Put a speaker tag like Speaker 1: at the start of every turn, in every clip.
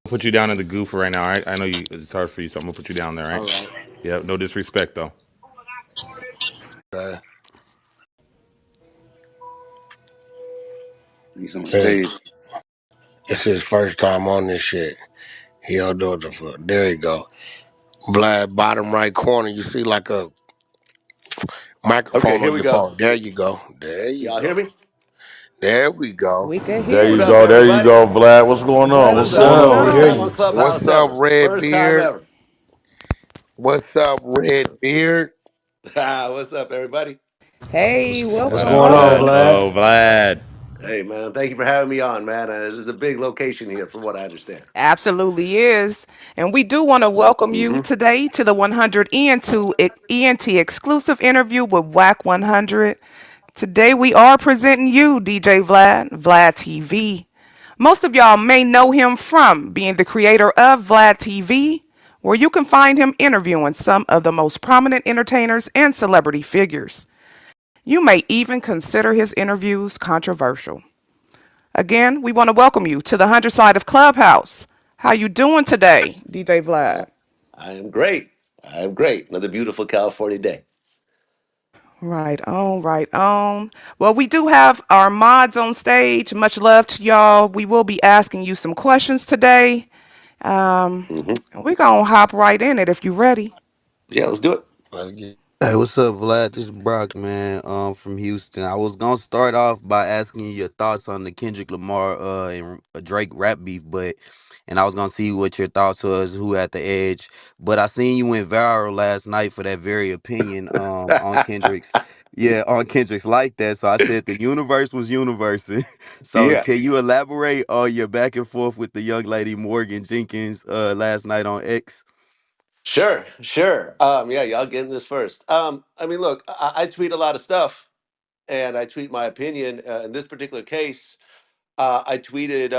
Speaker 1: Put you down in the goo for right now. All right? I know you. It's hard for you, so I'm gonna put you down there. All
Speaker 2: All
Speaker 1: right?
Speaker 2: right.
Speaker 1: Yep. No disrespect though.
Speaker 2: Okay.
Speaker 3: He's on
Speaker 2: Hey,
Speaker 3: stage.
Speaker 2: it's his first time on this shit. He'll do it for. There you go. Vlad, bottom right corner, you see like a
Speaker 4: Okay,
Speaker 2: microphone
Speaker 4: here
Speaker 2: on
Speaker 4: we
Speaker 2: your
Speaker 4: go.
Speaker 2: phone. There you go. There you
Speaker 4: Y'all hear
Speaker 2: go.
Speaker 4: me?
Speaker 2: There we go.
Speaker 5: We can
Speaker 1: There
Speaker 5: hear
Speaker 1: you
Speaker 4: What
Speaker 5: you.
Speaker 4: up,
Speaker 1: go. There you
Speaker 4: everybody?
Speaker 1: go, Vlad. What's going on?
Speaker 5: What's
Speaker 1: What's
Speaker 6: What's
Speaker 1: going
Speaker 4: First
Speaker 6: up?
Speaker 5: going
Speaker 6: We
Speaker 1: on?
Speaker 6: hear
Speaker 4: time
Speaker 6: you.
Speaker 4: on
Speaker 5: on?
Speaker 4: Clubhouse
Speaker 2: What's up,
Speaker 4: ever.
Speaker 2: Red
Speaker 4: First time
Speaker 2: Beard?
Speaker 4: ever.
Speaker 2: What's up, Red Beard?
Speaker 4: What's up, everybody?
Speaker 5: Hey,
Speaker 6: What's
Speaker 1: What
Speaker 5: welcome,
Speaker 1: up,
Speaker 6: going on,
Speaker 1: Vlad?
Speaker 5: welcome.
Speaker 6: Vlad?
Speaker 1: Oh, Vlad.
Speaker 4: Hey, man, thank you for having me on, man. This is a big location here, from what I understand.
Speaker 5: Absolutely is. And we do want to welcome you
Speaker 4: Hmm.
Speaker 5: today to the 100 EN2 ENT exclusive interview with Wack 100. Today we are presenting you, DJ Vlad, Vlad TV. Most of y'all may know him from being the creator of Vlad TV, where you can find him interviewing some of the most prominent entertainers and celebrity figures. You may even consider his interviews controversial. Again, we want to welcome you to the 100 side of Clubhouse. How you doing today, DJ
Speaker 4: Uh,
Speaker 5: Vlad?
Speaker 4: I am great. I am great. Another beautiful California day.
Speaker 5: Right on, right on. Well, we do have our mods on stage. Much love to y'all. We will be asking you some questions today. Um,
Speaker 4: Hmm.
Speaker 5: we're going to hop right in it if you're ready.
Speaker 4: Yeah, let's do it.
Speaker 2: Let's get
Speaker 7: Hey, what's up, Vlad? This is Brock, man. From Houston. I was gonna start off by asking you your thoughts on the Kendrick Lamar and Drake rap beef, and I was gonna see what your thoughts was, who had the edge. But I seen you went viral last night for that very opinion on Kendrick's, yeah, on Kendrick's like that. So I said the universe was universing. So
Speaker 4: Yeah,
Speaker 7: can you elaborate on your back and forth with the young lady Morgan Jenkins last night on X?
Speaker 4: sure, sure. Yeah, y'all getting this first. I mean, look, I tweet a lot of stuff, and I tweet my opinion. In this particular case, I tweeted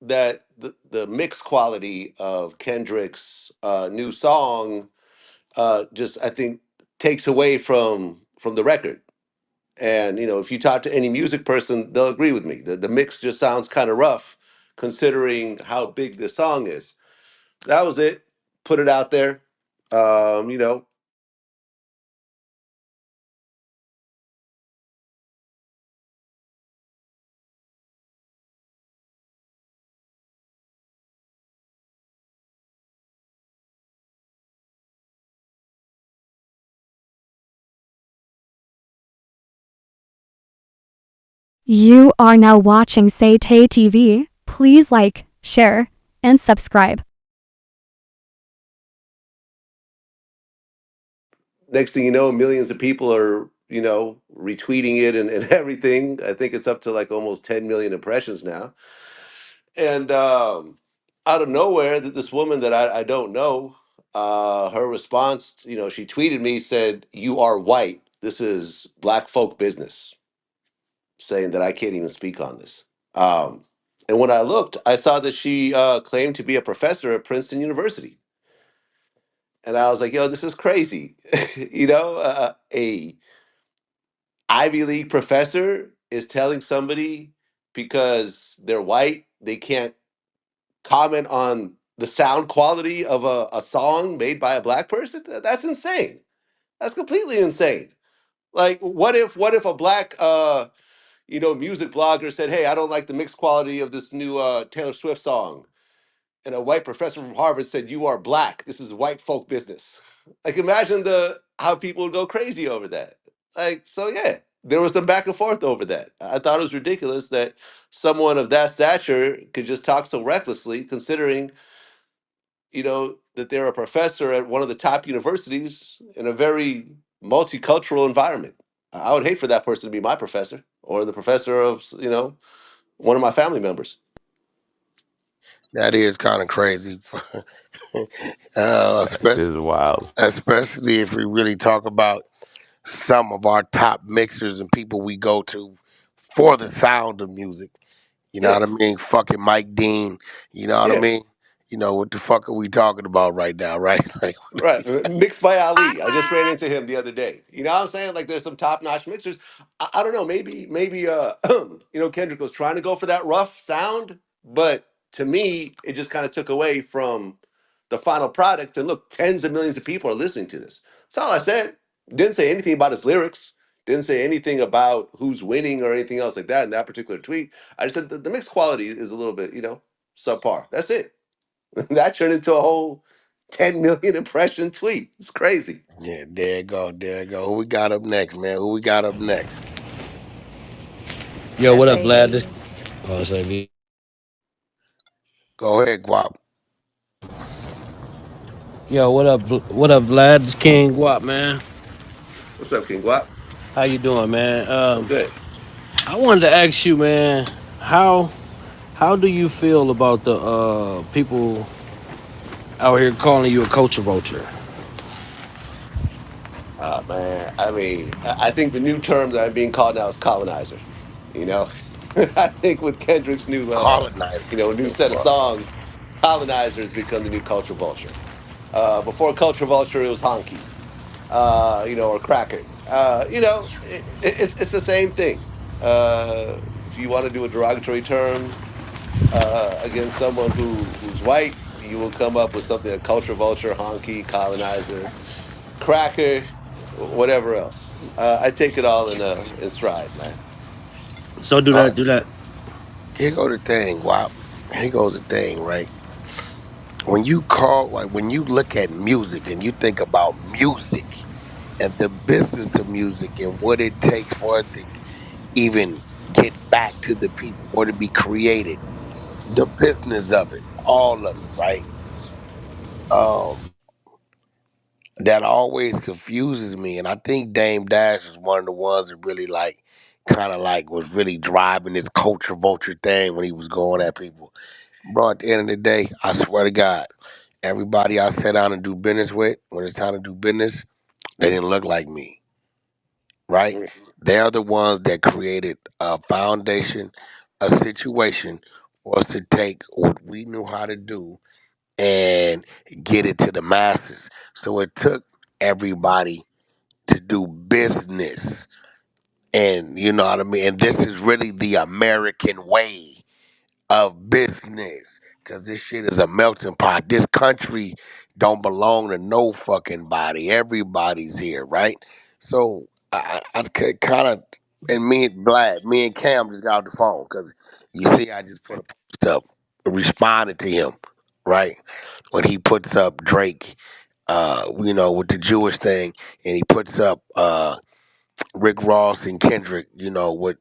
Speaker 4: that the mix quality of Kendrick's new song just I think takes away from the record. And you know, if you talk to any music person, they'll agree with me. The mix just sounds kind of rough, considering how big the song is. That was it. Put it out there. You know,
Speaker 8: You are now watching Say Tay TV. Please like, share, and subscribe.
Speaker 4: next thing you know, millions of people are retweeting it and everything. I think it's up to like almost 10 million impressions now. And out of nowhere, this woman that I don't know, her response, she tweeted me, said, "You are white. This is black folk business," saying that I can't even speak on this. And when I looked, I saw that she claimed to be a professor at Princeton University. And I was like, yo, this is crazy. A Ivy League professor is telling somebody because they're white, they can't comment on the sound quality of a song made by a black person. That's insane. That's completely insane. Like, what if a black music blogger said, "Hey, I don't like the mixed quality of this new Taylor Swift song," and a white professor from Harvard said, "You are black. This is white folk business." Like, imagine the how people would go crazy over that. Like, so yeah, there was some back and forth over that. I thought it was ridiculous that someone of that stature could just talk so recklessly, considering that they're a professor at one of the top universities in a very multicultural environment. I would hate for that person to be my professor or the professor of one of my family members.
Speaker 2: that is kind of crazy.
Speaker 1: That shit is wild.
Speaker 2: Especially if we really talk about some of our top mixers and people we go to for the sound of music. You know
Speaker 4: Yeah,
Speaker 2: what I mean? Fucking Mike Dean. You know what I
Speaker 4: yeah,
Speaker 2: mean? You know what the fuck are we talking about right now, right? Like,
Speaker 4: right. Mixed by Ali. I just ran into him the other day. You know what I'm saying? Like, there's some top notch mixers. I don't know. Maybe Kendrick was trying to go for that rough sound, but to me, it just kind of took away from the final product. And look, tens of millions of people are listening to this. That's all I said. Didn't say anything about his lyrics. Didn't say anything about who's winning or anything else like that in that particular tweet. I just said the mixed quality is a little bit, subpar. That's it. That turned into a whole 10 million impression tweet. It's crazy.
Speaker 2: Yeah, there you go, there you go. Who we got up next, man? Who we got up next?
Speaker 3: Yo, what
Speaker 5: That's
Speaker 3: up,
Speaker 5: a
Speaker 3: Vlad? This
Speaker 5: hey.
Speaker 3: oh, it's AB.
Speaker 2: Go ahead, Guap.
Speaker 3: Yo, what up, Vlad? This King Guap, man.
Speaker 4: What's up, King Guap?
Speaker 3: How you doing, man?
Speaker 4: I'm good.
Speaker 3: I wanted to ask you, man, how how do you feel about the people out here calling you a culture vulture?
Speaker 4: Man, I mean, I think the new term that I'm being called now is colonizer. You know, I think with Kendrick's
Speaker 2: Colonizer.
Speaker 4: new
Speaker 2: The
Speaker 4: set of
Speaker 2: fuck?
Speaker 4: songs, colonizer has become the new culture vulture. Before culture vulture, it was honky, or cracker. It's the same thing. If you want to do a derogatory term against someone who's white, you will come up with something a culture vulture, honky, colonizer, cracker, whatever else. I take it all in stride, man.
Speaker 3: So do
Speaker 2: Uh,
Speaker 3: that, do that.
Speaker 2: Here go the thing, Guap. Here goes the thing, right? When you look at music and you think about music and the business of music and what it takes for it to even get back to the people or to be created, the business of it, all of it, right? Um, that always confuses me, and I think Dame Dash is one of the ones that really kind of was really driving this culture vulture thing when he was going at people. Bro, at the end of the day, I swear to God, everybody I sat down and do business with, when it's time to do business, they didn't look like me, right? They're the ones that created a foundation, a situation for us to take what we knew how to do and get it to the masses. So it took everybody to do business. And you know what I mean? And this is really the American way of business, because this shit is a melting pot. This country don't belong to no fucking body. Everybody's here, right? So I kind of, and me and Cam just got off the phone because you see, I just put a post up, responded to him, right? When he puts up Drake, with the Jewish thing, and he puts up Rick Ross and Kendrick, with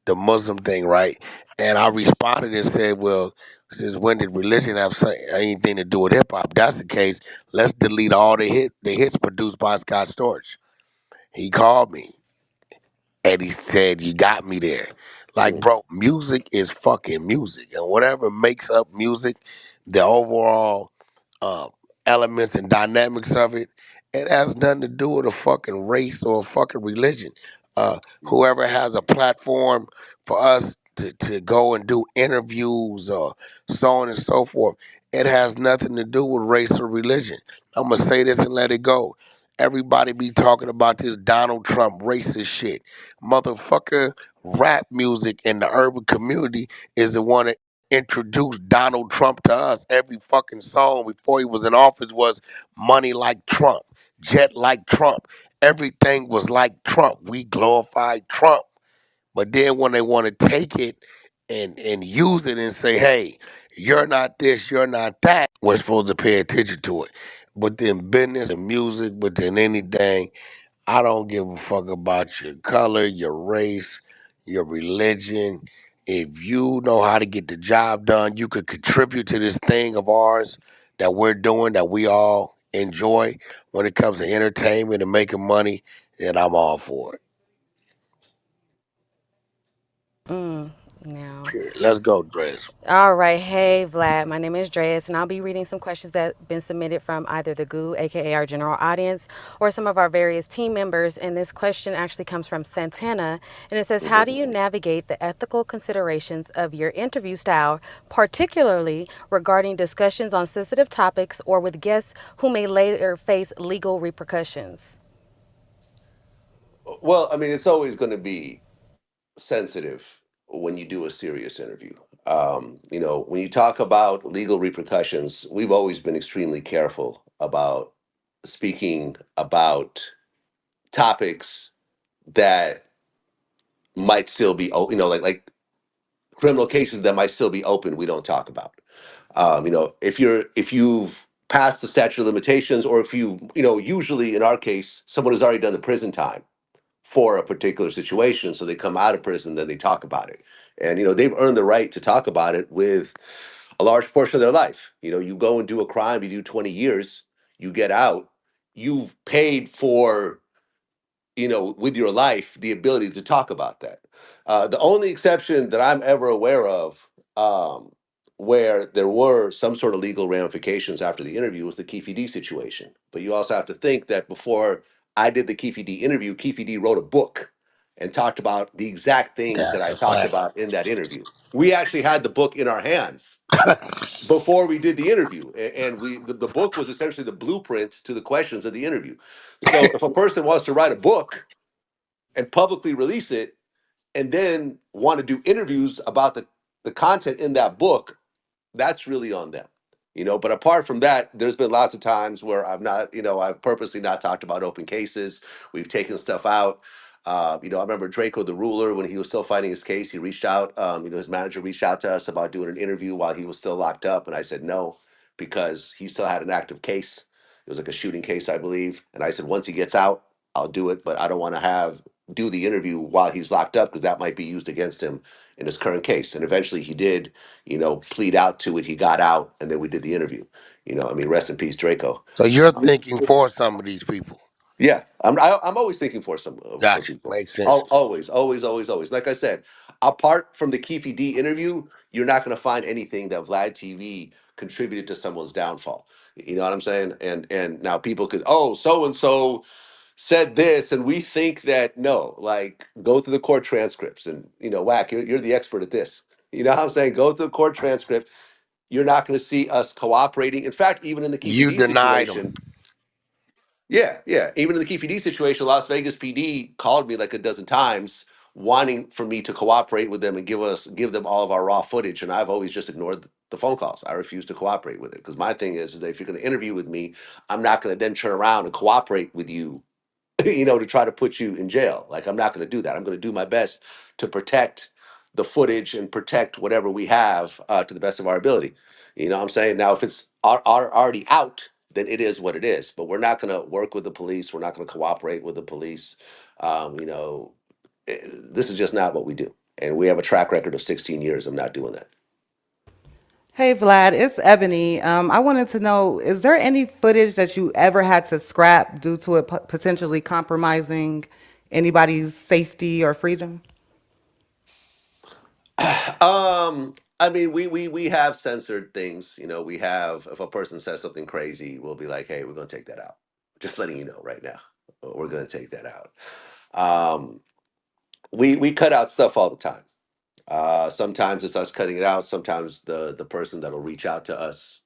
Speaker 2: the Muslim thing, right? And I responded and said, well, since when did religion have anything to do with hip hop? If that's the case, let's delete all the hits produced by Scott Storch. He called me and he said, you got me there. Like,
Speaker 4: Mhm.
Speaker 2: bro, music is fucking music. And whatever makes up music, the overall um, elements and dynamics of it, it has nothing to do with a fucking race or a fucking religion. Whoever has a platform for us to go and do interviews or so on and so forth, it has nothing to do with race or religion. I'm going to say this and let it go. Everybody be talking about this Donald Trump racist shit. Motherfucker, rap music in the urban community is the one that introduced Donald Trump to us. Every fucking song before he was in office was money like Trump, jet like Trump. Everything was like Trump. We glorified Trump. But then when they want to take it and use it and say, hey, you're not this, you're not that, we're supposed to pay attention to it. But then business and music, but then anything, I don't give a fuck about your color, your race, your religion. If you know how to get the job done, you could contribute to this thing of ours that we're doing that we all enjoy when it comes to entertainment and making money, then I'm all for it.
Speaker 6: Now,
Speaker 2: Period. Let's go, Dress.
Speaker 6: all right. Hey, Vlad. My name is Dreas, and I'll be reading some questions that have been submitted from either the GOO, aka our general audience, or some of our various team members. And this question actually comes from Santana, and it says, "How do you navigate the ethical considerations of your interview style, particularly regarding discussions on sensitive topics or with guests who may later face legal repercussions?"
Speaker 4: Well, I mean, it's always going to be sensitive when you do a serious interview. When you talk about legal repercussions, we've always been extremely careful about speaking about topics that might still be, like criminal cases that might still be open. We don't talk about. If you've passed the statute of limitations, or if usually in our case, someone has already done the prison time for a particular situation, so they come out of prison, then they talk about it, and they've earned the right to talk about it with a large portion of their life. You go and do a crime, you do 20 years, you get out, you've paid for, with your life, the ability to talk about that. The only exception that I'm ever aware of, where there were some sort of legal ramifications after the interview, was the Keefe D situation. But you also have to think that before I did the Keefe D interview, Keefe D wrote a book and talked about the exact things that
Speaker 2: That's
Speaker 4: I
Speaker 2: a
Speaker 4: talked
Speaker 2: fact.
Speaker 4: about in that interview. We actually had the book in our hands before we did the interview, and the book was essentially the blueprint to the questions of the interview. So if a person wants to write a book and publicly release it, and then want to do interviews about the content in that book, that's really on them. But apart from that, there's been lots of times where I've purposely not talked about open cases. We've taken stuff out. I remember Draco the Ruler, when he was still fighting his case, he reached out. His manager reached out to us about doing an interview while he was still locked up, and I said no, because he still had an active case. It was like a shooting case, I believe, and I said once he gets out, I'll do it, but I don't want to have do the interview while he's locked up, because that might be used against him in his current case. And eventually he did, plead out to it. He got out, and then we did the interview. Rest in peace, Draco.
Speaker 2: So you're thinking for some of these people.
Speaker 4: Yeah, I'm always thinking for some for
Speaker 2: Gotcha.
Speaker 4: people.
Speaker 2: Makes sense.
Speaker 4: Always, always, always, always. Like I said, apart from the Keefe D interview, you're not going to find anything that Vlad TV contributed to someone's downfall. You know what I'm saying? And now people could, oh, so and so said this, and we think that. No, like, go through the court transcripts, and Wack, you're the expert at this. You know what I'm saying? Go through the court transcript. You're not going to see us cooperating. In fact, even in the Keefe
Speaker 2: You
Speaker 4: D
Speaker 2: denied them.
Speaker 4: situation, yeah, yeah. Even in the Keefe D situation, Las Vegas PD called me like a dozen times, wanting for me to cooperate with them and give them all of our raw footage, and I've always just ignored the phone calls. I refuse to cooperate with it, because my thing is that if you're going to interview with me, I'm not going to then turn around and cooperate with you, to try to put you in jail. Like, I'm not going to do that. I'm going to do my best to protect the footage and protect whatever we have, to the best of our ability. You know what I'm saying? Now, if it's already out, then it is what it is. But we're not going to work with the police. We're not going to cooperate with the police. This is just not what we do. And we have a track record of 16 years of not doing that.
Speaker 9: Hey Vlad, it's Ebony. I wanted to know, is there any footage that you ever had to scrap due to it potentially compromising anybody's safety or freedom?
Speaker 4: I mean, we have censored things. We have, if a person says something crazy, we'll be like, hey, we're gonna take that out. Just letting you know right now, we're gonna take that out. We cut out stuff all the time. Sometimes it's us cutting it out. Sometimes the person that'll reach out to us,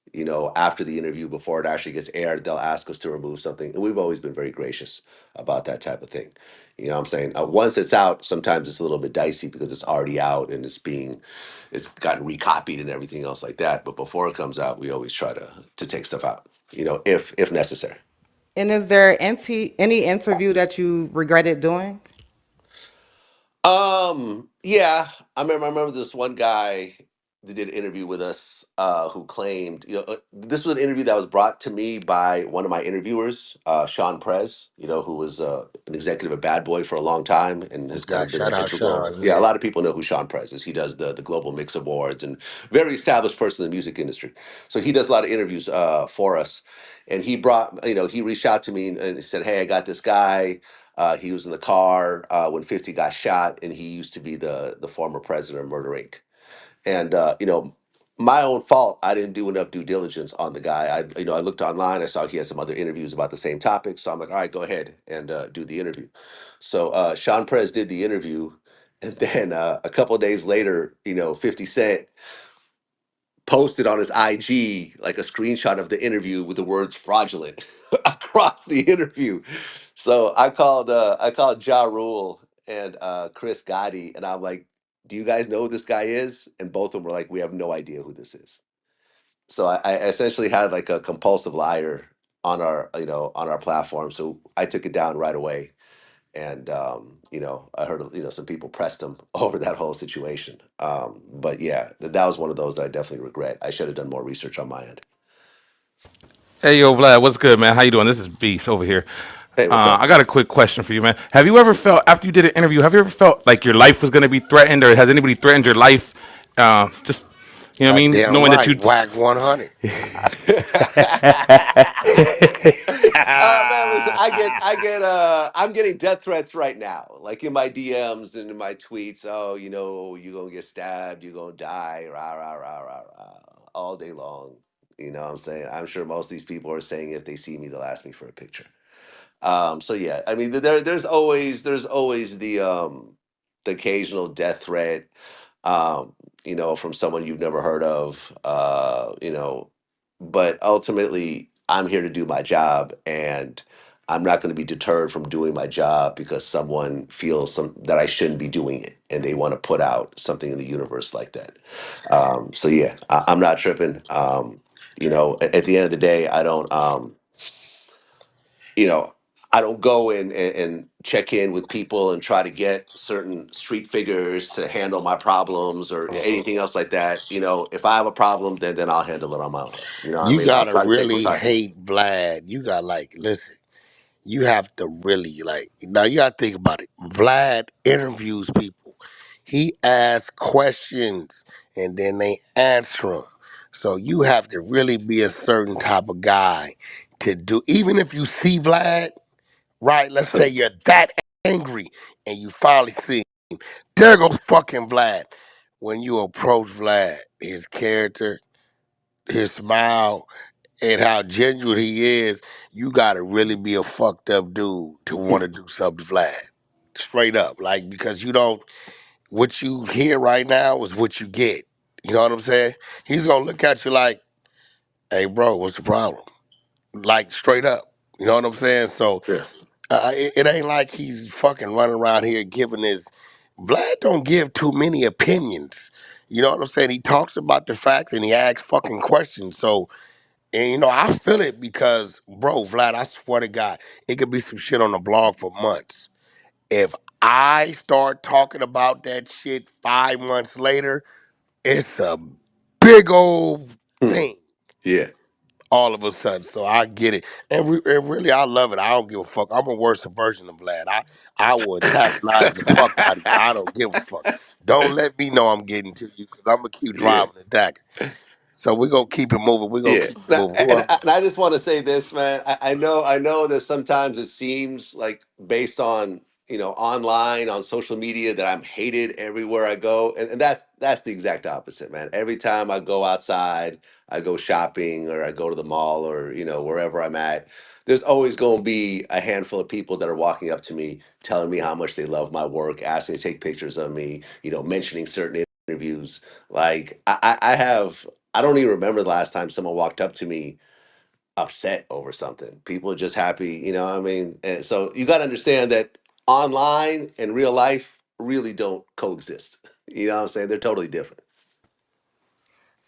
Speaker 4: after the interview, before it actually gets aired, they'll ask us to remove something, and we've always been very gracious about that type of thing. What I'm saying, once it's out, sometimes it's a little bit dicey because it's already out and it's gotten recopied and everything else like that. But before it comes out, we always try to take stuff out, if necessary.
Speaker 9: And is there any interview that you regretted doing?
Speaker 4: Yeah, I remember this one guy that did an interview with us, who claimed, this was an interview that was brought to me by one of my interviewers, Sean Prez, who was an executive at Bad Boy for a long time and has kind
Speaker 2: Got
Speaker 4: of been an
Speaker 2: shout out
Speaker 4: integral.
Speaker 2: Sean.
Speaker 4: Yeah, a
Speaker 2: Yeah.
Speaker 4: lot of people know who Sean Prez is. He does the Global Mix Awards, and very established person in the music industry. So he does a lot of interviews for us. And he reached out to me and said, hey, I got this guy. He was in the car when 50 got shot, and he used to be the former president of Murder Inc. And my own fault. I didn't do enough due diligence on the guy. I looked online. I saw he had some other interviews about the same topic. So I'm like, all right, go ahead and do the interview. So Sean Prez did the interview, and then a couple of days later, 50 Cent posted on his IG like a screenshot of the interview with the words fraudulent across the interview. So I called Ja Rule and Chris Gotti, and I'm like, do you guys know who this guy is? And both of them were like, we have no idea who this is. So I essentially had like a compulsive liar on our, on our platform. So I took it down right away. And, I heard, some people pressed him over that whole situation. But yeah, that was one of those that I definitely regret. I should have done more research on my end.
Speaker 1: Hey, yo, Vlad, what's good, man? How you doing? This is Beast over here.
Speaker 4: Hey, what's up?
Speaker 1: I got a quick question for you, man. Have you ever felt, after you did an interview, have you ever felt like your life was going to be threatened, or has anybody threatened your life? Just, you know what I mean?
Speaker 2: Goddamn
Speaker 1: Knowing that
Speaker 2: right,
Speaker 1: you.
Speaker 2: Wack 100.
Speaker 4: Man, listen, I'm getting death threats right now, like in my DMs and in my tweets. Oh, you're gonna get stabbed, you're gonna die, rah rah rah rah rah, all day long. You know what I'm saying? I'm sure most of these people are saying if they see me, they'll ask me for a picture. So yeah, I mean, there's always the occasional death threat, um, from someone you've never heard of, but ultimately, I'm here to do my job, and I'm not going to be deterred from doing my job because someone feels that I shouldn't be doing it, and they want to put out something in the universe like that. So yeah, I'm not tripping. At the end of the day, you know, I don't go and check in with people and try to get certain street figures to handle my problems or
Speaker 2: Mhm.
Speaker 4: anything else like that. If I have a problem, then I'll handle it on my own. You know what I
Speaker 2: You
Speaker 4: mean? I'll
Speaker 2: gotta
Speaker 4: try to take
Speaker 2: really
Speaker 4: precautions.
Speaker 2: hate Vlad. You got like, listen, you have to really like. Now you gotta think about it. Vlad interviews people. He asks questions and then they answer them. So you have to really be a certain type of guy to do. Even if you see Vlad, right? Let's say you're that angry and you finally see him. There goes fucking Vlad. When you approach Vlad, his character, his smile, and how genuine he is, you gotta really be a fucked up dude to want to do something to Vlad. Straight up. Like, because you don't, what you hear right now is what you get. You know what I'm saying? He's gonna look at you like, hey, bro, what's the problem? Like, straight up. You know what I'm saying? So,
Speaker 4: Yeah.
Speaker 2: it ain't like he's fucking running around here giving his. Vlad don't give too many opinions. You know what I'm saying? He talks about the facts and he asks fucking questions. So, and I feel it because, bro, Vlad, I swear to God, it could be some shit on the blog for months. If I start talking about that shit 5 months later, it's a big old
Speaker 4: Hmm.
Speaker 2: thing
Speaker 4: Yeah.
Speaker 2: all of a sudden. So I get it, and really, I love it. I don't give a fuck. I'm a worse version of Vlad. I will antagonize the fuck out of you. I don't give a fuck. Don't let me know I'm getting to you because I'm gonna keep
Speaker 4: Yeah.
Speaker 2: driving the Dak. So we're gonna keep it moving. We're gonna
Speaker 4: Yeah,
Speaker 2: keep it moving. Who
Speaker 4: and
Speaker 2: else?
Speaker 4: I just want to say this, man. I know that sometimes it seems like based on online on social media that I'm hated everywhere I go, and that's the exact opposite, man. Every time I go outside, I go shopping or I go to the mall or wherever I'm at, there's always going to be a handful of people that are walking up to me, telling me how much they love my work, asking to take pictures of me, mentioning certain interviews. Like I don't even remember the last time someone walked up to me upset over something. People are just happy, what I mean? And so you got to understand that online and real life really don't coexist. You know what I'm saying? They're totally different.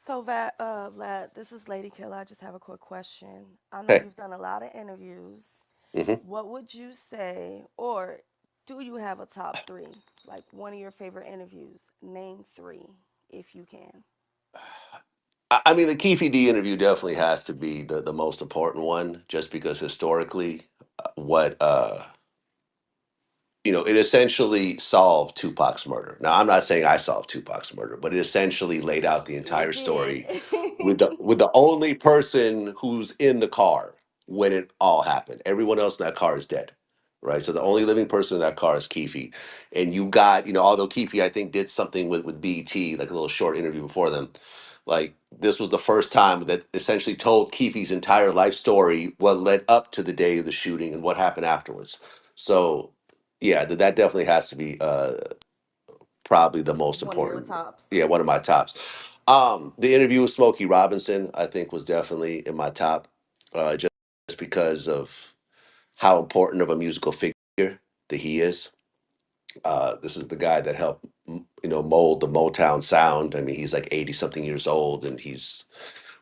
Speaker 10: So, Vlad, this is Lady Killer. I just have a quick question. I know
Speaker 4: Hey.
Speaker 10: you've done a lot of interviews.
Speaker 4: hmm
Speaker 10: What would you say, or do you have a top three? Like one of your favorite interviews? Name three, if you can.
Speaker 4: I mean, the Keefe D interview definitely has to be the most important one, just because historically, what it essentially solved Tupac's murder. Now, I'm not saying I solved Tupac's murder, but it essentially laid out the
Speaker 10: It
Speaker 4: entire
Speaker 10: did.
Speaker 4: story with the only person who's in the car when it all happened. Everyone else in that car is dead. Right. So the only living person in that car is Keefe. And you got, although Keefe, I think, did something with BET, like a little short interview before them. Like this was the first time that essentially told Keefe's entire life story, what led up to the day of the shooting and what happened afterwards. So yeah, that definitely has to be probably the most
Speaker 10: One of your
Speaker 4: important.
Speaker 10: tops.
Speaker 4: Yeah, one of my tops. The interview with Smokey Robinson, I think, was definitely in my top, just because of how important of a musical figure that he is. This is the guy that helped, mold the Motown sound. I mean, he's like 80 something years old, and he's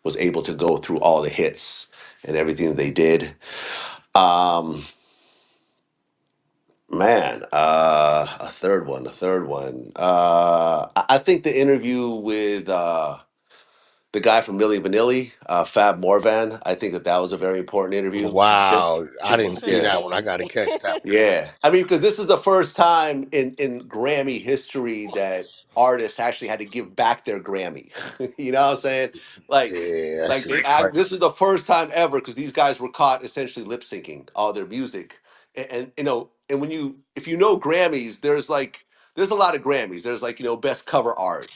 Speaker 4: was able to go through all the hits and everything that they did. Um, Man, a third one. I think the interview with the guy from Milli Vanilli, Fab Morvan. I think that was a very important interview.
Speaker 11: Wow, I didn't see
Speaker 4: Yeah,
Speaker 11: that one. I
Speaker 10: Interesting.
Speaker 11: got to catch that one.
Speaker 4: yeah. I mean, because this is the first time in Grammy history that artists actually had to give back their Grammy. You know what I'm saying? Like,
Speaker 11: Yeah, that
Speaker 4: like
Speaker 11: shit was crazy.
Speaker 4: this is the first time ever because these guys were caught essentially lip syncing all their music, and and when if you know Grammys, there's a lot of Grammys. There's like best cover art,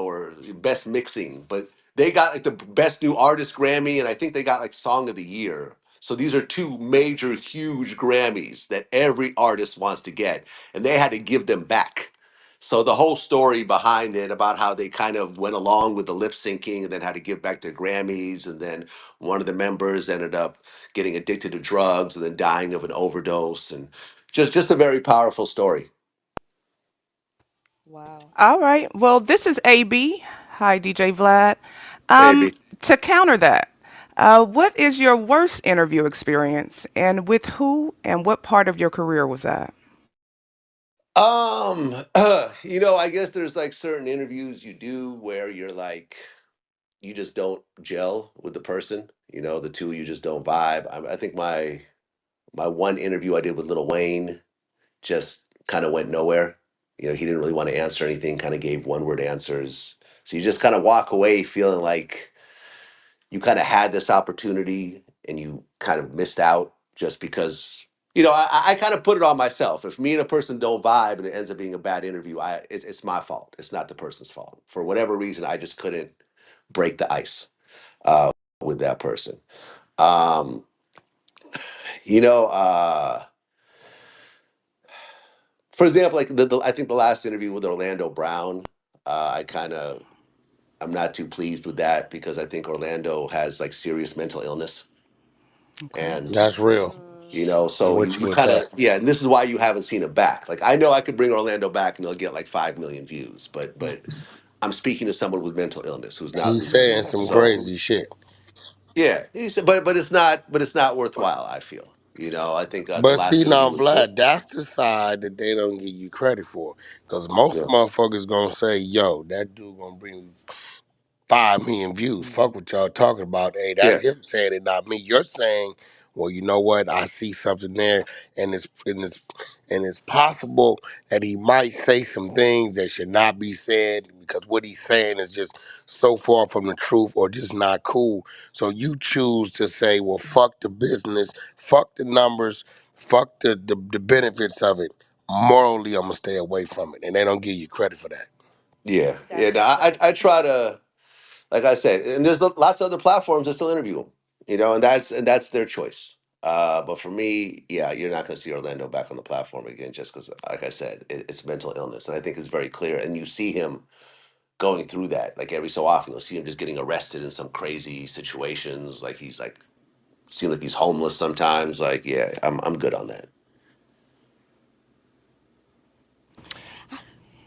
Speaker 4: or best mixing, but they got like the best new artist Grammy, and I think they got like song of the year. So these are two major, huge Grammys that every artist wants to get, and they had to give them back. So the whole story behind it about how they kind of went along with the lip syncing and then had to give back their Grammys, and then one of the members ended up getting addicted to drugs and then dying of an overdose, and just a very powerful story.
Speaker 10: Wow.
Speaker 5: All right. Well, this is AB. Hi, DJ Vlad.
Speaker 4: Maybe.
Speaker 5: To counter that, what is your worst interview experience, and with who, and what part of your career was that?
Speaker 4: I guess there's like certain interviews you do where you're like you just don't gel with the person. The two you just don't vibe. I think my one interview I did with Lil Wayne just kind of went nowhere. He didn't really want to answer anything, kind of gave one word answers. So you just kind of walk away feeling like you kind of had this opportunity and you kind of missed out just because I kind of put it on myself. If me and a person don't vibe and it ends up being a bad interview, it's my fault. It's not the person's fault. For whatever reason, I just couldn't break the ice with that person. Um, you know, uh, for example, like I think the last interview with Orlando Brown, I kind of I'm not too pleased with that because I think Orlando has like serious mental illness,
Speaker 5: Okay.
Speaker 4: and
Speaker 11: That's real. I'm
Speaker 4: so
Speaker 11: with
Speaker 4: you
Speaker 11: you with
Speaker 4: kind of
Speaker 11: that.
Speaker 4: and this is why you haven't seen him back. Like I know I could bring Orlando back and they'll get like 5 million views, but I'm speaking to someone with mental illness who's not
Speaker 11: He's
Speaker 4: lucid.
Speaker 11: saying some
Speaker 4: So
Speaker 11: crazy shit.
Speaker 4: yeah, but it's not worthwhile. I feel I think the
Speaker 11: But
Speaker 4: last
Speaker 11: see
Speaker 4: interview
Speaker 11: now,
Speaker 4: was good.
Speaker 11: Vlad, that's the side that they don't give you credit for. Because most
Speaker 4: Yeah,
Speaker 11: motherfuckers gonna say, yo, that dude gonna bring 5 million views. Fuck what y'all talking about. Hey, that's
Speaker 4: yeah,
Speaker 11: him saying it, not me. You're saying, well, you know what? I see something there, and it's possible that he might say some things that should not be said because what he's saying is just so far from the truth or just not cool. So you choose to say, well, fuck the business, fuck the numbers, fuck the benefits of it. Morally, I'm gonna stay away from it, and they don't give you credit for that.
Speaker 4: yeah, yeah.
Speaker 10: That's
Speaker 4: No, I
Speaker 10: interesting.
Speaker 4: try to, like I said, and there's lots of other platforms that still interview them, and that's their choice. But for me, yeah, you're not going to see Orlando back on the platform again, just because, like I said, it's mental illness, and I think it's very clear. And you see him going through that, like every so often, you'll see him just getting arrested in some crazy situations, like he's like seems like he's homeless sometimes. Like, yeah, I'm good on that.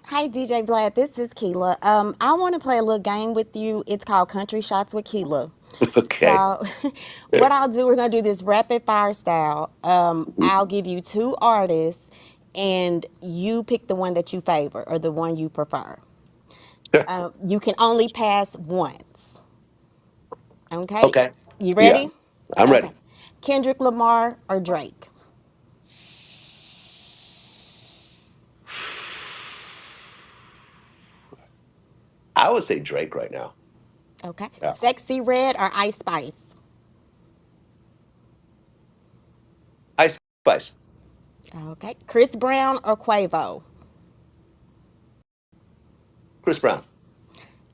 Speaker 6: Hi, DJ Vlad. This is Keela. I want to play a little game with you. It's called Country Shots with Keela.
Speaker 4: Okay.
Speaker 6: So, what I'll do, we're going to do this rapid fire style. I'll give you two artists, and you pick the one that you favor or the one you prefer.
Speaker 4: Sure.
Speaker 6: You can only pass once. Okay?
Speaker 4: Okay.
Speaker 6: You
Speaker 4: Yeah,
Speaker 6: ready?
Speaker 4: I'm
Speaker 6: Okay.
Speaker 4: ready.
Speaker 6: Kendrick Lamar or Drake?
Speaker 4: I would say Drake right now.
Speaker 6: Okay.
Speaker 4: Yeah.
Speaker 6: Sexy Red or Ice Spice?
Speaker 4: Ice Spice.
Speaker 6: Okay. Chris Brown or Quavo?
Speaker 4: Chris Brown.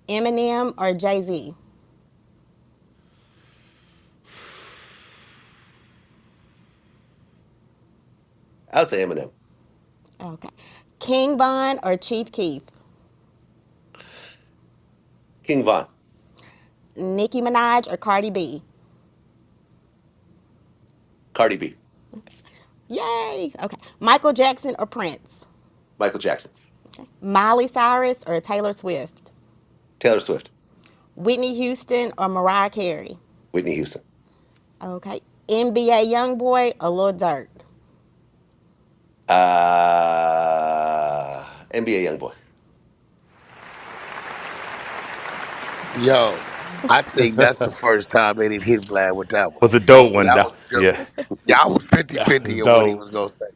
Speaker 6: Eminem or Jay Z?
Speaker 4: I would say Eminem.
Speaker 6: Okay. King Von or Chief Keef?
Speaker 4: King Von.
Speaker 6: Nicki Minaj or Cardi B?
Speaker 4: Cardi B.
Speaker 6: Yay. Okay. Michael Jackson or Prince?
Speaker 4: Michael Jackson.
Speaker 12: Miley Cyrus or Taylor Swift?
Speaker 4: Taylor Swift.
Speaker 12: Whitney Houston or Mariah Carey?
Speaker 4: Whitney Houston.
Speaker 12: Okay. NBA YoungBoy or Lil Durk?
Speaker 4: NBA YoungBoy.
Speaker 11: Yo, I think that's the first time they didn't hit Vlad with that one.
Speaker 1: Was a dope one.
Speaker 11: That was a good
Speaker 1: Yeah,
Speaker 11: one. Yeah, I was
Speaker 1: that
Speaker 11: 50-50
Speaker 1: was
Speaker 11: on what he
Speaker 1: dope.
Speaker 11: was gonna say.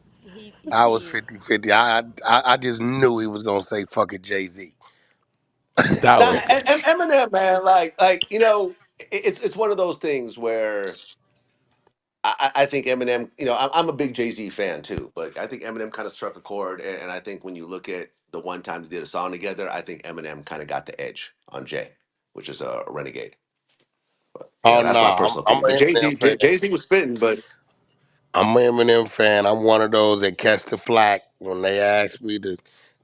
Speaker 11: I was
Speaker 10: He
Speaker 11: 50-50. I just knew he was gonna say fucking Jay-Z.
Speaker 1: That
Speaker 4: Nah,
Speaker 1: was
Speaker 4: Eminem, man, like it's one of those things where I think Eminem, I'm a big Jay Z fan too, but I think Eminem kind of struck a chord, and I think when you look at the one time they did a song together, I think Eminem kind of got the edge on Jay, which is a Renegade. But
Speaker 11: Oh
Speaker 4: that's
Speaker 11: no,
Speaker 4: my personal
Speaker 11: I'm
Speaker 4: opinion. But
Speaker 11: an Eminem fan.
Speaker 4: Jay Z was spitting, but
Speaker 11: I'm an Eminem fan. I'm one of those that catch the flack when they ask me to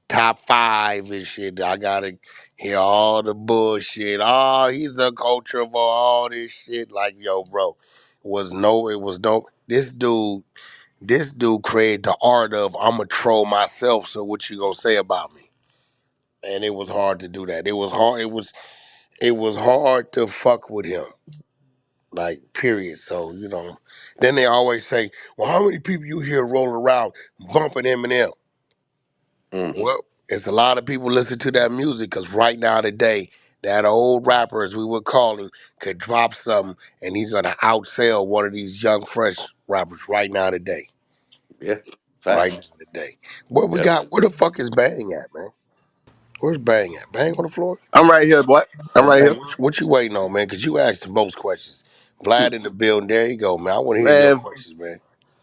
Speaker 11: top five and shit. I gotta hear all the bullshit. Oh, he's the culture of all this shit. Like, yo, bro, it was no. This dude created the art of I'm a troll myself. So what you gonna say about me? And it was hard to do that. It was hard. It was hard to fuck with him. Like, period. So then they always say, well, how many people you hear rolling around bumping Eminem?
Speaker 4: mm,
Speaker 11: Well, it's a lot of people listen to that music because right now today, that old rapper, as we would call him, could drop something and he's gonna outsell one of these young fresh rappers right now today.
Speaker 4: yeah,
Speaker 11: Right
Speaker 4: facts.
Speaker 11: now today. What we
Speaker 4: Yep.
Speaker 11: got? Where the fuck is Bang at, man? Where's Bang at? Bang on the floor?
Speaker 13: I'm right here, boy. I'm
Speaker 11: Oh,
Speaker 13: right
Speaker 11: Bang,
Speaker 13: here.
Speaker 11: what you waiting on, man? Because you asked the most questions. Vlad in the building. There you go, man. I want to hear your
Speaker 13: Man,
Speaker 11: questions, man.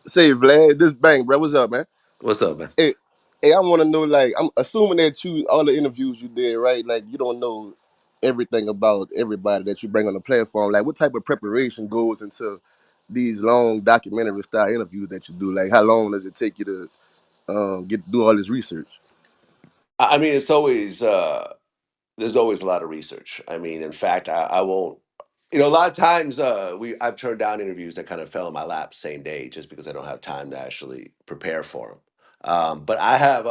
Speaker 13: say Vlad, this bang, bro. What's up, man?
Speaker 4: What's up, man?
Speaker 13: Hey, hey, I want to know, like, I'm assuming that you, all the interviews you did, right? Like, you don't know everything about everybody that you bring on the platform. Like, what type of preparation goes into these long documentary style interviews that you do? Like, how long does it take you to get do all this research?
Speaker 4: I mean, it's always there's always a lot of research. I mean, in fact, I won't. A lot of times I've turned down interviews that kind of fell in my lap same day just because I don't have time to actually prepare for them. But I have,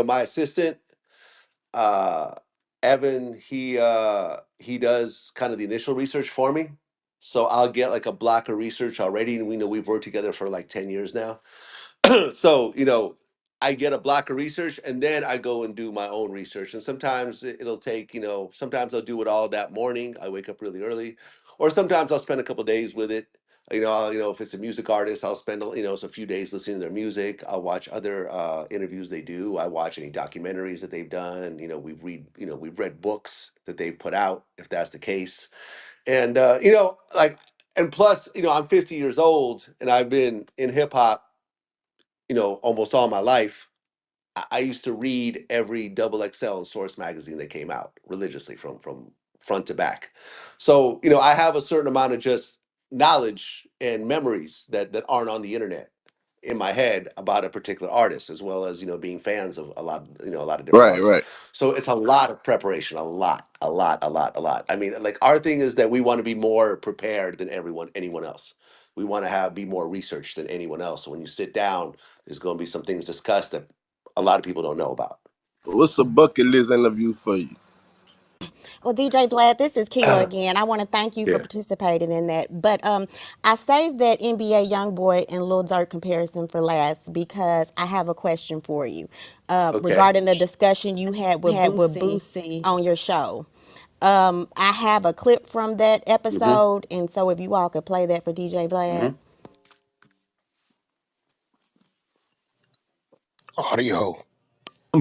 Speaker 4: my assistant uh, Evan. He does kind of the initial research for me, so I'll get like a block of research already, and we know we've worked together for like 10 years now. So I get a block of research and then I go and do my own research, and sometimes it'll take, sometimes I'll do it all that morning. I wake up really early, or sometimes I'll spend a couple days with it. If it's a music artist, I'll spend it's a few days listening to their music. I'll watch other interviews they do. I watch any documentaries that they've done. We've read books that they've put out, if that's the case. And like, and plus, I'm 50 years old and I've been in hip hop almost all my life. I used to read every double XL and Source magazine that came out religiously from front to back. So, I have a certain amount of just knowledge and memories that aren't on the internet in my head about a particular artist, as well as, being fans of a lot of different
Speaker 13: Right,
Speaker 4: artists.
Speaker 13: right.
Speaker 4: So it's a lot of preparation, a lot, a lot, a lot, a lot. I mean, like our thing is that we want to be more prepared than anyone else. We want to be more researched than anyone else. So when you sit down, there's going to be some things discussed that a lot of people don't know about.
Speaker 13: What's a bucket list interview for you?
Speaker 12: Well, DJ Vlad, this is Keela again. I want to thank you for
Speaker 4: Yeah.
Speaker 12: participating in that. But I saved that NBA YoungBoy and Lil Durk comparison for last because I have a question for you
Speaker 4: Okay.
Speaker 12: regarding the discussion you had with Boosie on your show. I have a clip from that
Speaker 4: Mm-hmm.
Speaker 12: episode, and so if you all could play that for DJ
Speaker 4: Mm-hmm.
Speaker 12: Vlad.
Speaker 11: Audio.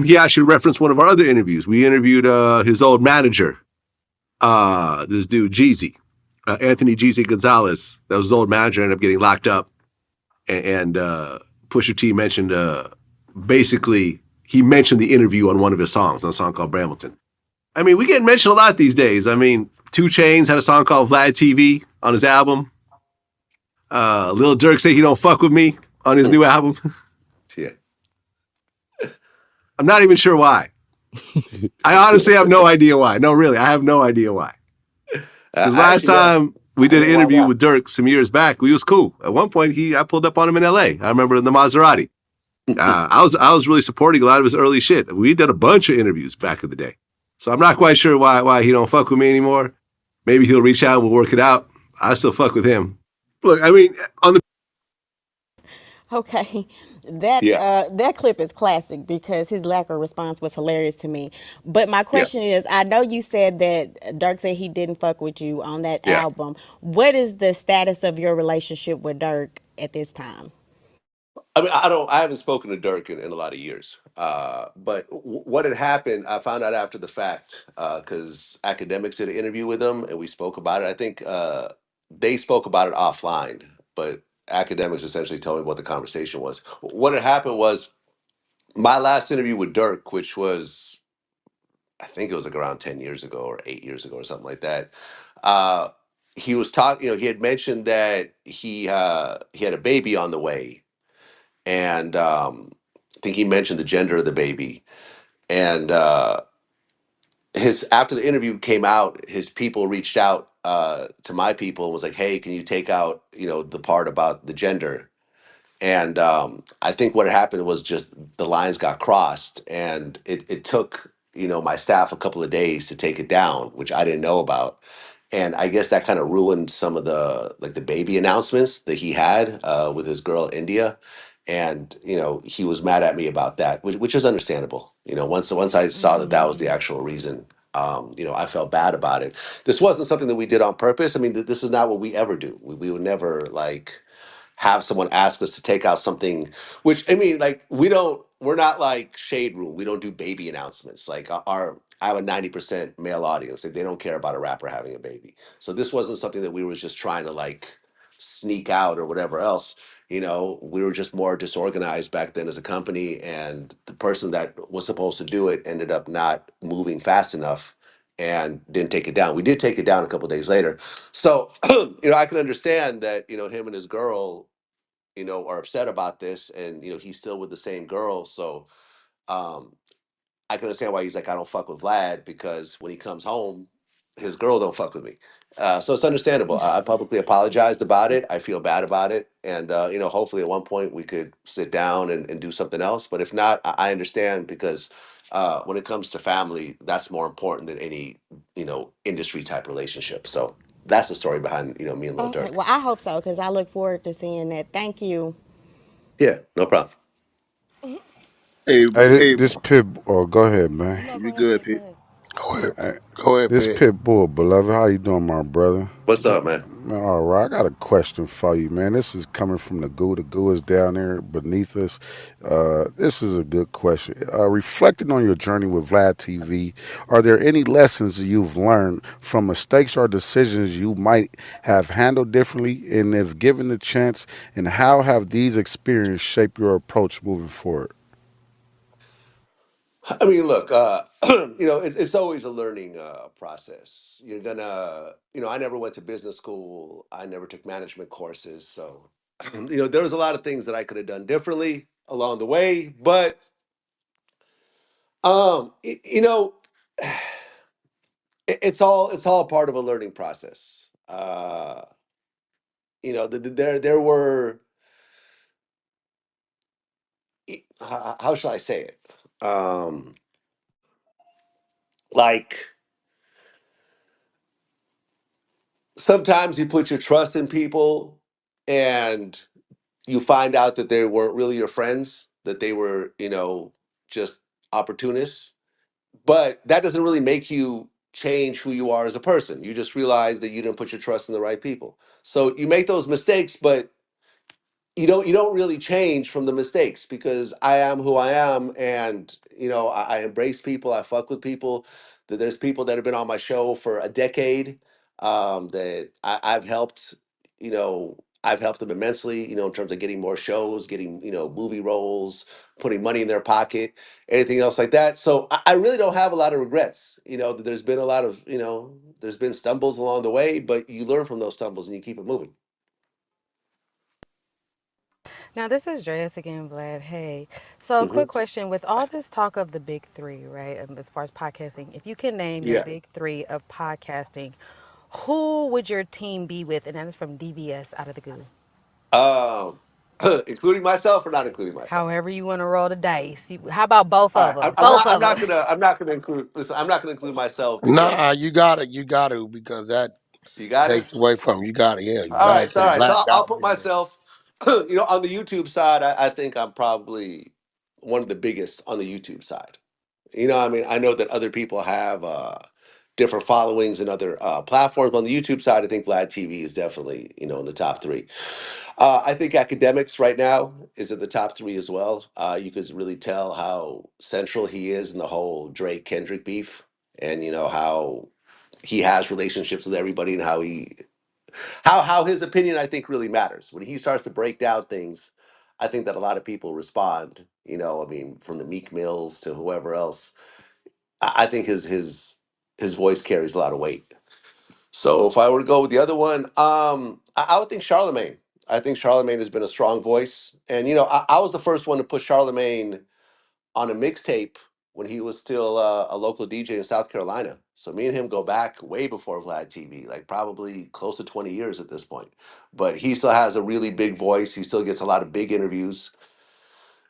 Speaker 14: He actually referenced one of our other interviews. We interviewed his old manager, this dude Jeezy, Anthony Jeezy Gonzalez. That was his old manager. Ended up getting locked up, and Pusha T mentioned basically he mentioned the interview on one of his songs, on a song called Brambleton. I mean, we get mentioned a lot these days. I mean, Two Chains had a song called Vlad TV on his album. Lil Durk said he don't fuck with me on his new album.
Speaker 4: Yeah.
Speaker 14: I'm not even sure why. I honestly have no idea why. No, really, I have no idea why. Because last
Speaker 4: Actually, yeah,
Speaker 14: time we
Speaker 4: I
Speaker 14: did an
Speaker 4: know why
Speaker 14: interview
Speaker 4: not.
Speaker 14: with Dirk some years back, we was cool. At one point, I pulled up on him in L.A. I remember in the Maserati. I was really supporting a lot of his early shit. We did a bunch of interviews back in the day, so I'm not quite sure why he don't fuck with me anymore. Maybe he'll reach out, we'll work it out. I still fuck with him. Look, I mean, on the
Speaker 12: Okay, that
Speaker 14: yeah,
Speaker 12: that clip is classic because his lack of response was hilarious to me. But my
Speaker 14: yeah,
Speaker 12: question is, I know you said that Dirk said he didn't fuck with you on that
Speaker 14: yeah.
Speaker 12: album. What is the status of your relationship with Dirk at this time?
Speaker 14: I mean, I haven't spoken to Dirk in a lot of years. But what had happened, I found out after the fact because academics did an interview with him and we spoke about it. I think they spoke about it offline, but academics essentially told me what the conversation was. What had happened was my last interview with Dirk, which was, I think it was like around 10 years ago or 8 years ago or something like that. Uh, he was talking, he had mentioned that he had a baby on the way, and I think he mentioned the gender of the baby. And his after the interview came out, his people reached out to my people and was like, "Hey, can you take out the part about the gender?" And I think what happened was just the lines got crossed, and it took my staff a couple of days to take it down, which I didn't know about. And I guess that kind of ruined some of the like the baby announcements that he had with his girl India. And he was mad at me about that, which is understandable. Once I saw that that was the actual reason, I felt bad about it. This wasn't something that we did on purpose. I mean, this is not what we ever do. We would never like have someone ask us to take out something, which I mean, like we're not like Shade Room. We don't do baby announcements. Like I have a 90% male audience. They don't care about a rapper having a baby. So this wasn't something that we were just trying to like sneak out or whatever else. We were just more disorganized back then as a company, and the person that was supposed to do it ended up not moving fast enough and didn't take it down. We did take it down a couple days later. So, I can understand that, him and his girl, are upset about this, and he's still with the same girl. So um I can understand why he's like, I don't fuck with Vlad, because when he comes home, his girl don't fuck with me. So it's understandable. I publicly apologized about it. I feel bad about it, and hopefully at one point we could sit down and do something else. But if not, I understand, because when it comes to family, that's more important than any industry type relationship. So that's the story behind me and Lil
Speaker 12: Okay,
Speaker 14: Durk.
Speaker 12: well, I hope so because I look forward to seeing that. Thank you.
Speaker 14: Yeah, no problem.
Speaker 13: Hey,
Speaker 15: Hey,
Speaker 13: hey,
Speaker 15: this pit. Oh, go ahead, man.
Speaker 10: No, go
Speaker 13: you
Speaker 10: ahead,
Speaker 13: good,
Speaker 10: Pete. Go
Speaker 13: Pete?
Speaker 10: ahead.
Speaker 11: Go ahead.
Speaker 15: Hey,
Speaker 11: Go ahead,
Speaker 15: this
Speaker 11: Pete.
Speaker 15: pit bull, beloved. How you doing, my brother?
Speaker 14: What's up, man?
Speaker 15: Man, all right, I got a question for you, man. This is coming from the goo. The goo is down there beneath us. This is a good question. Reflecting on your journey with Vlad TV, are there any lessons you've learned from mistakes or decisions you might have handled differently? And if given the chance, and how have these experiences shaped your approach moving forward?
Speaker 14: I mean, look, it's always a learning process. You're gonna, I never went to business school. I never took management courses. So, there was a lot of things that I could have done differently along the way. But, um, y- you know, it's all part of a learning process. There were, how shall I say it? Like sometimes you put your trust in people, and you find out that they weren't really your friends, that they were, just opportunists. But that doesn't really make you change who you are as a person. You just realize that you didn't put your trust in the right people. So you make those mistakes, but you don't really change from the mistakes, because I am who I am, and I embrace people. I fuck with people. That there's people that have been on my show for a decade, that I've helped. I've helped them immensely. In terms of getting more shows, getting movie roles, putting money in their pocket, anything else like that. So I really don't have a lot of regrets. There's been a lot of there's been stumbles along the way, but you learn from those stumbles and you keep it moving.
Speaker 6: Now, this is Dres again, Vlad. Hey. So,
Speaker 14: Hmm.
Speaker 6: quick question. With all this talk of the big three, right, as far as podcasting, if you can name your
Speaker 14: Yeah.
Speaker 6: big three of podcasting, who would your team be with? And that is from DVS out of the goo.
Speaker 4: including myself or not including myself.
Speaker 6: However you want to roll the dice. How about both
Speaker 4: All
Speaker 6: of
Speaker 4: right,
Speaker 6: them?
Speaker 4: I'm
Speaker 6: Both
Speaker 4: not.
Speaker 6: of them.
Speaker 4: I'm not gonna include. Listen, I'm not gonna include myself
Speaker 11: Nah,
Speaker 4: because
Speaker 11: you gotta, because that
Speaker 4: you got to.
Speaker 11: takes away from you. Gotta, yeah.
Speaker 4: All right, all right. So
Speaker 11: Vlad
Speaker 4: I'll
Speaker 11: gotta
Speaker 4: put
Speaker 11: be in there.
Speaker 4: myself. On the YouTube side, I think I'm probably one of the biggest on the YouTube side. I mean, I know that other people have different followings and other platforms. On the YouTube side, I think Vlad TV is definitely, in the top three. I think academics right now is in the top three as well. You could really tell how central he is in the whole Drake Kendrick beef, and how he has relationships with everybody, and how his opinion, I think, really matters when he starts to break down things. I think that a lot of people respond. I mean, from the Meek Mills to whoever else. I think his voice carries a lot of weight. So if I were to go with the other one, I would think Charlemagne. I think Charlemagne has been a strong voice, and I was the first one to put Charlemagne on a mixtape when he was still a local DJ in South Carolina. So me and him go back way before Vlad TV, like probably close to 20 years at this point. But he still has a really big voice. He still gets a lot of big interviews,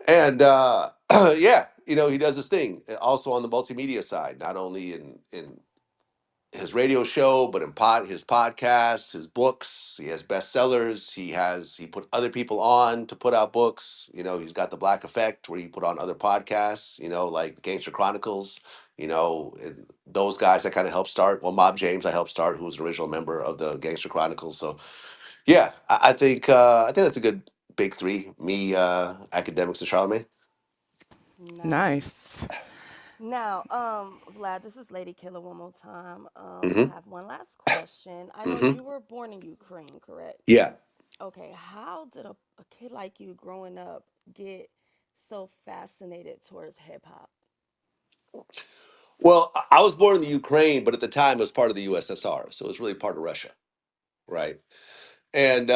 Speaker 4: and yeah, he does his thing. Also on the multimedia side, not only in his radio show, but in his podcasts, his books. He has bestsellers. He put other people on to put out books. He's got the Black Effect where he put on other podcasts. Like Gangster Chronicles. And those guys that kind of helped start. Well, Mob James I helped start, who was an original member of the Gangster Chronicles. So yeah, I think that's a good big three. Me, academics, and Charlemagne.
Speaker 10: Nice.
Speaker 5: Nice.
Speaker 10: Now, Vlad, this is Lady Killer one more time. I
Speaker 4: Mm-hmm.
Speaker 10: have one last question. I know
Speaker 4: Mm-hmm.
Speaker 10: you were born in Ukraine, correct?
Speaker 4: Yeah.
Speaker 10: Okay, how did a kid like you growing up get so fascinated towards hip hop?
Speaker 4: Well, I was born in the Ukraine, but at the time it was part of the USSR, so it was really part of Russia, right? And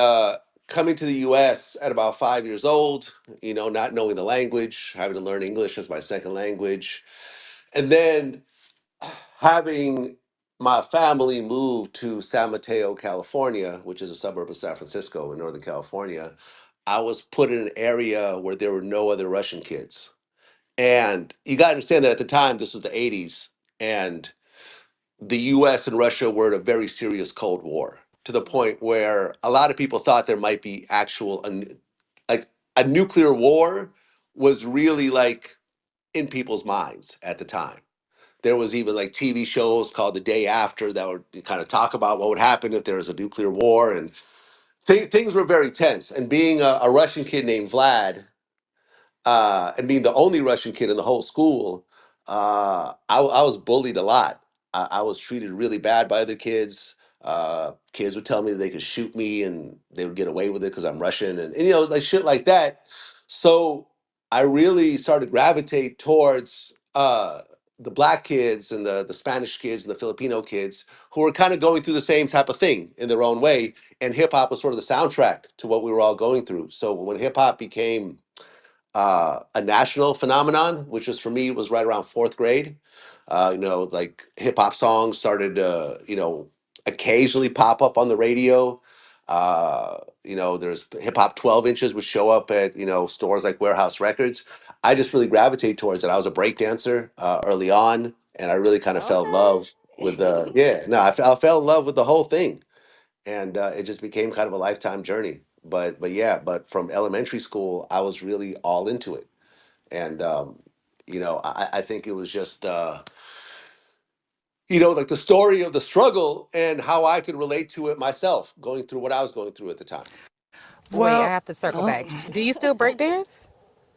Speaker 4: coming to the US at about 5 years old, not knowing the language, having to learn English as my second language, and then having my family move to San Mateo, California, which is a suburb of San Francisco in Northern California. I was put in an area where there were no other Russian kids. And you got to understand that at the time, this was the 80s, and the US and Russia were in a very serious Cold War, to the
Speaker 10: Right.
Speaker 4: point where a lot of people thought there might be like a nuclear war was really like in people's minds at the time. There was even like TV shows called The Day After that would kind of talk about what would happen if there was a nuclear war, and things were very tense. And being a Russian kid named Vlad, and being the only Russian kid in the whole school, I was bullied a lot. I was treated really bad by other kids. Kids would tell me they could shoot me and they would get away with it because I'm Russian, and like shit like that. So I really started to gravitate towards the black kids and the Spanish kids and the Filipino kids who were kind of going through the same type of thing in their own way. And hip hop was sort of the soundtrack to what we were all going through. So when hip hop became a national phenomenon, which was for me was right around fourth grade. Like hip hop songs started to, occasionally pop up on the radio. There's hip hop 12 inches would show up at, stores like Warehouse Records. I just really gravitate towards it. I was a break dancer early on, and I really kind of fell in love with the,
Speaker 10: Okay.
Speaker 4: yeah, no, I fell in love with the whole thing, and it just became kind of a lifetime journey. But yeah, but from elementary school, I was really all into it, and I think it was just like the story of the struggle and how I could relate to it myself, going through what I was going through at the time.
Speaker 6: Wait, I
Speaker 5: Well,
Speaker 6: have to circle
Speaker 5: oh,
Speaker 6: back. Do you still break dance?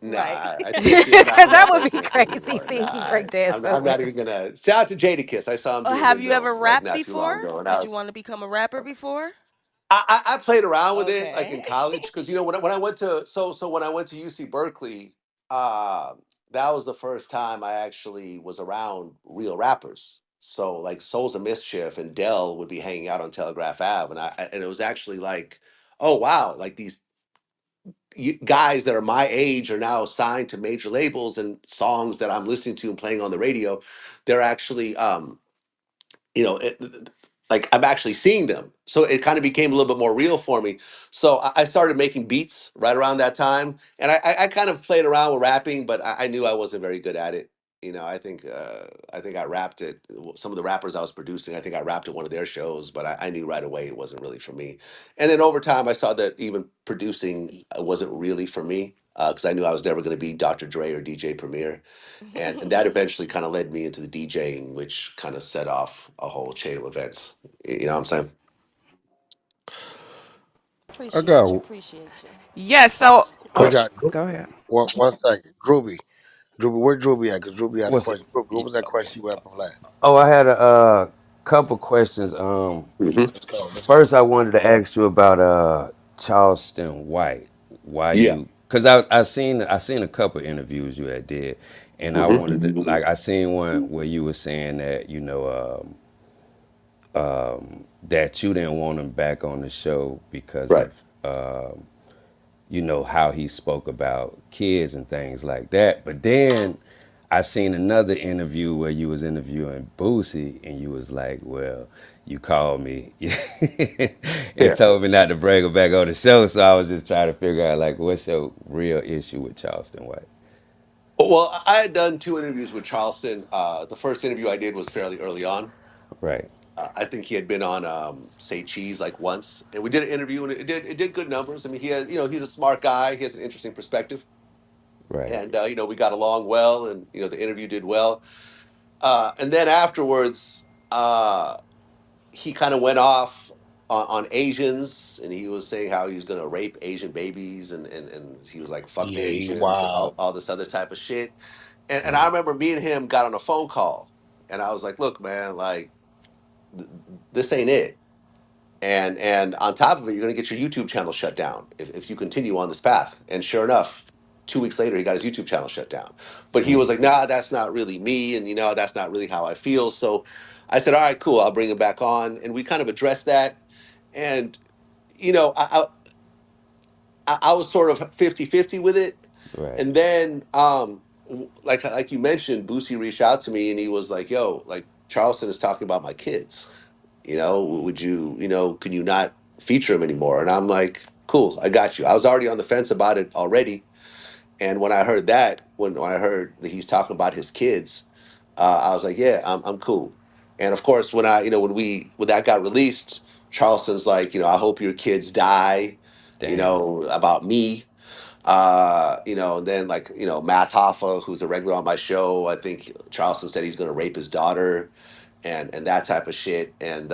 Speaker 4: Nah,
Speaker 10: Right.
Speaker 4: I Jadakiss.
Speaker 6: Because
Speaker 4: I'm
Speaker 6: that
Speaker 4: not
Speaker 6: would be
Speaker 4: breakdancing
Speaker 6: crazy
Speaker 4: anymore.
Speaker 6: seeing you
Speaker 4: Nah,
Speaker 6: break dance
Speaker 4: I'm
Speaker 6: somewhere.
Speaker 4: not even gonna. Shout out to Jadakiss. I saw him do a
Speaker 10: Have you
Speaker 4: windmill
Speaker 10: ever
Speaker 4: like
Speaker 10: rapped
Speaker 4: not too
Speaker 10: before?
Speaker 4: long ago, and I
Speaker 10: Did you
Speaker 4: was
Speaker 10: want to become a rapper before?
Speaker 4: I played around with it like
Speaker 10: Okay.
Speaker 4: in college because when I went to when I went to UC Berkeley, uh, that was the first time I actually was around real rappers. So like Souls of Mischief and Dell would be hanging out on Telegraph Ave, and it was actually like, oh wow, like these guys that are my age are now signed to major labels, and songs that I'm listening to and playing on the radio, they're actually you know. like I'm actually seeing them. So it kind of became a little bit more real for me. So I started making beats right around that time, and I kind of played around with rapping, but I knew I wasn't very good at it. You know, I think I rapped it. Some of the rappers I was producing, I think I rapped at one of their shows, but I knew right away it wasn't really for me. And then over time, I saw that even producing wasn't really for me because I knew I was never going to be Dr. Dre or DJ Premier, and that eventually kind of led me into the DJing, which kind of set off a whole chain of events. You know what I'm saying?
Speaker 15: I
Speaker 10: Appreciate you.
Speaker 15: got
Speaker 10: Appreciate you.
Speaker 5: Yes. So,
Speaker 11: We
Speaker 5: oh,
Speaker 11: got
Speaker 5: go ahead.
Speaker 11: one second. Drewby. Drewby, where Drewby at? Because Drewby had a
Speaker 16: What's
Speaker 11: question. Drewby, what was that question you had for Vlad?
Speaker 16: Oh, I had a couple questions.
Speaker 4: Hmm.
Speaker 11: Let's go. Let's go.
Speaker 16: First I wanted to ask you about Charleston White. Why
Speaker 4: Yeah.
Speaker 16: you? Because I seen a couple interviews you had did, and I
Speaker 4: Hmm.
Speaker 16: wanted to like I seen one where you were saying that that you didn't want him back on the show because
Speaker 4: Right.
Speaker 16: of how he spoke about kids and things like that. But then I seen another interview where you was interviewing Boosie and you was like, well, you called me and
Speaker 4: Yeah.
Speaker 16: told me not to bring him back on the show. So I was just trying to figure out like what's your real issue with Charleston White.
Speaker 4: Well, I had done two interviews with Charleston. The first interview I did was fairly early on.
Speaker 16: Right,
Speaker 4: I think he had been on Say Cheese like once, and we did an interview, and it did good numbers. I mean, he has, he's a smart guy. He has an interesting perspective,
Speaker 16: right.
Speaker 4: and we got along well, and the interview did well. And then afterwards, he kind of went off on Asians, and he was saying how he was going to rape Asian babies, and he was like, "Fuck the
Speaker 11: Yeah, he
Speaker 4: Asians," and
Speaker 11: wild.
Speaker 4: all this other type of shit. And I
Speaker 16: Mm,
Speaker 4: remember me and him got on a phone call, and I was like, "Look, man, like th- this ain't it." And on top of it, you're going to get your YouTube channel shut down if you continue on this path. And sure enough, 2 weeks later, he got his YouTube channel shut down. But he
Speaker 16: mm,
Speaker 4: was like, "Nah, that's not really me, and that's not really how I feel." So I said, "All right, cool, I'll bring him back on," and we kind of addressed that. And you know, I was sort of 50-50 with it.
Speaker 16: right.
Speaker 4: And then like you mentioned, Boosie reached out to me and he was like, "Yo, like Charleston is talking about my kids. Would you, can you not feature him anymore?" And I'm like, "Cool, I got you." I was already on the fence about it already. And when I heard that, when I heard that he's talking about his kids, I was like, "Yeah, I'm cool." And of course, when when that got released, Charleston's like, "I hope your kids die,"
Speaker 16: Damn.
Speaker 4: about me. And then like, Matt Hoffa, who's a regular on my show, I think Charleston said he's gonna rape his daughter and that type of shit. And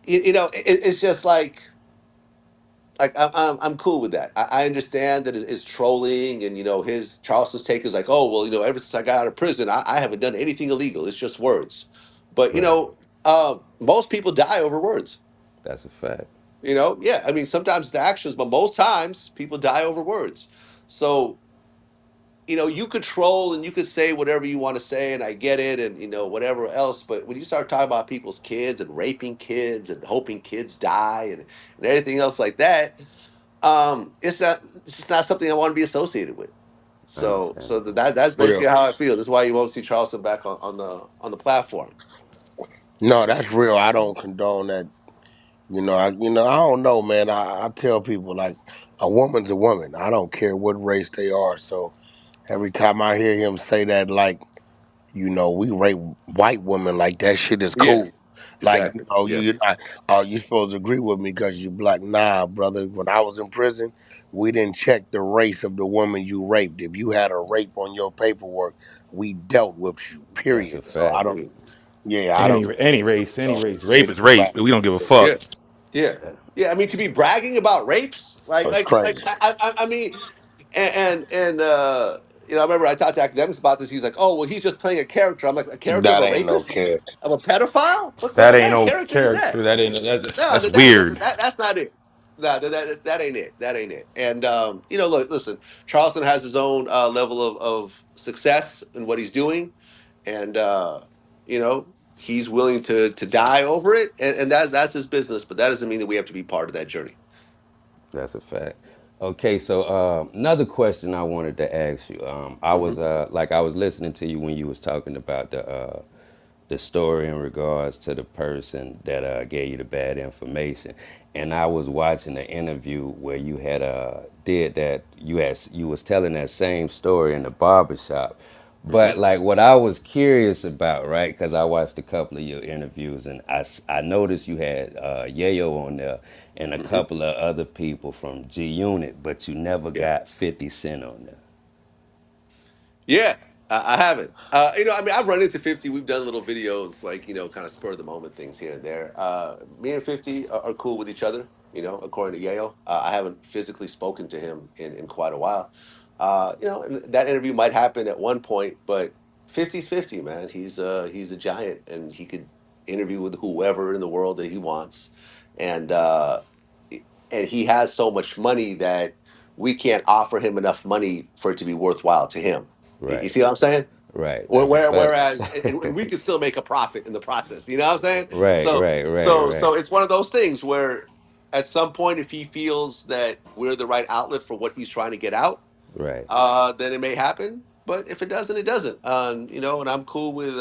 Speaker 4: it's just like I'm cool with that. I understand that it's trolling, and his Charleston's take is like, "Oh well, ever since I got out of prison, I haven't done anything illegal. It's just words." But
Speaker 16: Right.
Speaker 4: most people die over words.
Speaker 16: That's a fact.
Speaker 4: Yeah. I mean, sometimes it's actions, but most times people die over words. So you could troll and you could say whatever you want to say, and I get it, and whatever else. But when you start talking about people's kids and raping kids and hoping kids die and everything else like that, it's just not something I want to be associated with. So
Speaker 16: Understand.
Speaker 4: so that's basically
Speaker 11: Real.
Speaker 4: how I feel. This is why you won't see Charleston back on the platform.
Speaker 11: No, that's real. I don't condone that. I don't know, man. I tell people like a woman's a woman. I don't care what race they are. So every time I hear him say that, like, we rape white women, like that shit is
Speaker 4: Yeah,
Speaker 11: cool. Like,
Speaker 4: exactly. Yeah,
Speaker 11: you're not, oh, you supposed to agree with me because you black. Nah, brother. When I was in prison, we didn't check the race of the woman you raped. If you had a rape on your paperwork, we dealt with you.
Speaker 16: That's a
Speaker 11: Period. So I
Speaker 16: fact.
Speaker 11: don't. Yeah, I don't.
Speaker 1: Any race, rape
Speaker 11: Any
Speaker 1: is rape.
Speaker 11: black.
Speaker 1: We don't give a fuck.
Speaker 4: yeah, yeah, yeah. I mean, to be bragging about rapes,
Speaker 11: That's crazy.
Speaker 4: I mean, I remember I talked to academics about this. He's like, "Oh, well, he's just playing a character." I'm like, "A character of
Speaker 11: That
Speaker 4: a
Speaker 11: ain't no
Speaker 4: rapist,
Speaker 11: care.
Speaker 4: of a pedophile? What
Speaker 1: That ain't
Speaker 4: kind of
Speaker 1: no
Speaker 4: character is that?"
Speaker 1: character. That ain't
Speaker 4: No,
Speaker 1: that's weird.
Speaker 4: that's not it. No, that ain't it. That ain't it. And look, listen, Charleston has his own level of success in what he's doing, and he's willing to die over it, and that's his business. But that doesn't mean that we have to be part of that journey.
Speaker 16: That's a fact. Okay, so another question I wanted to ask you. I
Speaker 4: Hmm.
Speaker 16: was like I was listening to you when you was talking about the story in regards to the person that gave you the bad information. And I was watching an interview where you had did that. You was telling that same story in the barbershop.
Speaker 4: Hmm.
Speaker 16: But like what I was curious about, right? Because I watched a couple of your interviews, and I noticed you had Yayo on there and a
Speaker 4: Hmm.
Speaker 16: couple of other people from G Unit, but you never
Speaker 4: Yeah.
Speaker 16: got 50 Cent on there.
Speaker 4: Yeah, I haven't. I mean, I've run into 50. We've done little videos, like, kind of spur of the moment things here and there. Me and 50 are cool with each other, according to Yayo. I haven't physically spoken to him in quite a while. And that interview might happen at one point, but 50's 50, man. He's a giant, and he could interview with whoever in the world that he wants. And and he has so much money that we can't offer him enough money for it to be worthwhile to him. You
Speaker 16: Right,
Speaker 4: see what I'm saying?
Speaker 16: right. That's a fact.
Speaker 4: Whereas, and we can still make a profit in the process. You know what I'm saying?
Speaker 16: Right,
Speaker 4: So,
Speaker 16: right, right,
Speaker 4: so,
Speaker 16: right,
Speaker 4: so it's one of those things where, at some point, if he feels that we're the right outlet for what he's trying to get out,
Speaker 16: right,
Speaker 4: then it may happen. But if it doesn't, it doesn't. And I'm cool with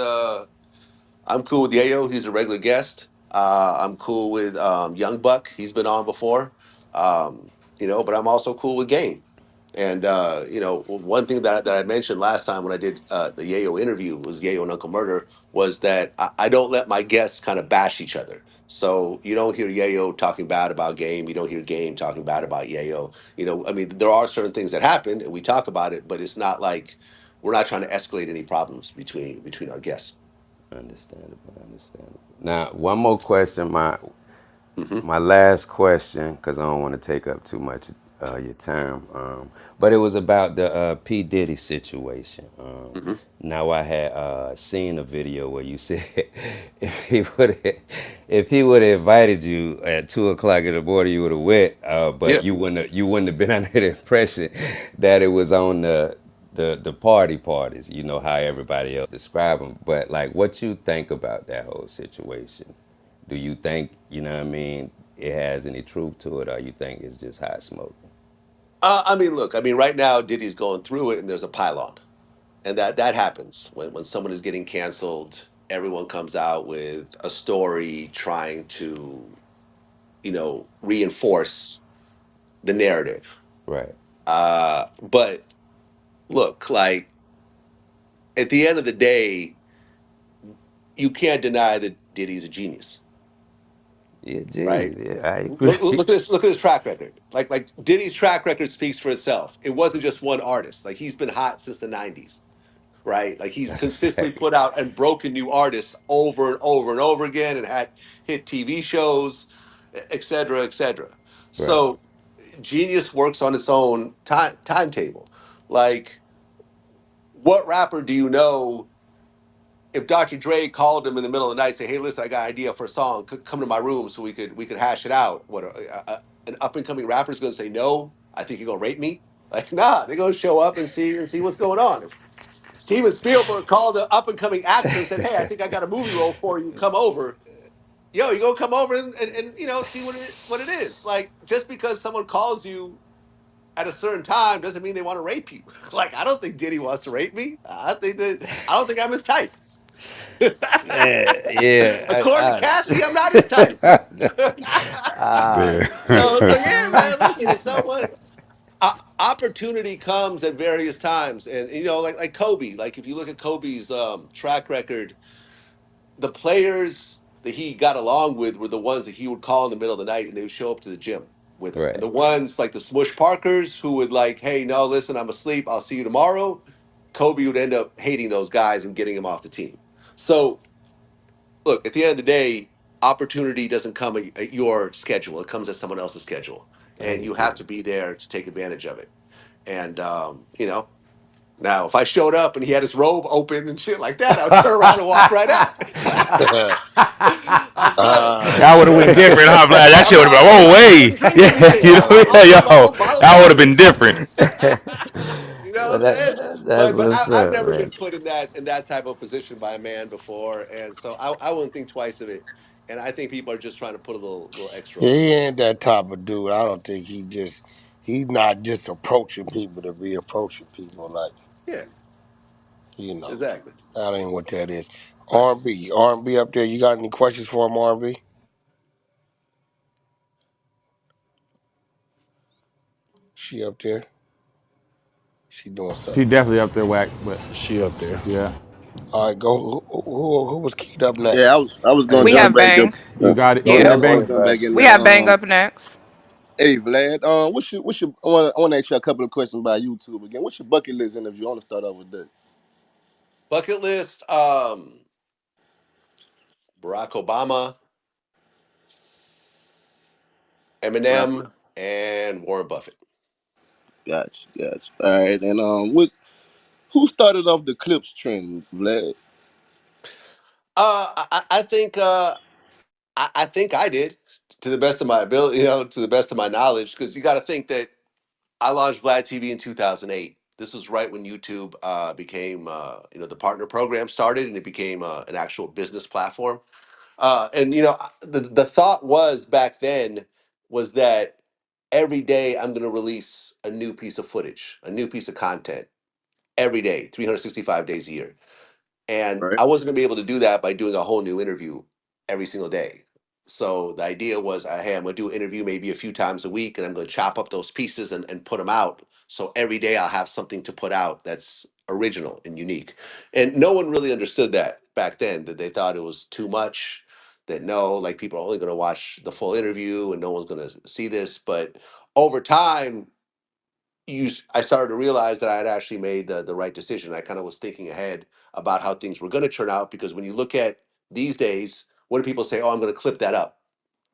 Speaker 4: Yayo. He's a regular guest. I'm cool with Young Buck. He's been on before. But I'm also cool with Game. And one thing that I mentioned last time when I did the Yayo interview was Yayo and Uncle Murder was that I don't let my guests kind of bash each other. So you don't hear Yayo talking bad about Game. You don't hear Game talking bad about Yayo. I mean, there are certain things that happen and we talk about it, but it's not like we're not trying to escalate any problems between our guests.
Speaker 16: understandable, understandable. Now, one more question,
Speaker 4: Hmm.
Speaker 16: my last question, because I don't want to take up too much your time. But it was about the P Diddy situation.
Speaker 4: Hmm.
Speaker 16: Now I had seen a video where you said if he would if he would have invited you at 2 o'clock in the morning, you would have went. But
Speaker 4: Yeah.
Speaker 16: you wouldn't have been under the impression that it was on the party parties. You know how everybody else describe them. But like, what you think about that whole situation? Do you think, what I mean, it has any truth to it, or you think it's just hot smoke?
Speaker 4: I mean, look. I mean, right now Diddy's going through it, and there's a pylon, and that happens when someone is getting canceled. Everyone comes out with a story trying to reinforce the narrative.
Speaker 16: Right.
Speaker 4: But look, like at the end of the day, you can't deny that Diddy's a genius,
Speaker 16: Yeah,
Speaker 4: right?
Speaker 16: geez, yeah, I
Speaker 4: Look
Speaker 16: agree.
Speaker 4: at this. Look at his track record. Like Diddy's track record speaks for itself. It wasn't just one artist. Like he's been hot since the '90s, right? Like he's
Speaker 16: That's a
Speaker 4: consistently
Speaker 16: fact.
Speaker 4: put out and broken new artists over and over and over again, and had hit TV shows, et cetera, et cetera.
Speaker 16: Right.
Speaker 4: So genius works on its own timetable. Like, what rapper do you know if Dr. Dre called him in the middle of the night, say, "Hey, listen, I got an idea for a song. Come to my room so we could hash it out." What an up and coming rapper is going to say? No, I think you're going to rape me. Like, nah, they're going to show up and see what's going on. If Steven Spielberg called the up and coming actor and said, "Hey, I think I got a movie role for you. Come over." Yo, you gonna come over and see what it is. Like, just because someone calls you at a certain time doesn't mean they want to rape you. Like, I don't think Diddy wants to rape me. I don't think I'm his type.
Speaker 16: Man, yeah,
Speaker 4: According to Cassie, I'm not his type.
Speaker 15: Damn.
Speaker 4: So yeah, man. Listen, if someone opportunity comes at various times, and like Kobe. Like if you look at Kobe's track record, the players that he got along with were the ones that he would call in the middle of the night, and they would show up to the gym with him. And
Speaker 16: right.
Speaker 4: the ones like the Smush Parkers who would like, "Hey, no, listen, I'm asleep. I'll see you tomorrow." Kobe would end up hating those guys and getting him off the team. So look, at the end of the day, opportunity doesn't come at your schedule. It comes at someone else's schedule,
Speaker 16: I
Speaker 4: and you have
Speaker 16: agree.
Speaker 4: to be there to take advantage of it. And now if I showed up and he had his robe open and shit like that, I would turn around and walk right out. I'm good.
Speaker 1: That would have went different, huh, Vlad? That shit would have been like, oh,
Speaker 4: I
Speaker 1: wait.
Speaker 4: wouldn't drink
Speaker 1: Yeah,
Speaker 4: anything. I'll bring my
Speaker 1: yo,
Speaker 4: own bottle of
Speaker 1: that would have
Speaker 4: water.
Speaker 1: been different.
Speaker 4: You know
Speaker 16: Well,
Speaker 4: what I'm saying?
Speaker 16: that's
Speaker 4: But
Speaker 16: what's
Speaker 4: I've
Speaker 16: up,
Speaker 4: never
Speaker 16: man.
Speaker 4: been put in that type of position by a man before, and so I wouldn't think twice of it. And I think people are just trying to put a little extra
Speaker 11: Yeah,
Speaker 4: on me.
Speaker 11: he ain't that type of dude. I don't think he's not just approaching people to be approaching people. Like,
Speaker 4: Yeah,
Speaker 11: you know,
Speaker 4: exactly.
Speaker 11: that ain't what that is. R&B up there. You got any questions for him, R&B? She up there. She doing
Speaker 1: She
Speaker 11: something.
Speaker 1: definitely up there, Wack. But
Speaker 3: She up there.
Speaker 1: yeah,
Speaker 11: All right, go. Who was keyed up
Speaker 13: Yeah,
Speaker 11: next?
Speaker 13: I was
Speaker 1: hey,
Speaker 13: gonna
Speaker 5: We
Speaker 13: jump
Speaker 5: have
Speaker 13: back up.
Speaker 5: Bang.
Speaker 1: you got it.
Speaker 13: Oh
Speaker 1: You
Speaker 13: yeah,
Speaker 5: Yeah.
Speaker 13: I
Speaker 1: got
Speaker 13: was gonna
Speaker 1: Bang.
Speaker 13: jump back in
Speaker 5: We
Speaker 13: there.
Speaker 5: have Bang up next.
Speaker 13: Hey Vlad, what's your? I want to ask you a couple of questions about YouTube again. What's your bucket list interview? I want to start off with that.
Speaker 14: Bucket list: Barack Obama,
Speaker 13: Rapper.
Speaker 14: Eminem, and Warren Buffett.
Speaker 13: Gotcha, gotcha. All right, and what? Who started off the clips trend, Vlad?
Speaker 14: I think I think I did, to the best of my ability, to the best of my knowledge, because you got to think that I launched Vlad TV in 2008. This was right when YouTube became, the partner program started, and it became an actual business platform. And the thought was back then was that every day I'm going to release a new piece of footage, a new piece of content every day, 365 days a year. And
Speaker 13: Right.
Speaker 14: I wasn't going to be able to do that by doing a whole new interview every single day. So the idea was, hey, I'm going to do an interview maybe a few times a week, and I'm going to chop up those pieces and put them out. So every day I'll have something to put out that's original and unique. And no one really understood that back then, that they thought it was too much, that no, like people are only going to watch the full interview and no one's going to see this. But over time, I started to realize that I had actually made the right decision. I kind of was thinking ahead about how things were going to turn out, because when you look at these days, what do people say? Oh, I'm going to clip that up.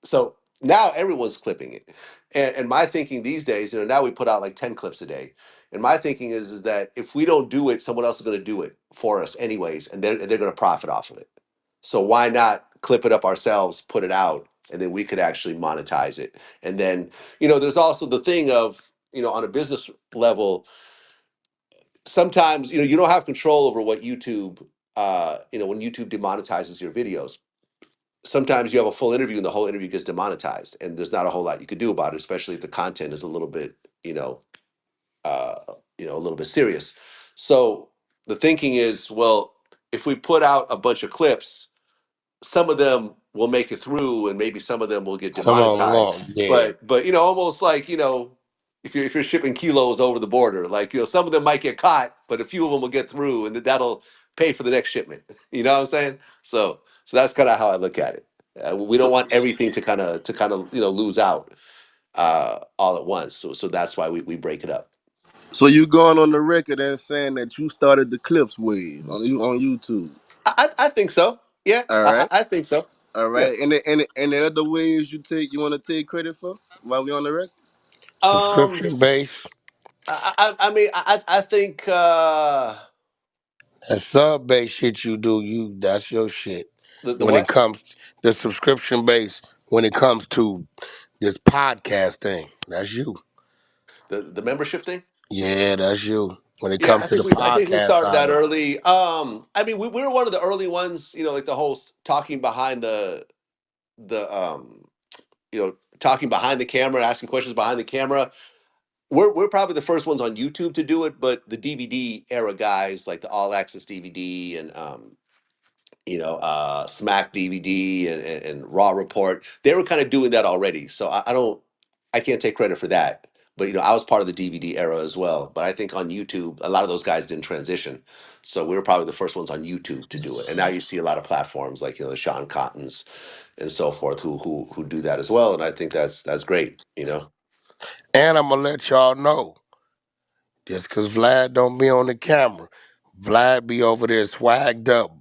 Speaker 14: So now everyone's clipping it. And my thinking these days, now we put out like 10 clips a day. And my thinking is that if we don't do it, someone else is going to do it for us anyways, and they're going to profit off of it. So why not clip it up ourselves, put it out, and then we could actually monetize it. And then, there's also the thing of, on a business level, sometimes, you don't have control over what YouTube, when YouTube demonetizes your videos. Sometimes you have a full interview and the whole interview gets demonetized, and there's not a whole lot you could do about it, especially if the content is a little bit, uh, a little bit serious. So the thinking is, well, if we put out a bunch of clips, some of them will make it through, and maybe some of them will get
Speaker 11: Some of them
Speaker 14: demonetized.
Speaker 11: wrong. Yeah.
Speaker 14: But almost like, if you're shipping kilos over the border, like, some of them might get caught, but a few of them will get through, and that'll pay for the next shipment. You know what I'm saying? So that's kind of how I look at it. We don't
Speaker 13: So,
Speaker 14: want everything to kind of lose out all at once. So that's why we break it up.
Speaker 13: so you going on the record and saying that you started the clips wave on YouTube?
Speaker 14: I think so. Yeah,
Speaker 13: All
Speaker 14: I,
Speaker 13: right,
Speaker 14: I I think so.
Speaker 13: all
Speaker 14: Yeah.
Speaker 13: right. And the other waves you want to take credit for while we on the record?
Speaker 14: Um.
Speaker 11: Subscription base.
Speaker 14: I mean, I think
Speaker 11: That sub base shit you do, that's your shit.
Speaker 14: the
Speaker 11: When it
Speaker 14: what
Speaker 11: comes the subscription base, when it comes to this podcast thing, that's you.
Speaker 14: the membership thing.
Speaker 11: Yeah, that's you. When it
Speaker 14: Yeah,
Speaker 11: comes
Speaker 14: I
Speaker 11: to the
Speaker 14: think we
Speaker 11: podcast
Speaker 14: started
Speaker 11: side
Speaker 14: that
Speaker 11: of it.
Speaker 14: early. I mean, we were one of the early ones. Like the whole talking behind the talking behind the camera, asking questions behind the camera. We're probably the first ones on YouTube to do it, but the DVD era guys, like the All Access DVD and Smack DVD and Raw Report, they were kind of doing that already. So I can't take credit for that. But I was part of the DVD era as well. But I think on YouTube, a lot of those guys didn't transition, so we were probably the first ones on YouTube to do it. And now you see a lot of platforms like the Sean Cottons and so forth who do that as well. And I think that's great.
Speaker 11: And I'm gonna let y'all know, just cause Vlad don't be on the camera, Vlad be over there swagged up,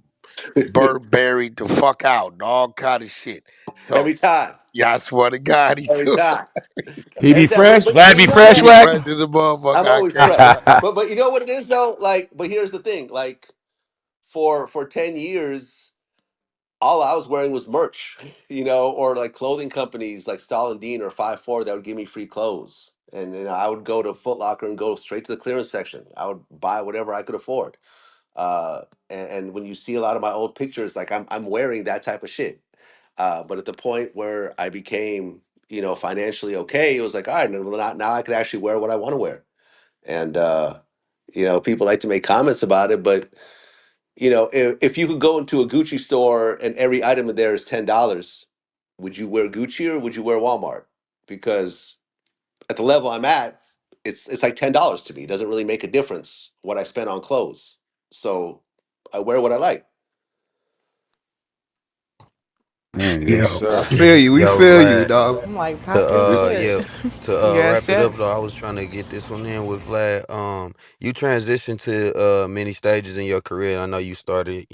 Speaker 11: Burberry the fuck out, all kind of shit. So
Speaker 14: Every time,
Speaker 11: yeah, I swear to God, he
Speaker 14: every
Speaker 11: do.
Speaker 14: time,
Speaker 1: He be
Speaker 14: every time. But
Speaker 1: fresh.
Speaker 14: but
Speaker 1: Vlad
Speaker 14: but
Speaker 1: be
Speaker 14: you know
Speaker 1: fresh,
Speaker 11: He
Speaker 14: what?
Speaker 1: Wack.
Speaker 11: fresh as a motherfucker.
Speaker 14: I'm
Speaker 11: I
Speaker 14: always
Speaker 11: can't
Speaker 14: fresh.
Speaker 11: lie.
Speaker 14: But you know what it is though. Like, but here's the thing. Like for 10 years, all I was wearing was merch, or like clothing companies like Stall and Dean or 5-4 that would give me free clothes. And I would go to Foot Locker and go straight to the clearance section. I would buy whatever I could afford. And when you see a lot of my old pictures, like I'm wearing that type of shit. But at the point where I became, financially okay, it was like, all right, now I could actually wear what I want to wear. And people like to make comments about it, but
Speaker 4: if you could go into a Gucci store and every item in there is $10, would you wear Gucci or would you wear Walmart? Because at the level I'm at, it's like $10 to me. It doesn't really make a difference what I spend on clothes. So I wear what I like.
Speaker 15: Man, yes,
Speaker 11: Yo,
Speaker 15: sir.
Speaker 7: I
Speaker 11: yo,
Speaker 7: feel you. We
Speaker 11: yo,
Speaker 7: feel you,
Speaker 11: Vlad.
Speaker 7: dog.
Speaker 9: I'm like,
Speaker 7: To
Speaker 9: pocket flip.
Speaker 7: yeah, to
Speaker 5: Yes,
Speaker 7: wrap it up though,
Speaker 5: yes.
Speaker 7: I was trying to get this one in with Vlad. You transitioned to many stages in your career. I know you started,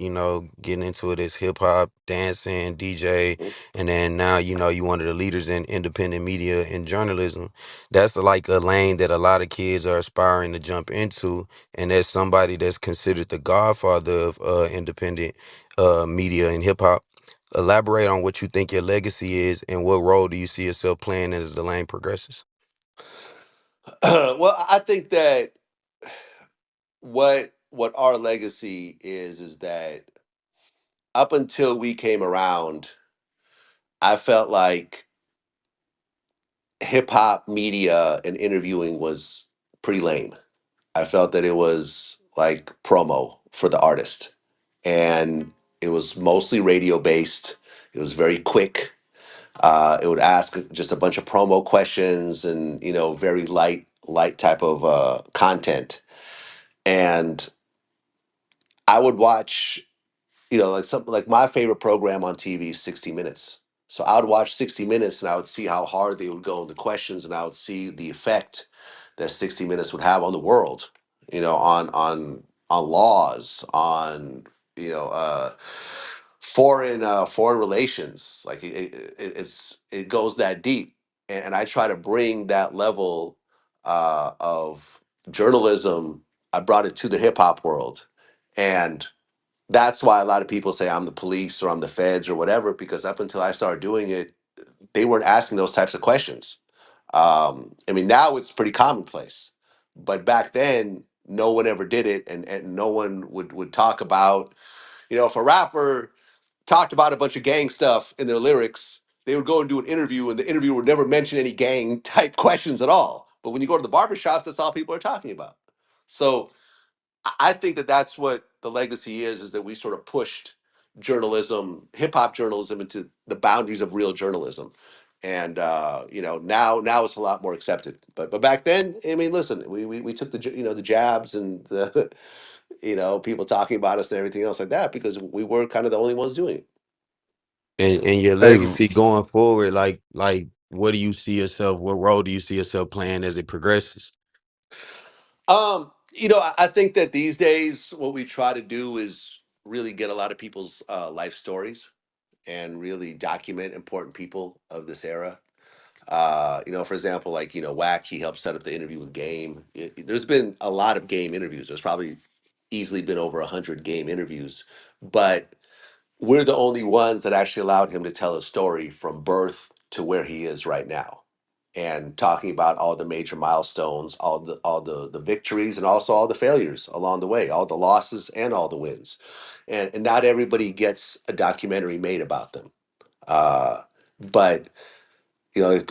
Speaker 7: getting into it as hip hop, dancing, DJ, and then now you one of the leaders in independent media and journalism. That's like a lane that a lot of kids are aspiring to jump into, and as somebody that's considered the godfather of independent media and hip hop. Elaborate on what you think your legacy is and what role do you see yourself playing as the lane progresses?
Speaker 4: Well, I think that what our legacy is that up until we came around, I felt like hip hop media and interviewing was pretty lame. I felt that it was like promo for the artist. And it was mostly radio based. It was very quick. It would ask just a bunch of promo questions and very light type of content. And I would watch like something like my favorite program on TV is 60 Minutes. So I would watch 60 Minutes and I would see how hard they would go in the questions and I would see the effect that 60 Minutes would have on the world, on laws, on you know uh, foreign relations. Like it goes that deep, and I try to bring that level of journalism. I brought it to the hip hop world, and that's why a lot of people say I'm the police or I'm the feds or whatever, because up until I started doing it, they weren't asking those types of questions. I mean, now it's pretty commonplace, but back then, no one ever did it, and no one would talk about, if a rapper talked about a bunch of gang stuff in their lyrics, they would go and do an interview, and the interviewer would never mention any gang type questions at all. But when you go to the barbershops, that's all people are talking about. So I think that that's what the legacy is that we sort of pushed journalism, hip hop journalism, into the boundaries of real journalism. And now it's a lot more accepted. But back then, I mean, listen, we took the jabs and the people talking about us and everything else like that because we were kind of the only ones doing it.
Speaker 7: And your
Speaker 15: Hey,
Speaker 7: legacy going forward, like what do you see yourself, what role do you see yourself playing as it progresses?
Speaker 4: I think that these days what we try to do is really get a lot of people's life stories and really document important people of this era. For example, like Wack, he helped set up the interview with Game. There's been a lot of Game interviews. There's probably easily been over 100 Game interviews, but we're the only ones that actually allowed him to tell his story from birth to where he is right now, and talking about all the major milestones, all the victories, and also all the failures along the way, all the losses and all the wins. And not everybody gets a documentary made about them. But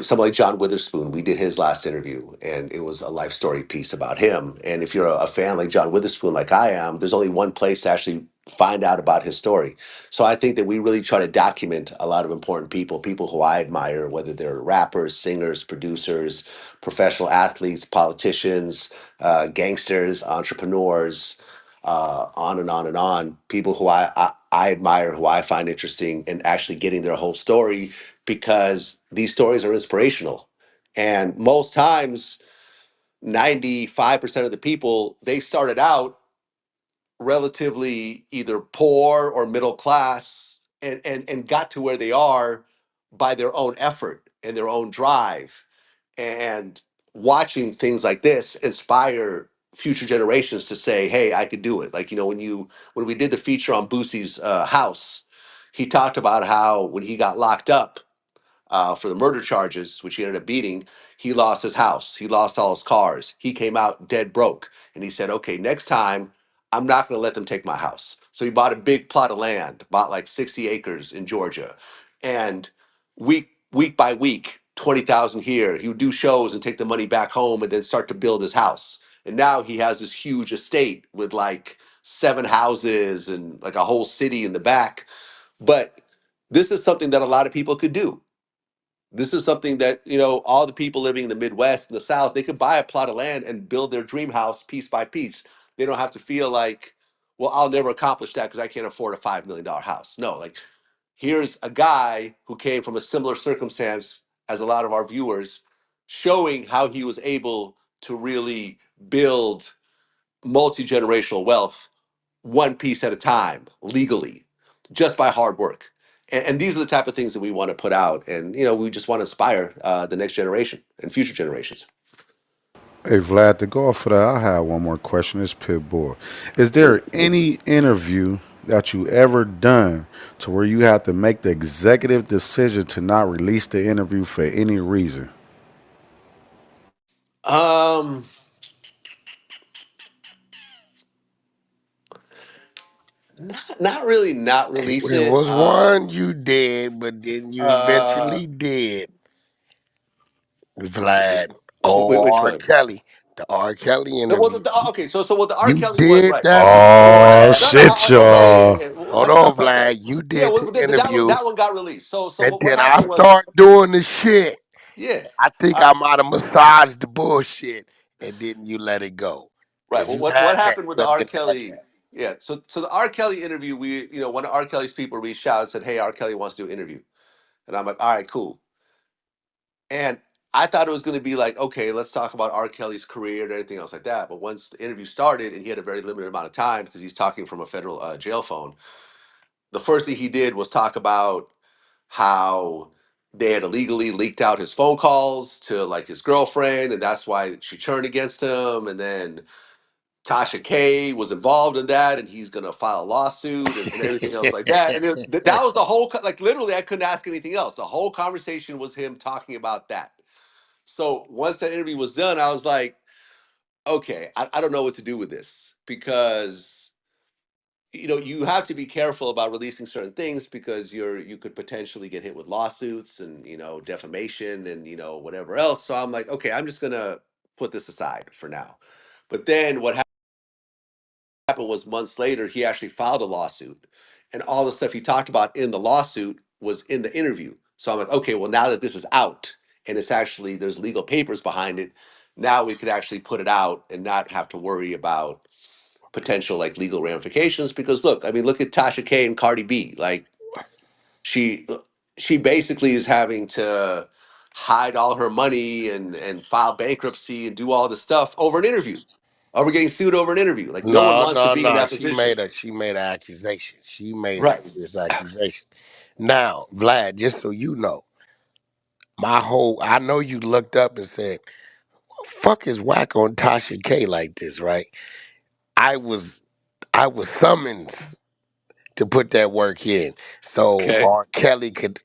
Speaker 4: someone like John Witherspoon, we did his last interview, and it was a life story piece about him. And if you're a fan like John Witherspoon, like I am, there's only one place to actually find out about his story. So I think that we really try to document a lot of important people who I admire, whether they're rappers, singers, producers, professional athletes, politicians, gangsters, entrepreneurs. On and on and on. People who I admire, who I find interesting, and actually getting their whole story because these stories are inspirational. And most times, 95% of the people, they started out relatively either poor or middle class and got to where they are by their own effort and their own drive. And watching things like this inspire future generations to say, hey, I could do it. Like, when we did the feature on Boosie's house, he talked about how when he got locked up, for the murder charges, which he ended up beating, he lost his house. He lost all his cars. He came out dead broke. And he said, okay, next time, I'm not going to let them take my house. So he bought a big plot of land, bought like 60 acres in Georgia. And week by week, 20,000 here. He would do shows and take the money back home and then start to build his house. And now he has this huge estate with like seven houses and like a whole city in the back. But this is something that a lot of people could do. This is something that, all the people living in the Midwest and the South, they could buy a plot of land and build their dream house piece by piece. They don't have to feel like, well, I'll never accomplish that because I can't afford a $5 million house. No, like here's a guy who came from a similar circumstance as a lot of our viewers, showing how he was able to really build multi-generational wealth one piece at a time legally just by hard work. And these are the type of things that we want to put out, and we just want to inspire the next generation and future generations.
Speaker 15: Hey Vlad, to go off of that, I have one more question. It's Pitbull. Is there any interview that you ever done to where you have to make the executive decision to not release the interview for any reason?
Speaker 4: um not really not release
Speaker 11: It
Speaker 4: it.
Speaker 11: was one you did, but then you
Speaker 4: Uh
Speaker 11: eventually did, Vlad. Oh,
Speaker 4: which
Speaker 11: R.
Speaker 4: one?
Speaker 11: Kelly. The R. Kelly
Speaker 4: Well,
Speaker 11: interview.
Speaker 4: okay, so what the R.
Speaker 11: You
Speaker 4: Kelly one,
Speaker 11: did
Speaker 4: right?
Speaker 11: that before
Speaker 15: Oh
Speaker 11: last.
Speaker 4: No, no,
Speaker 15: shit,
Speaker 4: okay, yeah,
Speaker 15: y'all.
Speaker 4: yeah, yeah.
Speaker 11: Hold on, Vlad. You
Speaker 4: Yeah,
Speaker 11: did
Speaker 4: well,
Speaker 11: the
Speaker 4: that one
Speaker 11: interview,
Speaker 4: that one got released. So
Speaker 11: and
Speaker 4: what
Speaker 11: then I
Speaker 4: happened was,
Speaker 11: start doing the shit.
Speaker 4: yeah,
Speaker 11: I think
Speaker 4: I,
Speaker 11: I might have massaged the bullshit, and then you let it go.
Speaker 4: right.
Speaker 11: Cause
Speaker 4: Well,
Speaker 11: you
Speaker 4: what
Speaker 11: had that.
Speaker 4: happened with
Speaker 11: You
Speaker 4: the
Speaker 11: have
Speaker 4: R.
Speaker 11: been had
Speaker 4: Kelly? Yeah, so the R. Kelly interview, one of R. Kelly's people reached out and said, "Hey, R. Kelly wants to do an interview," and I'm like, "All right, cool." And I thought it was going to be like, okay, let's talk about R. Kelly's career and everything else like that. But once the interview started, and he had a very limited amount of time because he's talking from a federal jail phone, the first thing he did was talk about how they had illegally leaked out his phone calls to like his girlfriend, and that's why she turned against him. And then Tasha K was involved in that, and he's gonna file a lawsuit and everything else like that. And that was the whole like literally, I couldn't ask anything else. The whole conversation was him talking about that. So once that interview was done, I was like, okay, I don't know what to do with this because you have to be careful about releasing certain things because you could potentially get hit with lawsuits and defamation and whatever else. So I'm like, okay, I'm just gonna put this aside for now. But then what happened was months later he actually filed a lawsuit, and all the stuff he talked about in the lawsuit was in the interview. So I'm like, okay, well, now that this is out and it's actually there's legal papers behind it, now we could actually put it out and not have to worry about potential like legal ramifications. Because look, I mean, look at Tasha K and Cardi B. Like she she basically is having to hide all her money and file bankruptcy and do all this stuff over an interview. Over getting sued over an interview. Like no one
Speaker 11: No,
Speaker 4: wants to
Speaker 11: no,
Speaker 4: be in
Speaker 11: no.
Speaker 4: that position.
Speaker 11: She made an accusation. She made a
Speaker 4: Right.
Speaker 11: serious accusation. Now, Vlad, just so you know, my whole I know you looked up and said, fuck is Whack on Tasha K like this, right? I was I was summoned to put that work in so
Speaker 4: Okay.
Speaker 11: R. Kelly could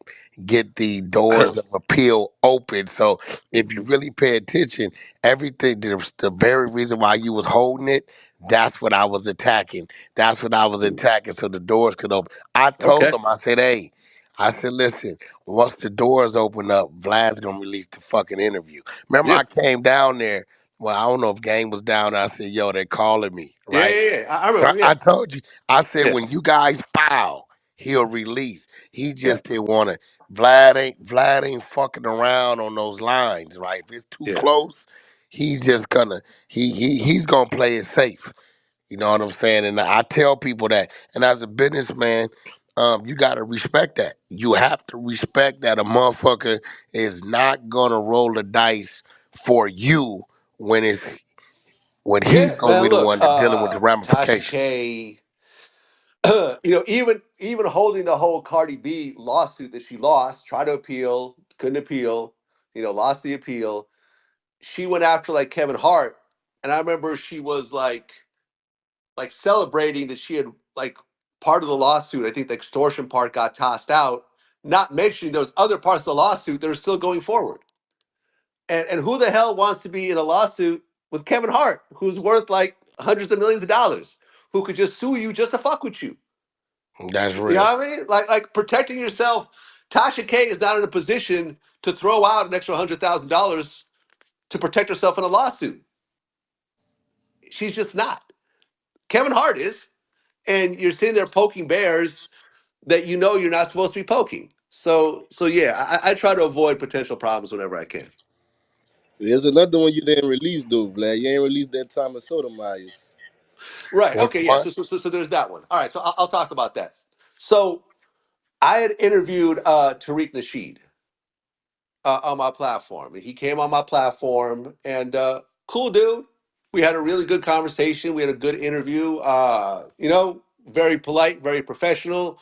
Speaker 11: get the doors of appeal open. So if you really pay attention, everything the very reason why you was holding it, that's what I was attacking. That's what I was attacking so the doors could open. I told
Speaker 4: Okay.
Speaker 11: them, I said, hey, I said, listen, once the doors open up, Vlad's gonna release the fucking interview. Remember
Speaker 4: Yeah.
Speaker 11: I came down there. Well, I don't know if Gang was down there. I said, yo, they're calling me,
Speaker 4: Yeah.
Speaker 11: right?
Speaker 4: Yeah. Yeah. I
Speaker 11: I
Speaker 4: remember. Yeah.
Speaker 11: I told you. I said
Speaker 4: Yeah.
Speaker 11: when you guys file, he'll release. He
Speaker 4: Yeah.
Speaker 11: just didn't want to. Vlad ain't fucking around on those lines, right? If it's too
Speaker 4: Yeah.
Speaker 11: close, he's just gonna he's gonna play it safe. You know what I'm saying? And I tell people that. And as a businessman, you gotta respect that. You have to respect that a motherfucker is not gonna roll the dice for you when it's when he's
Speaker 4: Yeah.
Speaker 11: gonna be
Speaker 4: Man,
Speaker 11: the
Speaker 4: look,
Speaker 11: one that dealing with the
Speaker 4: Tasha
Speaker 11: ramifications.
Speaker 4: K, even holding the whole Cardi B lawsuit that she lost, tried to appeal, couldn't appeal, lost the appeal. She went after like Kevin Hart, and I remember she was like celebrating that she had like part of the lawsuit. I think the extortion part got tossed out, not mentioning there was other parts of the lawsuit that are still going forward. And who the hell wants to be in a lawsuit with Kevin Hart, who's worth like hundreds of millions of dollars, who could just sue you just to fuck with you?
Speaker 11: That's
Speaker 4: You know
Speaker 11: real.
Speaker 4: what I mean? Like protecting yourself. Tasha K is not in a position to throw out an extra $100,000 to protect herself in a lawsuit. She's just not. Kevin Hart is, and you're sitting there poking bears that you know you're not supposed to be poking. So yeah, I try to avoid potential problems whenever I can.
Speaker 13: There's another one you didn't release, though, Vlad. You ain't released that Thomas Sotomayor.
Speaker 4: Right.
Speaker 11: Which
Speaker 4: Okay. Yeah.
Speaker 11: one?
Speaker 4: So there's that one. All right. So I'll talk about that. So I had interviewed Tariq Nasheed on my platform, and he came on my platform, and cool dude. We had a really good conversation. We had a good interview. Very polite, very professional.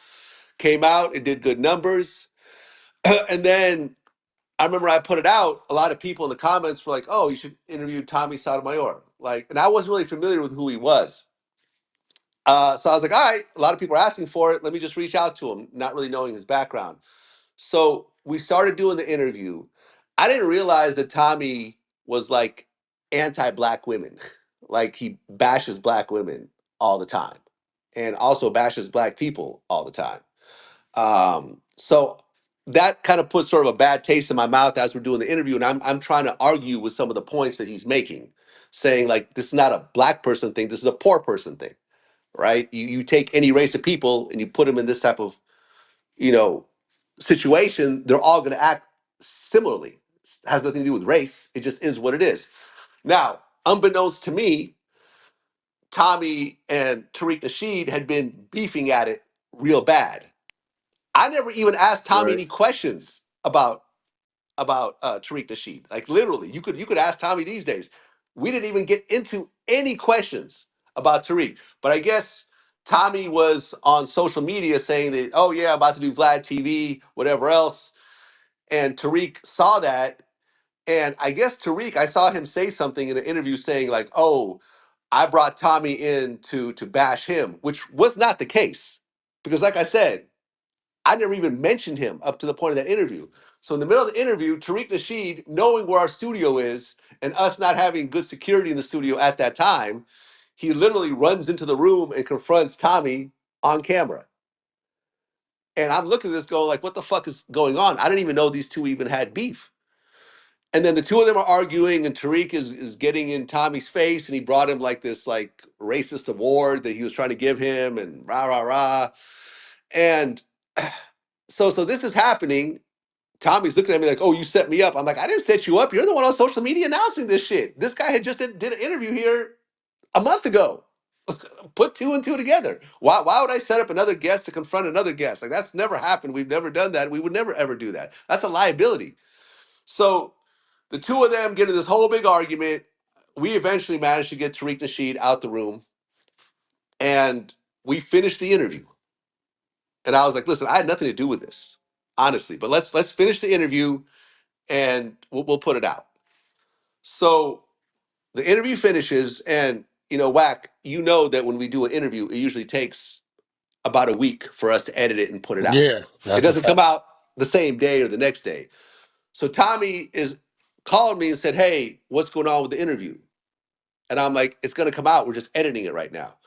Speaker 4: Came out and did good numbers, and then I remember I put it out. A lot of people in the comments were like, "Oh, you should interview Tommy Sotomayor." Like, and I wasn't really familiar with who he was. So I was like, "All right." A lot of people are asking for it. Let me just reach out to him, not really knowing his background. So we started doing the interview. I didn't realize that Tommy was like anti-black women. Like he bashes black women all the time, and also bashes black people all the time. So that kind of put sort of a bad taste in my mouth as we're doing the interview, and I'm trying to argue with some of the points that he's making, saying like this is not a black person thing, this is a poor person thing, right? You take any race of people and you put them in this type of you know situation, they're all going to act similarly. It has nothing to do with race. It just is what it is. Now, unbeknownst to me, Tommy and Tariq Nasheed had been beefing at it real bad. I never even asked Tommy
Speaker 13: Right.
Speaker 4: any questions about Tariq Nasheed. Like literally, you could ask Tommy these days. We didn't even get into any questions about Tariq. But I guess Tommy was on social media saying that, oh yeah, I'm about to do Vlad TV, whatever else. And Tariq saw that. And I guess Tariq, I saw him say something in an interview saying, like, oh, I brought Tommy in to bash him, which was not the case. Because like I said, I never even mentioned him up to the point of that interview. So in the middle of the interview, Tariq Nasheed, knowing where our studio is and us not having good security in the studio at that time, he literally runs into the room and confronts Tommy on camera. And I'm looking at this going like, what the fuck is going on? I didn't even know these two even had beef. And then the two of them are arguing, and Tariq is getting in Tommy's face, and he brought him like this like racist award that he was trying to give him, and rah rah rah. And so this is happening. Tommy's looking at me like, "Oh, you set me up." I'm like, "I didn't set you up. You're the one on social media announcing this shit. This guy had just did an interview here a month ago. Put two and two together. Why would I set up another guest to confront another guest? Like that's never happened. We've never done that. We would never ever do that. That's a liability." So the two of them get in this whole big argument. We eventually managed to get Tariq Nasheed out the room, and we finished the interview. And I was like, "Listen, I had nothing to do with this, honestly. But let's finish the interview, and we'll put it out." So the interview finishes, and Wack, you know that when we do an interview, it usually takes about a week for us to edit it and put it out.
Speaker 11: Yeah,
Speaker 4: It
Speaker 11: that's a
Speaker 4: doesn't come
Speaker 11: fact.
Speaker 4: out the same day or the next day. So Tommy is called me and said, "Hey, what's going on with the interview?" And I'm like, "It's gonna come out. We're just editing it right now."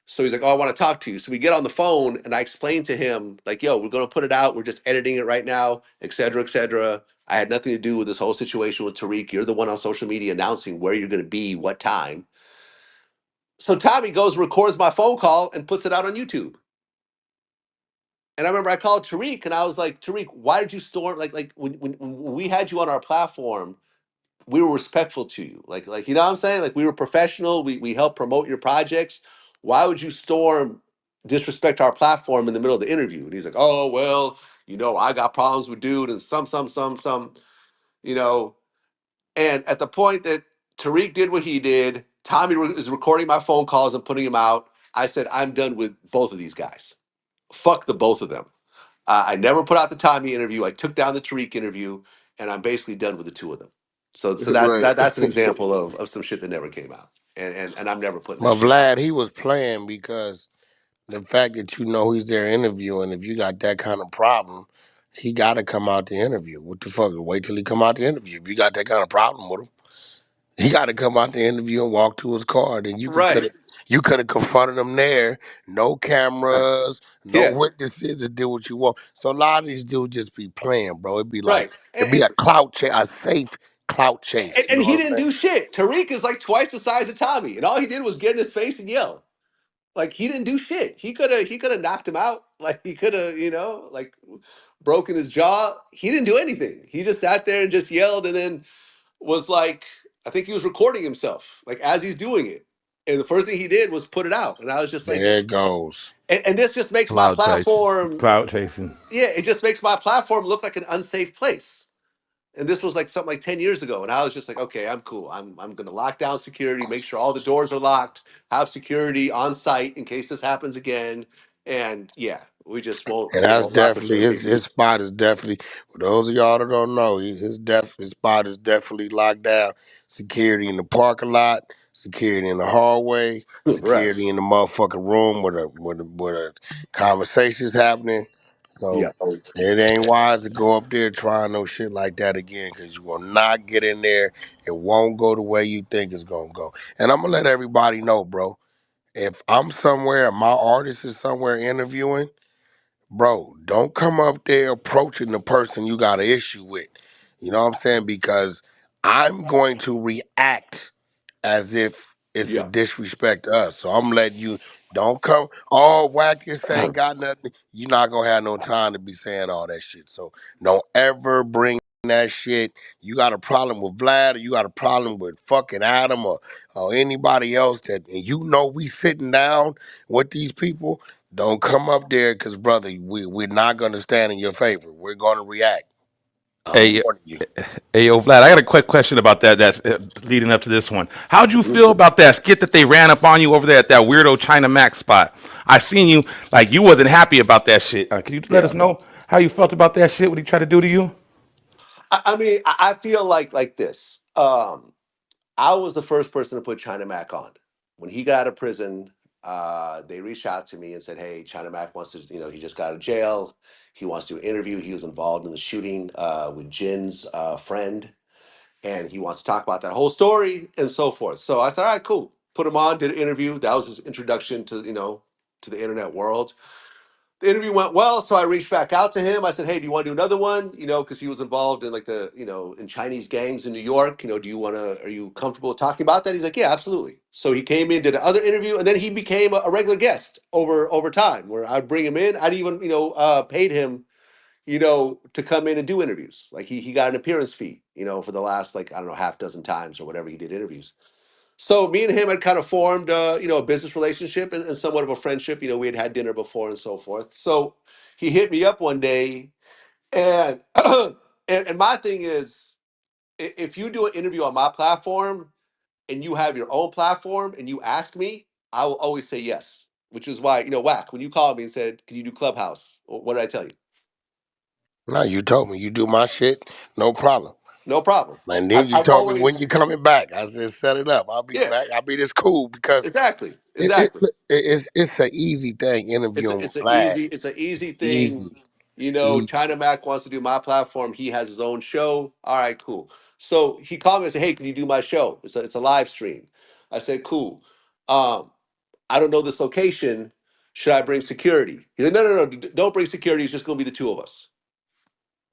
Speaker 4: So he's like, "Oh, I want to talk to you." So we get on the phone and I explain to him, like, "Yo, we're gonna put it out. We're just editing it right now, et cetera, et cetera. I had nothing to do with this whole situation with Tariq. You're the one on social media announcing where you're gonna be, what time." So Tommy goes, records my phone call and puts it out on YouTube. And I remember I called Tariq and I was like, "Tariq, why did you storm like when we had you on our platform, we were respectful to you. Like you know what I'm saying? Like we were professional. We helped promote your projects. Why would you storm disrespect our platform in the middle of the interview?" And he's like, "Oh well, I got problems with dude and some, you know." And at the point that Tariq did what he did, Tommy is recording my phone calls and putting them out. I said, "I'm done with both of these guys. Fuck the both of them." I never put out the Tommy interview. I took down the Tariq interview, and I'm basically done with the two of them. So
Speaker 13: Right.
Speaker 4: that's an example of some shit that never came out, and I'm never putting that
Speaker 11: But
Speaker 4: shit out.
Speaker 11: Vlad, he was playing because the fact that you know he's there interviewing, if you got that kind of problem, he got to come out to interview. What the fuck? Wait till he come out to interview. If you got that kind of problem with him, he got to come out the interview and walk to his car. Then
Speaker 4: Right.
Speaker 11: you could have confronted him there. No cameras, no
Speaker 4: Yeah.
Speaker 11: witnesses, and do what you want. So a lot of these dudes just be playing, bro.
Speaker 4: Right.
Speaker 11: It'd be a clout chase, a safe clout chase. You
Speaker 4: And
Speaker 11: know
Speaker 4: he
Speaker 11: what I'm
Speaker 4: didn't
Speaker 11: saying?
Speaker 4: do shit. Tariq is like twice the size of Tommy, and all he did was get in his face and yell.
Speaker 14: Like he didn't do shit. He could have knocked him out. Like he could have, like broken his jaw. He didn't do anything. He just sat there and just yelled, and then was like, I think he was recording himself, like as he's doing it. And the first thing he did was put it out. And I was just like,
Speaker 11: There it goes.
Speaker 14: and this just makes my
Speaker 7: Cloud chasing.
Speaker 14: platform,
Speaker 1: Cloud chasing.
Speaker 14: yeah, it just makes my platform look like an unsafe place. And this was like something like 10 years ago. And I was just like, okay, I'm cool. I'm gonna lock down security, make sure all the doors are locked, have security on site in case this happens again. And yeah,
Speaker 11: And
Speaker 14: we
Speaker 11: that's
Speaker 14: won't rock with
Speaker 11: definitely
Speaker 14: certain people.
Speaker 11: his spot is definitely for those of y'all that don't know, his spot is definitely locked down. Security in the parking lot, security in the hallway,
Speaker 14: Right.
Speaker 11: security in the motherfucking room where the conversation's happening.
Speaker 14: Yeah.
Speaker 11: So it ain't wise to go up there trying no shit like that again, because you will not get in there. It won't go the way you think it's gonna go. And I'm gonna let everybody know, bro. If I'm somewhere and my artist is somewhere interviewing, bro, don't come up there approaching the person you got an issue with. You know what I'm saying? Because I'm going to react as if it's a
Speaker 14: Yeah.
Speaker 11: disrespect to us. So I'm letting you don't come. Oh, Wack, this ain't got nothing. You're not gonna have no time to be saying all that shit. So don't ever bring that shit. You got a problem with Vlad, or you got a problem with fucking Adam, or anybody else that, and you know we sitting down with these people. Don't come up there, because brother, we're not gonna stand in your favor. We're gonna react. I'm
Speaker 1: Hey,
Speaker 11: warning you.
Speaker 1: hey, yo, Vlad, I got a quick question about that. That's leading up to this one. How'd you feel
Speaker 14: Mhm.
Speaker 1: about that skit that they ran up on you over there at that weirdo China Max spot? I seen you like you wasn't happy about that shit. Can you let
Speaker 14: Yeah.
Speaker 1: us know how you felt about that shit? What he tried to do to you?
Speaker 14: I mean, I feel like this. I was the first person to put China Mac on. When he got out of prison, they reached out to me and said, "Hey, China Mac wants to, he just got out of jail. He wants to do an interview. He was involved in the shooting with Jin's friend, and he wants to talk about that whole story and so forth." So I said, "All right, cool." Put him on, did an interview. That was his introduction to, to the internet world. The interview went well, so I reached back out to him. I said, "Hey, do you want to do another one?" Because he was involved in like in Chinese gangs in New York. Do you want to? Are you comfortable talking about that? He's like, "Yeah, absolutely." So he came in, did another interview, and then he became a regular guest over time. Where I'd bring him in. I'd even paid him to come in and do interviews. Like he got an appearance fee for the last like I don't know half dozen times or whatever he did interviews. So me and him had kind of formed, a business relationship and somewhat of a friendship. We had had dinner before and so forth. So he hit me up one day, and and my thing is, if you do an interview on my platform and you have your own platform and you ask me, I will always say yes. Which is why, Wack, when you called me and said, "Can you do Clubhouse?" What did I tell you?
Speaker 11: No, you told me you do my shit, no problem.
Speaker 14: No problem.
Speaker 11: And then
Speaker 14: I've,
Speaker 11: you
Speaker 14: I've
Speaker 11: told me when you
Speaker 14: always,
Speaker 11: coming back. I said set it up. I'll be
Speaker 14: yeah,
Speaker 11: back. I'll be this cool because
Speaker 14: exactly,
Speaker 11: it, it,
Speaker 14: exactly.
Speaker 11: it's an easy thing
Speaker 14: It's a
Speaker 11: interviewing with
Speaker 14: it's an
Speaker 11: Vlad.
Speaker 14: easy it's an easy thing.
Speaker 11: Easy,
Speaker 14: China
Speaker 11: easy.
Speaker 14: Mac wants to do my platform. He has his own show. All right, cool. So he called me and said, "Hey, can you do my show? It's a live stream." I said, "Cool. Um, I don't know this location. Should I bring security?" He said, "No, no, no. Don't bring security. It's just going to be the two of us."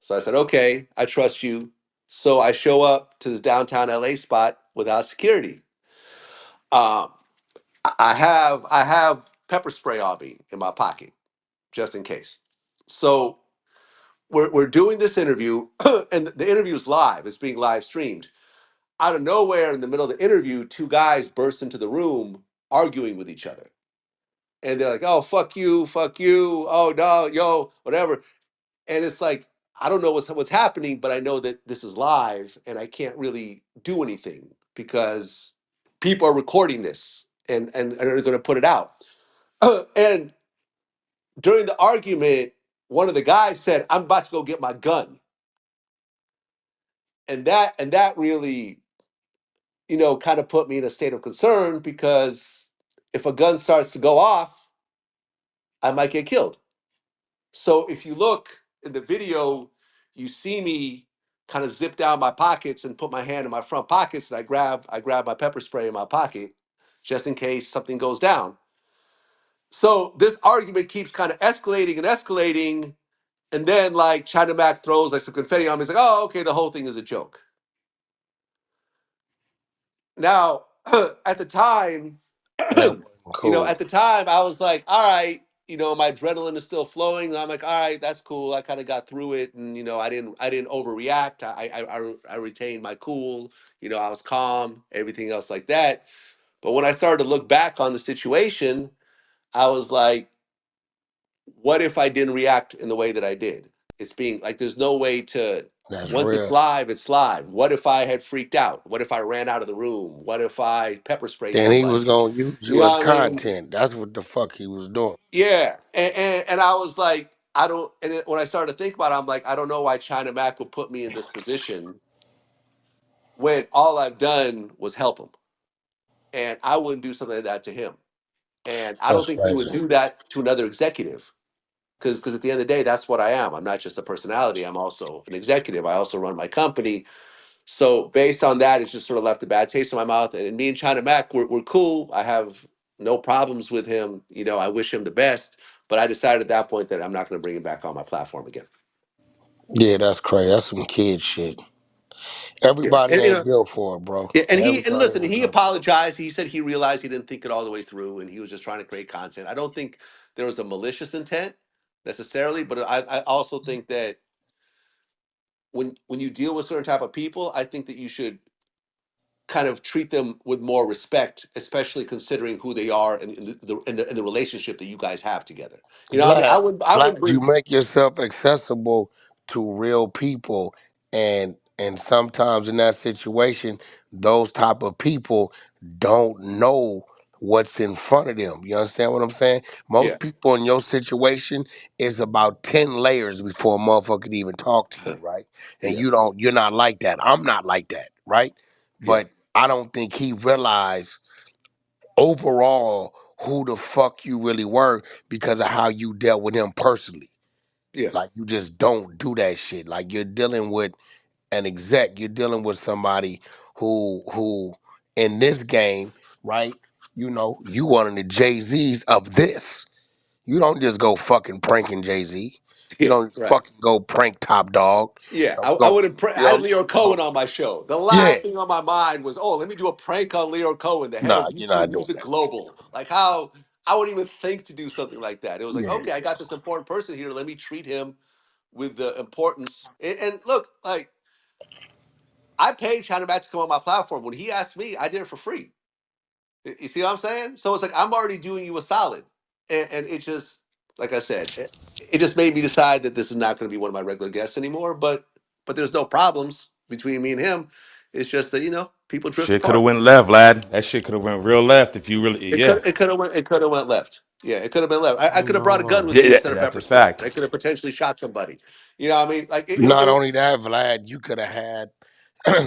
Speaker 14: So I said, "Okay, I trust you." So I show up to this downtown LA spot without security. Um, I have pepper spray on me in my pocket just in case. So we're doing this interview, and the interview is live. It's being live streamed. Out of nowhere, in the middle of the interview, two guys burst into the room arguing with each other, and they're like, "Oh, fuck you, oh no, yo, whatever." And it's like I don't know what's happening, but I know that this is live, and I can't really do anything because people are recording this and are going to put it out. And during the argument, one of the guys said, "I'm about to go get my gun." And that really kind of put me in a state of concern because if a gun starts to go off, I might get killed. So if you look in the video, you see me kind of zip down my pockets and put my hand in my front pockets, and I grab my pepper spray in my pocket just in case something goes down. So this argument keeps kind of escalating and escalating, and then like China Mac throws like some confetti on me. He's like, "Oh, okay, the whole thing is a joke." Now, at the time,
Speaker 11: That
Speaker 14: I
Speaker 11: wasn't Cool.
Speaker 4: At the time I was like, all right, my adrenaline is still flowing. I'm like, all right, that's cool. I kind of got through it, and I didn't overreact. I retained my cool. I was calm, everything else like that. But when I started to look back on the situation, I was like, what if I didn't react in the way that I did? It's being like, there's no way to.
Speaker 11: That's
Speaker 4: Once it's
Speaker 11: real.
Speaker 4: live, it's live. What if I had freaked out? What if I ran out of the room? What if I pepper sprayed
Speaker 11: Then he was
Speaker 4: somebody?
Speaker 11: gonna use
Speaker 4: You
Speaker 11: you
Speaker 4: know
Speaker 11: as
Speaker 4: what I mean?
Speaker 11: content. That's what the fuck he was doing.
Speaker 4: Yeah, and I was like, I don't. When I started to think about it, I'm like, I don't know why China Mac would put me in this position when all I've done was help him, and I wouldn't do something like that to him, and I don't
Speaker 11: That's
Speaker 4: think he would
Speaker 11: crazy.
Speaker 4: do that to another executive, because at the end of the day, that's what I am. I'm not just a personality. I'm also an executive. I also run my company. So based on that, it's just sort of left a bad taste in my mouth. And me and China Mac, we're cool. I have no problems with him. I wish him the best. But I decided at that point that I'm not going to bring him back on my platform again.
Speaker 11: Yeah, that's crazy. That's some kid shit.
Speaker 4: Yeah,
Speaker 11: Everybody
Speaker 4: and
Speaker 11: ain't built for it, bro.
Speaker 4: yeah, and
Speaker 11: Everybody
Speaker 4: listen,
Speaker 11: ain't
Speaker 4: he
Speaker 11: built for it.
Speaker 4: apologized. He said he realized he didn't think it all the way through, and he was just trying to create content. I don't think there was a malicious intent necessarily, but I also think that when you deal with certain type of people, I think that you should kind of treat them with more respect, especially considering who they are and the relationship that you guys have together. I mean,
Speaker 11: Vlad,
Speaker 4: I would
Speaker 11: You
Speaker 4: bring.
Speaker 11: make yourself accessible to real people, and sometimes in that situation, those type of people don't know what's in front of them. You understand what I'm saying?
Speaker 4: Yeah,
Speaker 11: Most people in your situation is about 10 layers before a motherfucker can even talk to you, right? And
Speaker 4: yeah,
Speaker 11: you're not like that. I'm not like that, right?
Speaker 4: yeah,
Speaker 11: But I don't think he realized overall who the fuck you really were because of how you dealt with him personally.
Speaker 4: yeah,
Speaker 11: Like you just don't do that shit. Like you're dealing with an exec, you're dealing with somebody who in this game, right? You one of the Jay-Z's of this. You don't just go fucking pranking Jay-Z. You
Speaker 4: yeah.
Speaker 11: don't just
Speaker 4: Right.
Speaker 11: fucking go prank Top Dog.
Speaker 4: Yeah,
Speaker 11: Don't
Speaker 4: I
Speaker 11: go,
Speaker 4: would have.
Speaker 11: you
Speaker 4: I
Speaker 11: know
Speaker 4: had
Speaker 11: what I'm
Speaker 4: Leo
Speaker 11: saying? Don't,
Speaker 4: Cohen on my show. The
Speaker 11: yeah.
Speaker 4: last thing on my mind was, oh, let me do a prank on Leo Cohen, the head of
Speaker 11: Nah, you're
Speaker 4: YouTube
Speaker 11: not doing
Speaker 4: Music
Speaker 11: that.
Speaker 4: Global. Like how I wouldn't even think to do something like that. It was like,
Speaker 11: Yeah.
Speaker 4: okay, I got this important person here. Let me treat him with the importance. And look, like I paid China Mac to come on my platform. When he asked me, I did it for free. You see what I'm saying? So it's like I'm already doing you a solid, and it just, like I said, it just made me decide that this is not going to be one of my regular guests anymore. But there's no problems between me and him. It's just that people drift
Speaker 1: Shit could have
Speaker 4: apart.
Speaker 1: went left, Vlad. That shit could have went real left if you really, yeah.
Speaker 4: It could have went left. Yeah, it could have been left. I
Speaker 3: You
Speaker 4: could have brought a gun
Speaker 3: know,
Speaker 4: with me
Speaker 1: Yeah,
Speaker 4: instead of
Speaker 1: that's
Speaker 4: pepper
Speaker 1: a
Speaker 4: spray.
Speaker 1: fact.
Speaker 4: I could have potentially shot somebody. You know what I mean? Like
Speaker 11: Not only that, Vlad, you could have had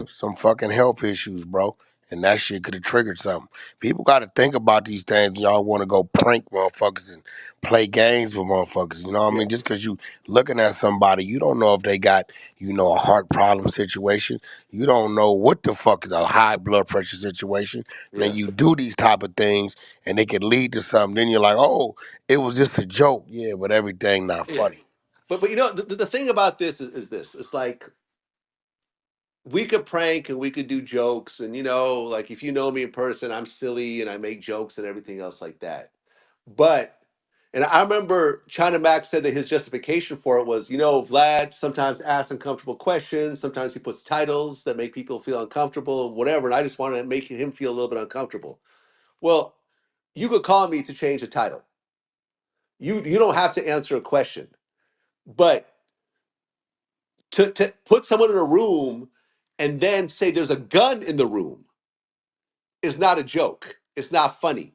Speaker 11: some fucking health issues, bro. And that shit could have triggered something. People got to think about these things. Y'all want to go prank motherfuckers and play games with motherfuckers. You know what I
Speaker 4: yeah,
Speaker 11: mean? Just because you looking at somebody, you don't know if they got, a heart problem situation. You don't know what the fuck is a high blood pressure situation. And then
Speaker 4: yeah,
Speaker 11: you do these type of things and it can lead to something. Then you're like, oh, it was just a joke. Yeah, but everything not
Speaker 4: yeah.
Speaker 11: funny.
Speaker 4: But the thing about this is this. It's like we could prank and we could do jokes, and like if you know me in person, I'm silly and I make jokes and everything else like that. But and I remember China Max said that his justification for it was, Vlad sometimes asks uncomfortable questions, sometimes he puts titles that make people feel uncomfortable and whatever, and I just wanted to make him feel a little bit uncomfortable. Well, you could call me to change a title. You don't have to answer a question, but to put someone in a room and then say there's a gun in the room is not a joke. It's not funny.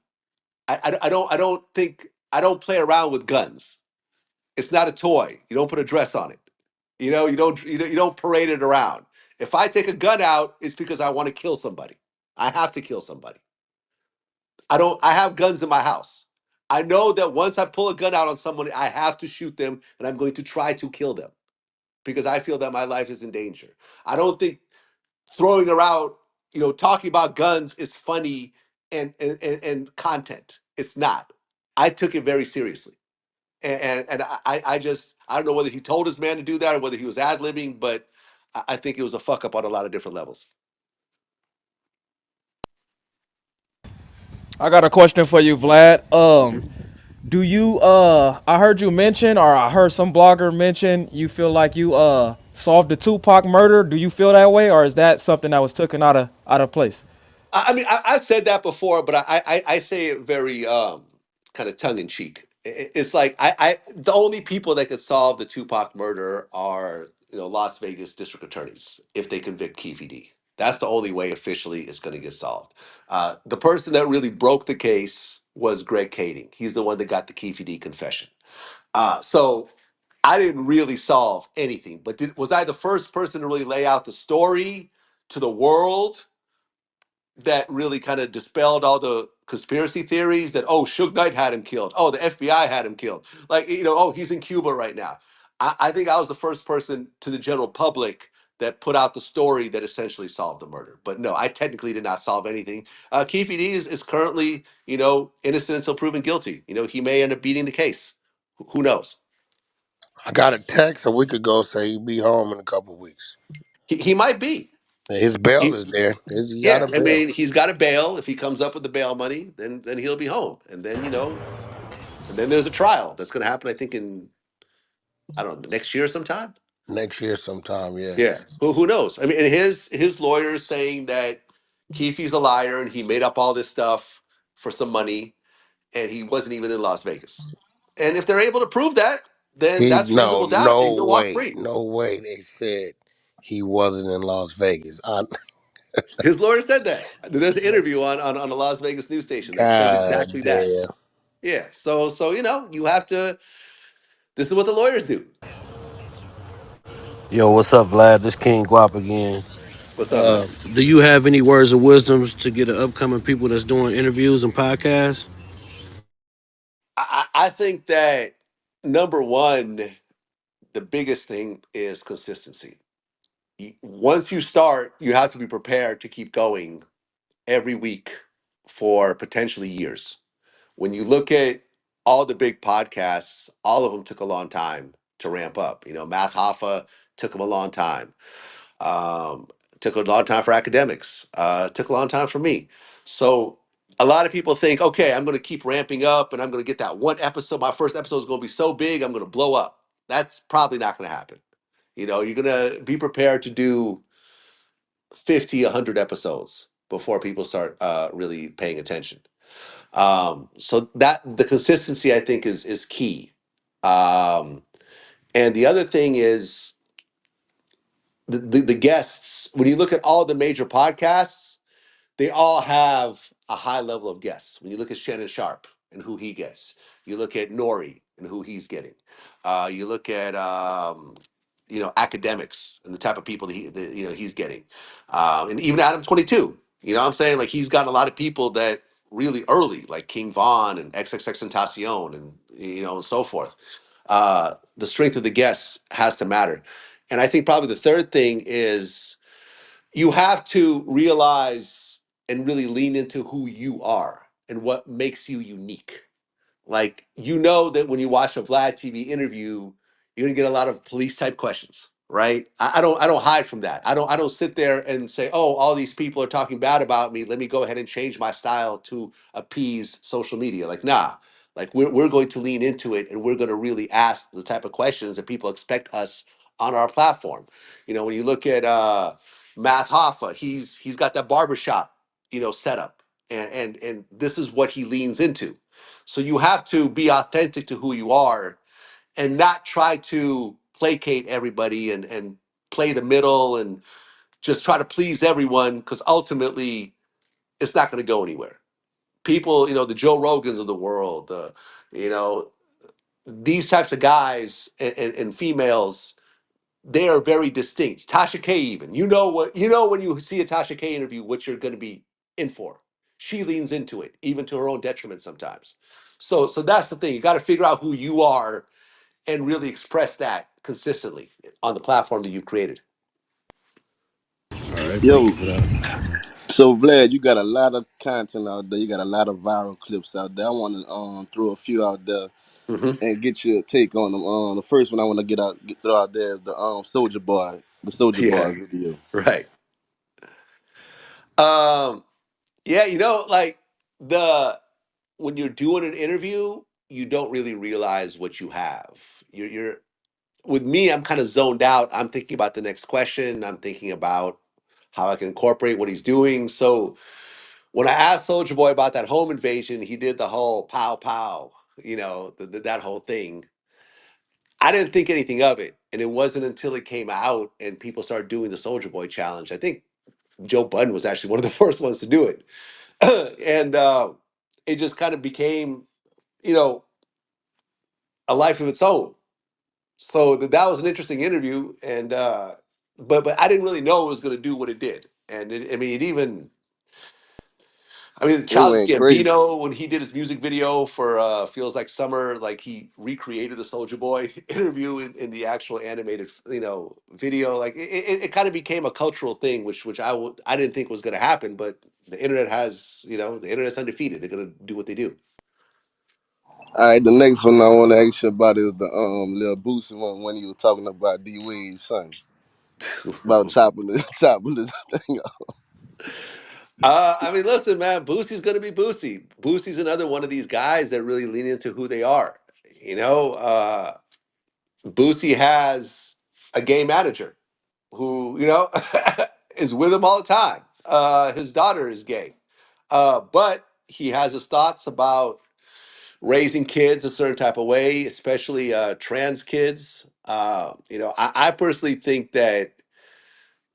Speaker 4: I don't play around with guns. It's not a toy. You don't put a dress on it. You don't parade it around. If I take a gun out, it's because I want to kill somebody. I have to kill somebody. I have guns in my house. I know that once I pull a gun out on someone, I have to shoot them and I'm going to try to kill them because I feel that my life is in danger. I don't think throwing around, talking about guns is funny and content. It's not. I took it very seriously, and I just I don't know whether he told his man to do that or whether he was ad libbing, but I think it was a fuck up on a lot of different levels.
Speaker 17: I got a question for you, Vlad. Do you I heard you mention, or I heard some blogger mention, you feel like you solved the Tupac murder. Do you feel that way, or is that something that was taken out of place?
Speaker 4: I mean, I've said that before, but I say it very kind of tongue in cheek. It's like the only people that could solve the Tupac murder are Las Vegas district attorneys if they convict Keefe D. That's the only way officially it's going to get solved. The person that really broke the case was Greg Kading. He's the one that got the Keefe D confession. So I didn't really solve anything, but was I the first person to really lay out the story to the world that really kind of dispelled all the conspiracy theories that Suge Knight had him killed, the FBI had him killed, like he's in Cuba right now. I think I was the first person to the general public that put out the story that essentially solved the murder. But no, I technically did not solve anything. Keefe D is currently innocent until proven guilty. He may end up beating the case. Who knows?
Speaker 11: I got a text a week ago say he'll be home in a couple of weeks.
Speaker 4: He might be.
Speaker 11: And his bail
Speaker 4: He,
Speaker 11: is there. He got
Speaker 4: yeah,
Speaker 11: a
Speaker 4: I
Speaker 11: bail.
Speaker 4: mean, he's got a bail. If he comes up with the bail money, then he'll be home. And then and then there's a trial that's going to happen. I think in I don't know next year sometime.
Speaker 11: Next year sometime, yeah.
Speaker 4: Yeah, who knows? I mean, and his lawyer is saying that Keefe's a liar and he made up all this stuff for some money, and he wasn't even in Las Vegas. And if they're able to prove that, then
Speaker 11: He
Speaker 4: that's reasonable doubt, and
Speaker 11: no
Speaker 4: he'll walk
Speaker 11: way.
Speaker 4: free.
Speaker 11: No way they said he wasn't in Las Vegas.
Speaker 4: His lawyer said that. There's an interview on a Las Vegas news station that shows
Speaker 11: God
Speaker 4: exactly that.
Speaker 11: damn.
Speaker 4: Yeah. So you have to. This is what the lawyers do.
Speaker 3: Yo, what's up, Vlad? This King Guap again.
Speaker 4: What's up, man?
Speaker 3: Do you have any words of wisdoms to get the upcoming people that's doing interviews and podcasts?
Speaker 4: I think that number one, the biggest thing is consistency. Once you start, you have to be prepared to keep going every week for potentially years. When you look at all the big podcasts, all of them took a long time to ramp up. Math Hoffa took them a long time. Um, took a long time for academics. Took a long time for me. So a lot of people think, okay, I'm going to keep ramping up, and I'm going to get that one episode. My first episode is going to be so big, I'm going to blow up. That's probably not going to happen. You're going to be prepared to do 50, 100 episodes before people start really paying attention. So that the consistency, I think, is key. Um, and the other thing is the guests. When you look at all the major podcasts, they all have a high level of guests. When you look at Shannon Sharp and who he gets, you look at Nori and who he's getting. You look at academics and the type of people that he's getting, and even Adam 22. I'm saying, like, he's gotten a lot of people that really early, like King Von and XXX Tentacion, and and so forth. The strength of the guests has to matter, and I think probably the third thing is you have to realize and really lean into who you are and what makes you unique. Like, that when you watch a Vlad TV interview, you're gonna get a lot of police type questions, right? I don't hide from that. I don't sit there and say, oh, all these people are talking bad about me. Let me go ahead and change my style to appease social media. Like, nah. Like, we're going to lean into it, and we're going to really ask the type of questions that people expect us on our platform. When you look at Matt Hoffa, he's got that barbershop, setup. And this is what he leans into. So you have to be authentic to who you are and not try to placate everybody and play the middle and just try to please everyone, because ultimately it's not going to go anywhere. People, the Joe Rogans of the world, you know, these types of guys and females, they are very distinct. Tasha K, even, when you see a Tasha K interview, what you're going to be in for. She leans into it, even to her own detriment sometimes. So that's the thing. You got to figure out who you are and really express that consistently on the platform that you've created.
Speaker 3: All right, thank
Speaker 13: Yo,
Speaker 3: you for that.
Speaker 13: so Vlad, you got a lot of content out there. You got a lot of viral clips out there. I want to throw a few out there
Speaker 4: Hmm.
Speaker 13: and get your take on them. The first one I want to throw out there is the Soldier Boy
Speaker 4: Yeah,
Speaker 13: video.
Speaker 4: right. Um, yeah, like. the when you're doing an interview, you don't really realize what you have. You're with me, I'm kind of zoned out. I'm thinking about the next question. I'm thinking about how I can incorporate what he's doing. So when I asked Soldier Boy about that home invasion, he did the whole pow pow, that whole thing. I didn't think anything of it. And it wasn't until it came out and people started doing the Soldier Boy challenge. I think Joe Budden was actually one of the first ones to do it. And it just kind of became, you know, a life of its own. So that was an interesting interview. And, but I didn't really know it was going to do what it did. And I mean,
Speaker 13: It
Speaker 4: Childish
Speaker 13: went crazy.
Speaker 4: Gambino, when he did his music video for "Feels Like Summer," like he recreated the Soldier Boy interview in the actual animated, video. Like it kind of became a cultural thing, which I didn't think was going to happen, but the internet has, the internet's undefeated. They're going to do what they do.
Speaker 13: All right, the next one I want to ask you about is the little Boosie one when he was talking about D Wade's son about chopping the chopping the thing off.
Speaker 4: Listen, man, Boosie's going to be Boosie. Boosie's another one of these guys that really lean into who they are. Boosie has a game manager who is with him all the time. His daughter is gay, but he has his thoughts about raising kids a certain type of way, especially trans kids. I personally think that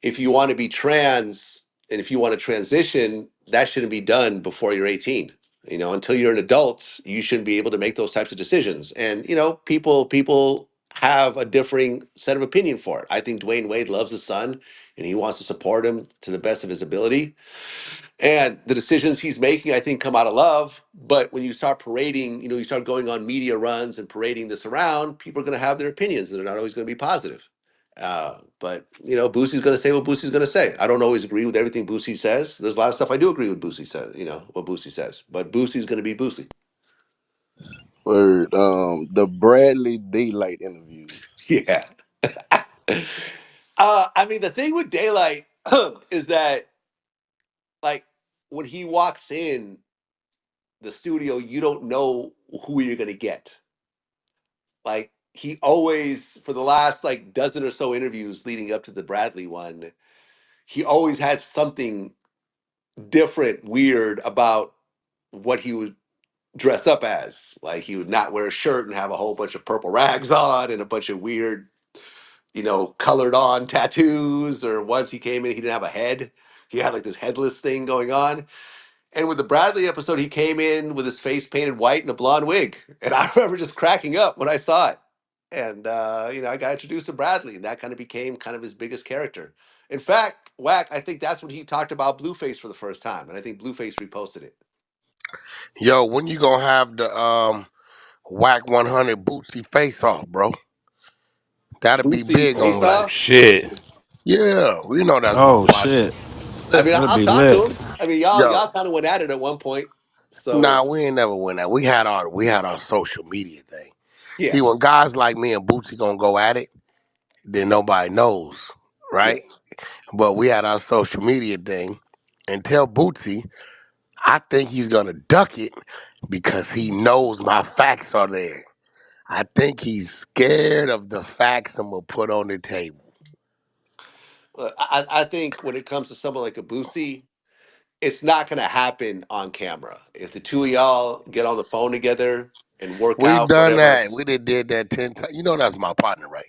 Speaker 4: if you want to be trans and if you want to transition, that shouldn't be done before you're 18. Until you're an adult, you shouldn't be able to make those types of decisions. And people have a differing set of opinion for it. I think Dwayne Wade loves his son and he wants to support him to the best of his ability. And the decisions he's making, I think, come out of love. But when you start parading, you start going on media runs and parading this around, people are going to have their opinions and they're not always going to be positive. But Boosie's going to say what Boosie's going to say. I don't always agree with everything Boosie says. There's a lot of stuff I do agree with Boosie says. What Boosie says. But Boosie's going to be Boosie.
Speaker 13: Word. The Bradley Daylight interviews.
Speaker 4: Yeah. The thing with Daylight is that, like, when he walks in the studio, you don't know who you're going to get. Like, he always, for the last like dozen or so interviews leading up to the Bradley one, he always had something different, weird about what he would dress up as. Like, he would not wear a shirt and have a whole bunch of purple rags on and a bunch of weird, colored on tattoos. Or once he came in, he didn't have a head. He had like this headless thing going on. And with the Bradley episode, he came in with his face painted white and a blonde wig. And I remember just cracking up when I saw it. And, I got introduced to Bradley, and that kind of became kind of his biggest character. In fact, Wack, I think that's when he talked about Blueface for the first time. And I think Blueface reposted it.
Speaker 11: Yo, when you gonna have the Whack 100 Bootsy face off, bro? That'll be
Speaker 4: Boosie
Speaker 11: big
Speaker 4: face
Speaker 11: on like.
Speaker 4: off.
Speaker 1: Shit.
Speaker 11: Yeah, we know that's my
Speaker 3: Oh
Speaker 11: partner.
Speaker 3: shit,
Speaker 11: Listen,
Speaker 3: that'd
Speaker 4: I'll
Speaker 3: be
Speaker 4: talk to
Speaker 3: lit.
Speaker 4: him. Y'all
Speaker 11: yo,
Speaker 4: y'all kind of went at it at one point.
Speaker 11: nah,
Speaker 4: So,
Speaker 11: we ain't never win that. We had our social media thing.
Speaker 4: yeah,
Speaker 11: See, when guys like me and Bootsy gonna go at it, then nobody knows,
Speaker 4: yeah.
Speaker 11: right? But we had our social media thing, and tell Bootsy, I think he's gonna duck it because he knows my facts are there. I think he's scared of the facts I'm gonna put on the table.
Speaker 4: I think when it comes to someone like a Boosie, it's not going to happen on camera. If the two of y'all get on the phone together and work
Speaker 11: We've
Speaker 4: out
Speaker 11: done
Speaker 4: whatever.
Speaker 11: that. We did that 10 times. You know that's my partner, right?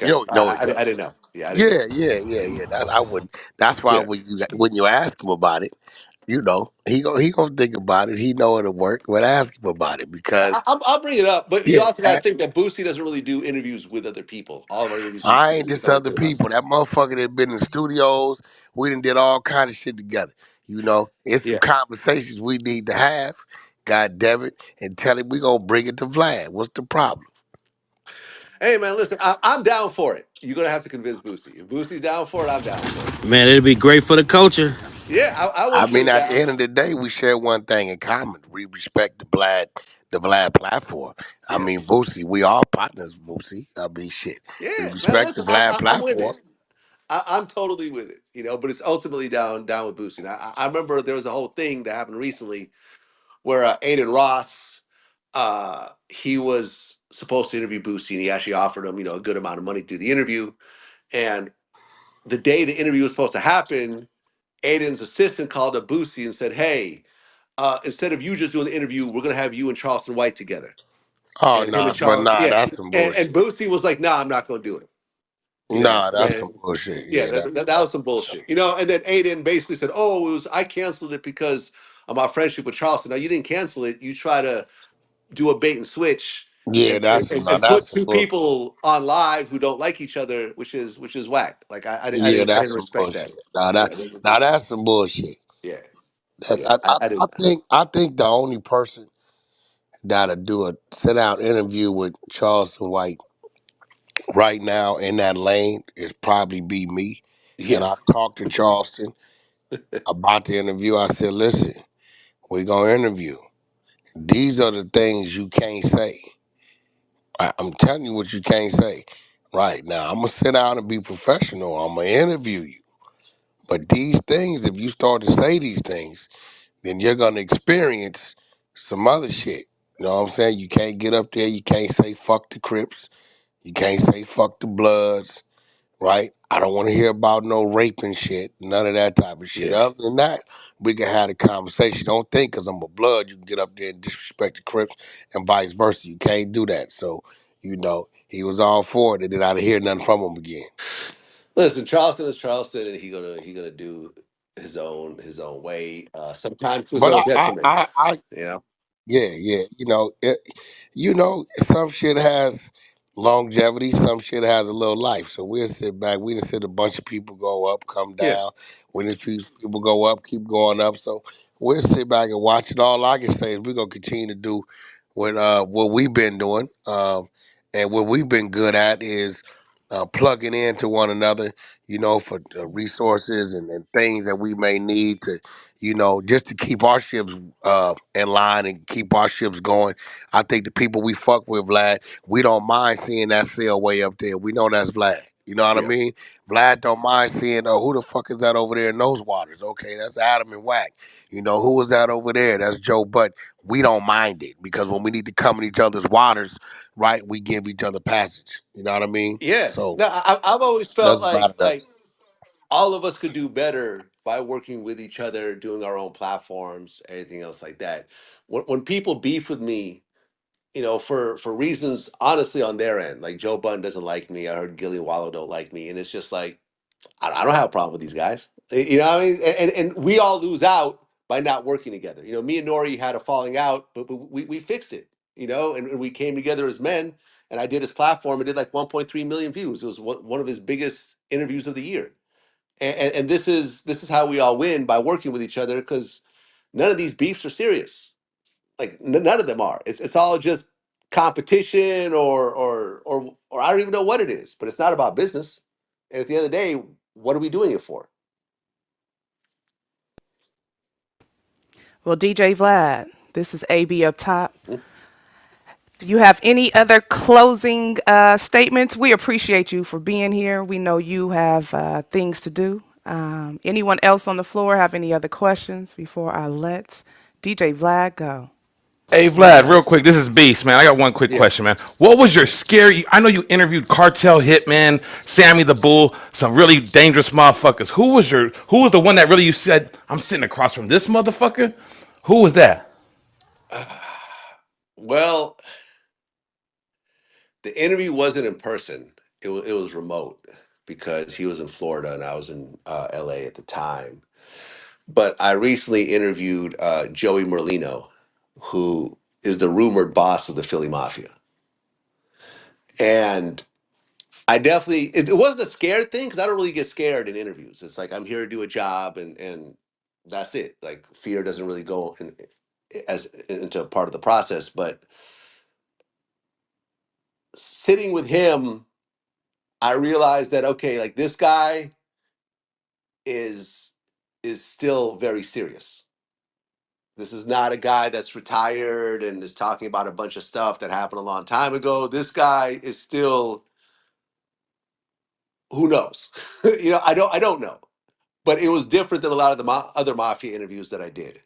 Speaker 11: You
Speaker 4: Okay,
Speaker 11: don't know each
Speaker 4: I
Speaker 11: other.
Speaker 4: didn't know. Yeah, I didn't know.
Speaker 11: Yeah, yeah, yeah, yeah. That I would. That's why
Speaker 4: Yeah,
Speaker 11: when you ask him about it, he gonna think about it. He know it'll work. But ask him about it because
Speaker 4: I'll bring it up. But you
Speaker 11: yeah,
Speaker 4: also got to think that Boosie doesn't really do interviews with other people. All of our interviews are
Speaker 11: I
Speaker 4: just
Speaker 11: ain't
Speaker 4: between
Speaker 11: just
Speaker 4: Soldier
Speaker 11: other
Speaker 4: and
Speaker 11: people.
Speaker 4: us.
Speaker 11: That motherfucker that been in studios, we done did all kind of shit together. It's some
Speaker 4: Yeah.
Speaker 11: conversations we need to have. God damn it, and tell him we gonna bring it to Vlad. What's the problem?
Speaker 4: Hey man, listen, I'm down for it. You're gonna have to convince Boosie. If Boosie's down for it, I'm down for it.
Speaker 3: Man, it'd be great for the culture.
Speaker 4: Yeah, I
Speaker 11: I
Speaker 4: wouldn't
Speaker 11: mean,
Speaker 4: turn it
Speaker 11: at the
Speaker 4: down.
Speaker 11: end of the day, we share one thing in common. We respect the Vlad platform. I
Speaker 4: Yeah,
Speaker 11: mean, Boosie, we all partners, Boosie. I mean, shit. We
Speaker 4: yeah, man.
Speaker 11: respect the
Speaker 4: Listen,
Speaker 11: Vlad
Speaker 4: I'm with
Speaker 11: platform.
Speaker 4: it. I'm totally with it. But it's ultimately down with Boosie. Now, I remember there was a whole thing that happened recently
Speaker 14: where Aiden Ross, he was supposed to interview Boosie, and he actually offered him, a good amount of money to do the interview. And the day the interview was supposed to happen, Aiden's assistant called up Boosie and said, "Hey, instead of you just doing the interview, we're gonna have you and Charleston White together."
Speaker 11: Oh
Speaker 14: And him
Speaker 11: nah,
Speaker 14: and
Speaker 11: but
Speaker 14: Charles,
Speaker 11: nah,
Speaker 14: yeah.
Speaker 11: that's some
Speaker 14: And
Speaker 11: bullshit.
Speaker 14: Boosie was like, "Nah, I'm not gonna do it."
Speaker 11: Nah, that's
Speaker 14: And
Speaker 11: some bullshit.
Speaker 14: yeah,
Speaker 11: Yeah,
Speaker 14: that was some bullshit. And then Aiden basically said, "Oh, I canceled it because of my friendship with Charleston." Now you didn't cancel it. You try to do a bait and switch
Speaker 11: yeah,
Speaker 14: and
Speaker 11: that's some nah,
Speaker 14: and put
Speaker 11: that's some
Speaker 14: two
Speaker 11: bull.
Speaker 14: people on live who don't like each other, which is whack. Like
Speaker 11: Yeah,
Speaker 14: I
Speaker 11: that's
Speaker 14: didn't
Speaker 11: some
Speaker 14: respect that.
Speaker 11: bullshit. Nah,
Speaker 14: Yeah,
Speaker 11: that's some bullshit.
Speaker 14: yeah,
Speaker 11: That,
Speaker 14: yeah. I
Speaker 11: I
Speaker 14: didn't.
Speaker 11: think the only person that'll do a sit down interview with Charleston White right now in that lane is probably be me. And
Speaker 14: Yeah,
Speaker 11: I talked to Charleston about the interview. I said, listen, we're gonna interview. These are the things you can't say. I'm telling you what you can't say. Right now, I'm gonna sit down and be professional. I'm gonna interview you. But these things, if you start to say these things, then you're gonna experience some other shit. You know what I'm saying? You can't get up there. You can't say fuck the Crips. You can't say fuck the Bloods. Right? I don't want to hear about no rape and shit. None of that type of shit.
Speaker 14: yeah.
Speaker 11: Other than that, we can have a conversation. Don't think because I'm a Blood, you can get up there and disrespect the Crips and vice versa. You can't do that. So, he was all for it, and then I didn't hear nothing from him again.
Speaker 14: Listen, Charleston is Charleston, and he gonna do his own way. Sometimes to his
Speaker 11: But
Speaker 14: own detriment.
Speaker 11: I
Speaker 14: You know.
Speaker 11: Yeah, yeah. Some shit has longevity, some shit has a little life. So we'll sit back. We done see a bunch of people go up, come
Speaker 14: Yeah.
Speaker 11: down. We done see people go up, keep going up. So we'll sit back and watch it. All I can say is we're gonna continue to do what we've been doing. And what we've been good at is plugging into one another, for resources and things that we may need to, just to keep our ships in line and keep our ships going. I think the people we fuck with, Vlad, we don't mind seeing that sail way up there. We know that's Vlad. You know what I
Speaker 14: Yeah.
Speaker 11: mean? Vlad don't mind seeing, oh, who the fuck is that over there in those waters? Okay, that's Adam and Wack. Who was that over there? That's Joe. But we don't mind it because when we need to come in each other's waters, right, we give each other passage. You know what I mean?
Speaker 14: Yeah.
Speaker 11: So
Speaker 14: No, I've always felt
Speaker 11: that's
Speaker 14: like
Speaker 11: about it.
Speaker 14: all of us could do better by working with each other, doing our own platforms, anything else like that. When people beef with me, for reasons honestly on their end, like Joe Budden doesn't like me, I heard Gilly Wallow don't like me, and it's just like I don't have a problem with these guys. You know what I mean? And we all lose out by not working together. Me and Nori had a falling out, but we fixed it. And we came together as men. And I did his platform. It did like 1.3 million views. It was one of his biggest interviews of the year. And this is how we all win by working with each other because none of these beefs are serious. Like none of them are. It's all just competition or I don't even know what it is. But it's not about business. And at the end of the day, what are we doing it for?
Speaker 5: Well, DJ Vlad, this is AB up top.
Speaker 14: Mm.
Speaker 5: Do you have any other closing statements? We appreciate you for being here. We know you have things to do. Anyone else on the floor have any other questions before I let DJ Vlad go?
Speaker 1: Hey Vlad, real quick, this is Beast, man. I got one quick
Speaker 14: Yeah.
Speaker 1: question, man. What was your scary? I know you interviewed Cartel Hitman, Sammy the Bull, some really dangerous motherfuckers. Who was the one that really you said, I'm sitting across from this motherfucker? Who was that?
Speaker 14: Well, the interview wasn't in person. It was remote because he was in Florida and I was in LA at the time. But I recently interviewed Joey Merlino, who is the rumored boss of the Philly Mafia. And I definitely it wasn't a scared thing because I don't really get scared in interviews. It's like I'm here to do a job and that's it. Like fear doesn't really go into a part of the process. But sitting with him, I realized that okay, like this guy is is still very serious. This is not a guy that's retired and is talking about a bunch of stuff that happened a long time ago. This guy is still who knows? I don't know. But it was different than a lot of the other mafia interviews that I did.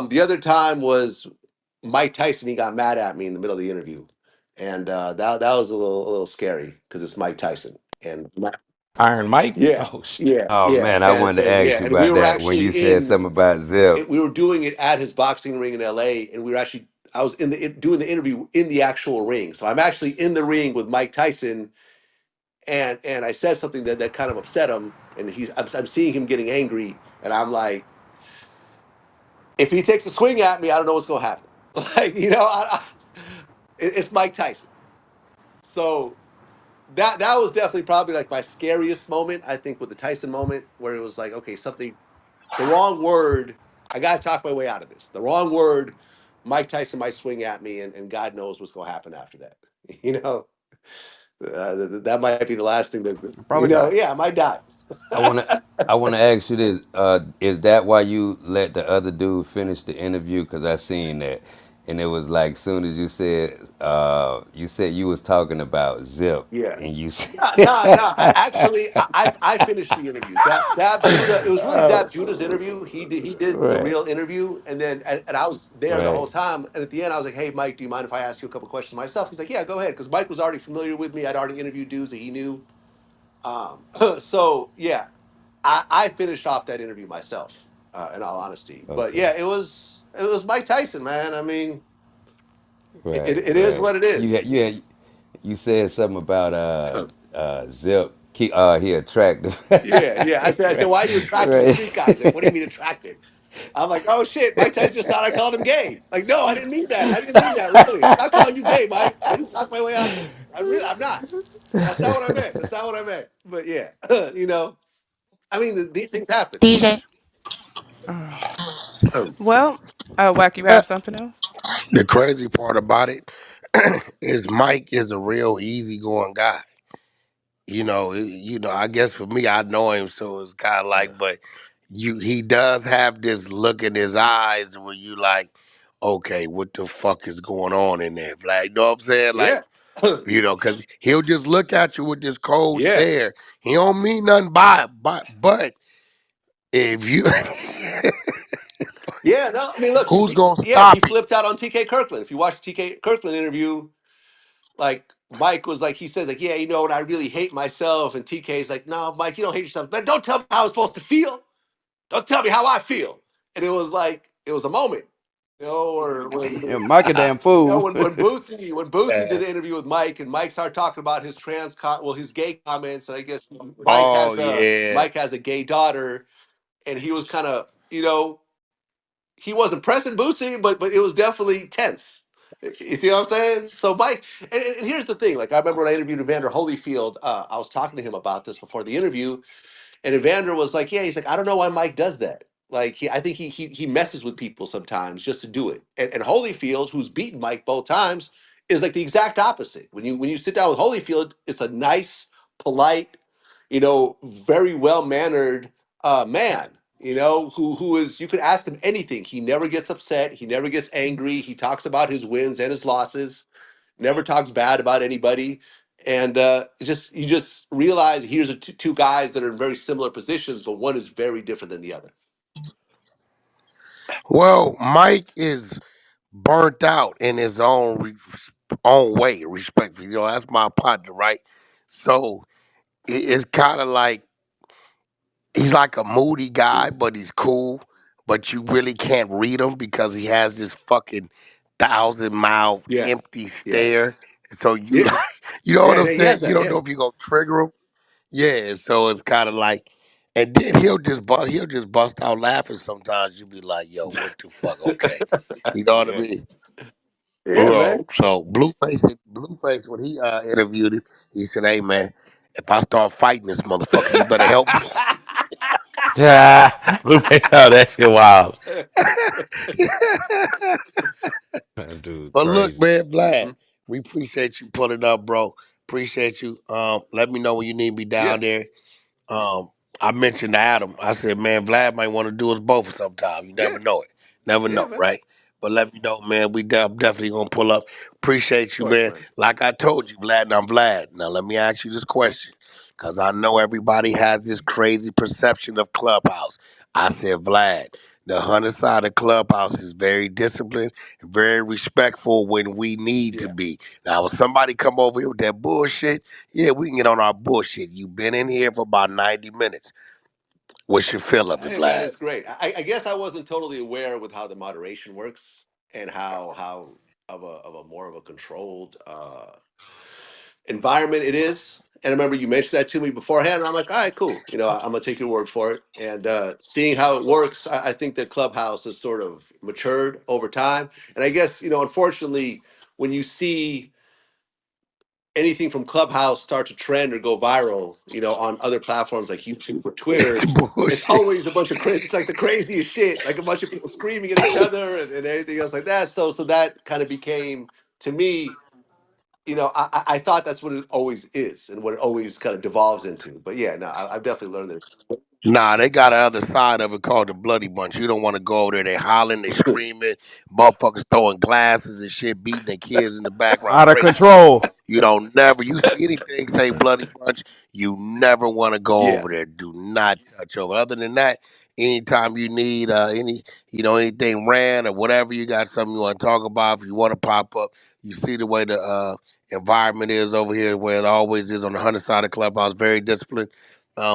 Speaker 14: The other time was Mike Tyson. He got mad at me in the middle of the interview, and that was a little scary because it's Mike Tyson, and
Speaker 1: Iron Mike.
Speaker 14: yeah,
Speaker 1: Oh shit.
Speaker 16: Oh man, I wanted to ask you
Speaker 14: and we
Speaker 16: about
Speaker 14: were
Speaker 16: that when
Speaker 14: actually
Speaker 16: you said
Speaker 14: in
Speaker 16: something about Zip.
Speaker 14: we were doing it at his boxing ring in L.A. and we were actually I was doing the interview in the actual ring, so I'm actually in the ring with Mike Tyson, and I said something that kind of upset him, and I'm seeing him getting angry, and I'm like, if he takes a swing at me, I don't know what's going to happen. Like, it's Mike Tyson. So that was definitely probably like my scariest moment. I think with the Tyson moment, where it was like, okay, something, the wrong word. I got to talk my way out of this. The wrong word, Mike Tyson might swing at me, and God knows what's going to happen after that. You know, that might be the last thing
Speaker 17: Probably die.
Speaker 14: yeah, I might die.
Speaker 16: I wanna I wanna ask you this. Is that why you let the other dude finish the interview? Cause I seen that, and it was like soon as you said you was talking about Zip,
Speaker 14: Yeah.
Speaker 16: and you
Speaker 14: No,
Speaker 16: said,
Speaker 14: no, no. Actually, I finished the interview. Zab Judah. It was really Zab Judah's interview. He did the
Speaker 16: right,
Speaker 14: real interview, and then and I was there the
Speaker 16: right,
Speaker 14: whole time. And at the end, I was like, "Hey, Mike, do you mind if I ask you a couple questions myself?" He's like, "Yeah, go ahead," because Mike was already familiar with me. I'd already interviewed dudes that he knew. So yeah, I finished off that interview myself. In all honesty, but
Speaker 16: okay,
Speaker 14: yeah, it was Mike Tyson, man. I mean,
Speaker 16: right,
Speaker 14: it is
Speaker 16: right.
Speaker 14: what it is.
Speaker 16: You said something about Zip. He attractive.
Speaker 14: Yeah, yeah. I said,
Speaker 16: right,
Speaker 14: why are you attracting
Speaker 16: right.
Speaker 14: street guys? Like, what do you mean attracting? I'm like, oh shit, Mike Tyson just thought I called him gay. Like, no, I didn't mean that. I didn't mean that. Really, I'm not calling you gay, Mike. Let me talk my way out of this. I'm not. That's not what I meant. That's not what I meant. But yeah, I mean, these things happen.
Speaker 12: DJ.
Speaker 5: Uh,
Speaker 14: Um,
Speaker 5: well, Wack, you
Speaker 12: Uh,
Speaker 5: have something else?
Speaker 11: The crazy part about it is Mike is a real easygoing guy. I guess for me, I know him, so it's kind of like, but he does have this look in his eyes where you like, okay, what the fuck is going on in there? Like, you know what I'm saying? Like,
Speaker 14: yeah,
Speaker 11: because he'll just look at you with this cold
Speaker 14: yeah,
Speaker 11: stare. He don't mean nothing by it, but if you,
Speaker 14: yeah. No, I mean, look,
Speaker 11: who's gonna
Speaker 14: yeah, he
Speaker 11: stop him?
Speaker 14: flipped out on TK Kirkland. If you watch the TK Kirkland interview, like Mike was like, he says like, yeah, and I really hate myself, and TK's like, no, Mike, you don't hate yourself, but don't tell me how I'm supposed to feel. Don't tell me how I feel. And it was a moment, or when
Speaker 17: Yeah, Mike a damn fool.
Speaker 14: when Bootsy
Speaker 11: Yeah.
Speaker 14: did the interview with Mike, and Mike started talking about his his gay comments, and I guess
Speaker 11: Oh yeah.
Speaker 14: Mike has a gay daughter, and he was kind of, he wasn't pressing Bootsy, but it was definitely tense. You see what I'm saying? So Mike, and here's the thing: like I remember when I interviewed Evander Holyfield, I was talking to him about this before the interview, and Evander was like, "Yeah, he's like, I don't know why Mike does that. Like, I think he messes with people sometimes just to do it." And Holyfield, who's beaten Mike both times, is like the exact opposite. When you sit down with Holyfield, it's a nice, polite, very well mannered man. Who is, you could ask him anything. He never gets upset. He never gets angry. He talks about his wins and his losses. Never talks bad about anybody, and you just realize here's two guys that are in very similar positions, but one is very different than the other.
Speaker 11: Well, Mike is burnt out in his own way, respectfully. That's my partner, right? So it's kind of like he's like a moody guy, but he's cool. But you really can't read him because he has this fucking 1,000 mile
Speaker 14: Yeah,
Speaker 11: empty
Speaker 14: yeah,
Speaker 11: stare. So you
Speaker 14: yeah,
Speaker 11: like, you know what
Speaker 14: yeah.
Speaker 11: I'm
Speaker 14: He has
Speaker 11: saying? You
Speaker 14: that.
Speaker 11: don't
Speaker 14: Yeah,
Speaker 11: know if you're gonna trigger him. Yeah. So it's kind of like, and then he'll just bust out laughing. Sometimes you be like, "Yo, what the fuck?" Okay, you know what I
Speaker 14: yeah,
Speaker 11: mean?
Speaker 14: yeah, man.
Speaker 11: So Blueface when he interviewed him, he said, "Hey man, if I start fighting this motherfucker, you better help me."
Speaker 1: Yeah. Oh, that shit wild.
Speaker 16: That dude
Speaker 11: But look,
Speaker 16: crazy.
Speaker 11: man, Vlad,
Speaker 14: Mhm.
Speaker 11: we appreciate you pulling up, bro. Appreciate you. Let me know when you need me
Speaker 14: Yeah,
Speaker 11: down there. Um, I mentioned to Adam. I said, man, Vlad might want to do us both sometime. You
Speaker 14: yeah,
Speaker 11: never know it. Never
Speaker 14: yeah,
Speaker 11: know,
Speaker 14: man. Of
Speaker 11: right? But let me know, man. Definitely gonna pull up. Appreciate you,
Speaker 14: course,
Speaker 11: man.
Speaker 14: man.
Speaker 11: Like I told you, Vlad, and I'm Vlad. Now let me ask you this
Speaker 14: Mhm.
Speaker 11: question, because I know everybody has this crazy perception of Clubhouse. I said, Vlad, The hunter side of Clubhouse is very disciplined, very respectful when we need to
Speaker 14: Yeah.
Speaker 11: be. Now, if somebody come over here with that bullshit, yeah, we can get on our bullshit. You've been in here for about 90 minutes. What's your feel of it,
Speaker 14: Hey man,
Speaker 11: Vlad?
Speaker 14: it's great. I guess I wasn't totally aware with how the moderation works and how of a more of a controlled environment it is. And I remember you mentioned that to me beforehand, and I'm like, all right, cool. I'm gonna take your word for it. And seeing how it works, I think that Clubhouse has sort of matured over time. And I guess unfortunately, when you see anything from Clubhouse start to trend or go viral, on other platforms like YouTube or Twitter,
Speaker 11: It's
Speaker 14: it's
Speaker 11: bullshit.
Speaker 14: always a bunch of crazy. It's like the craziest shit, like a bunch of people screaming at each other and anything else like that. So that kind of became to me. I thought that's what it always is and what it always kind of devolves into. But yeah, no, I've definitely learned this.
Speaker 11: Nah, they got the other side of it called the bloody bunch. You don't want to go over there. They hollering, they screaming, motherfuckers throwing glasses and shit, beating their kids in the background,
Speaker 17: Out of
Speaker 11: crazy.
Speaker 17: control.
Speaker 11: You don't never. You see anything say bloody bunch, you never want to go
Speaker 14: Yeah,
Speaker 11: over there. Do not touch over. Other than that, anytime you need anything ran or whatever, you got something you want to talk about. If you want to pop up, you see the way the environment is over here, where it always is on the 100 side of Clubhouse. Very disciplined.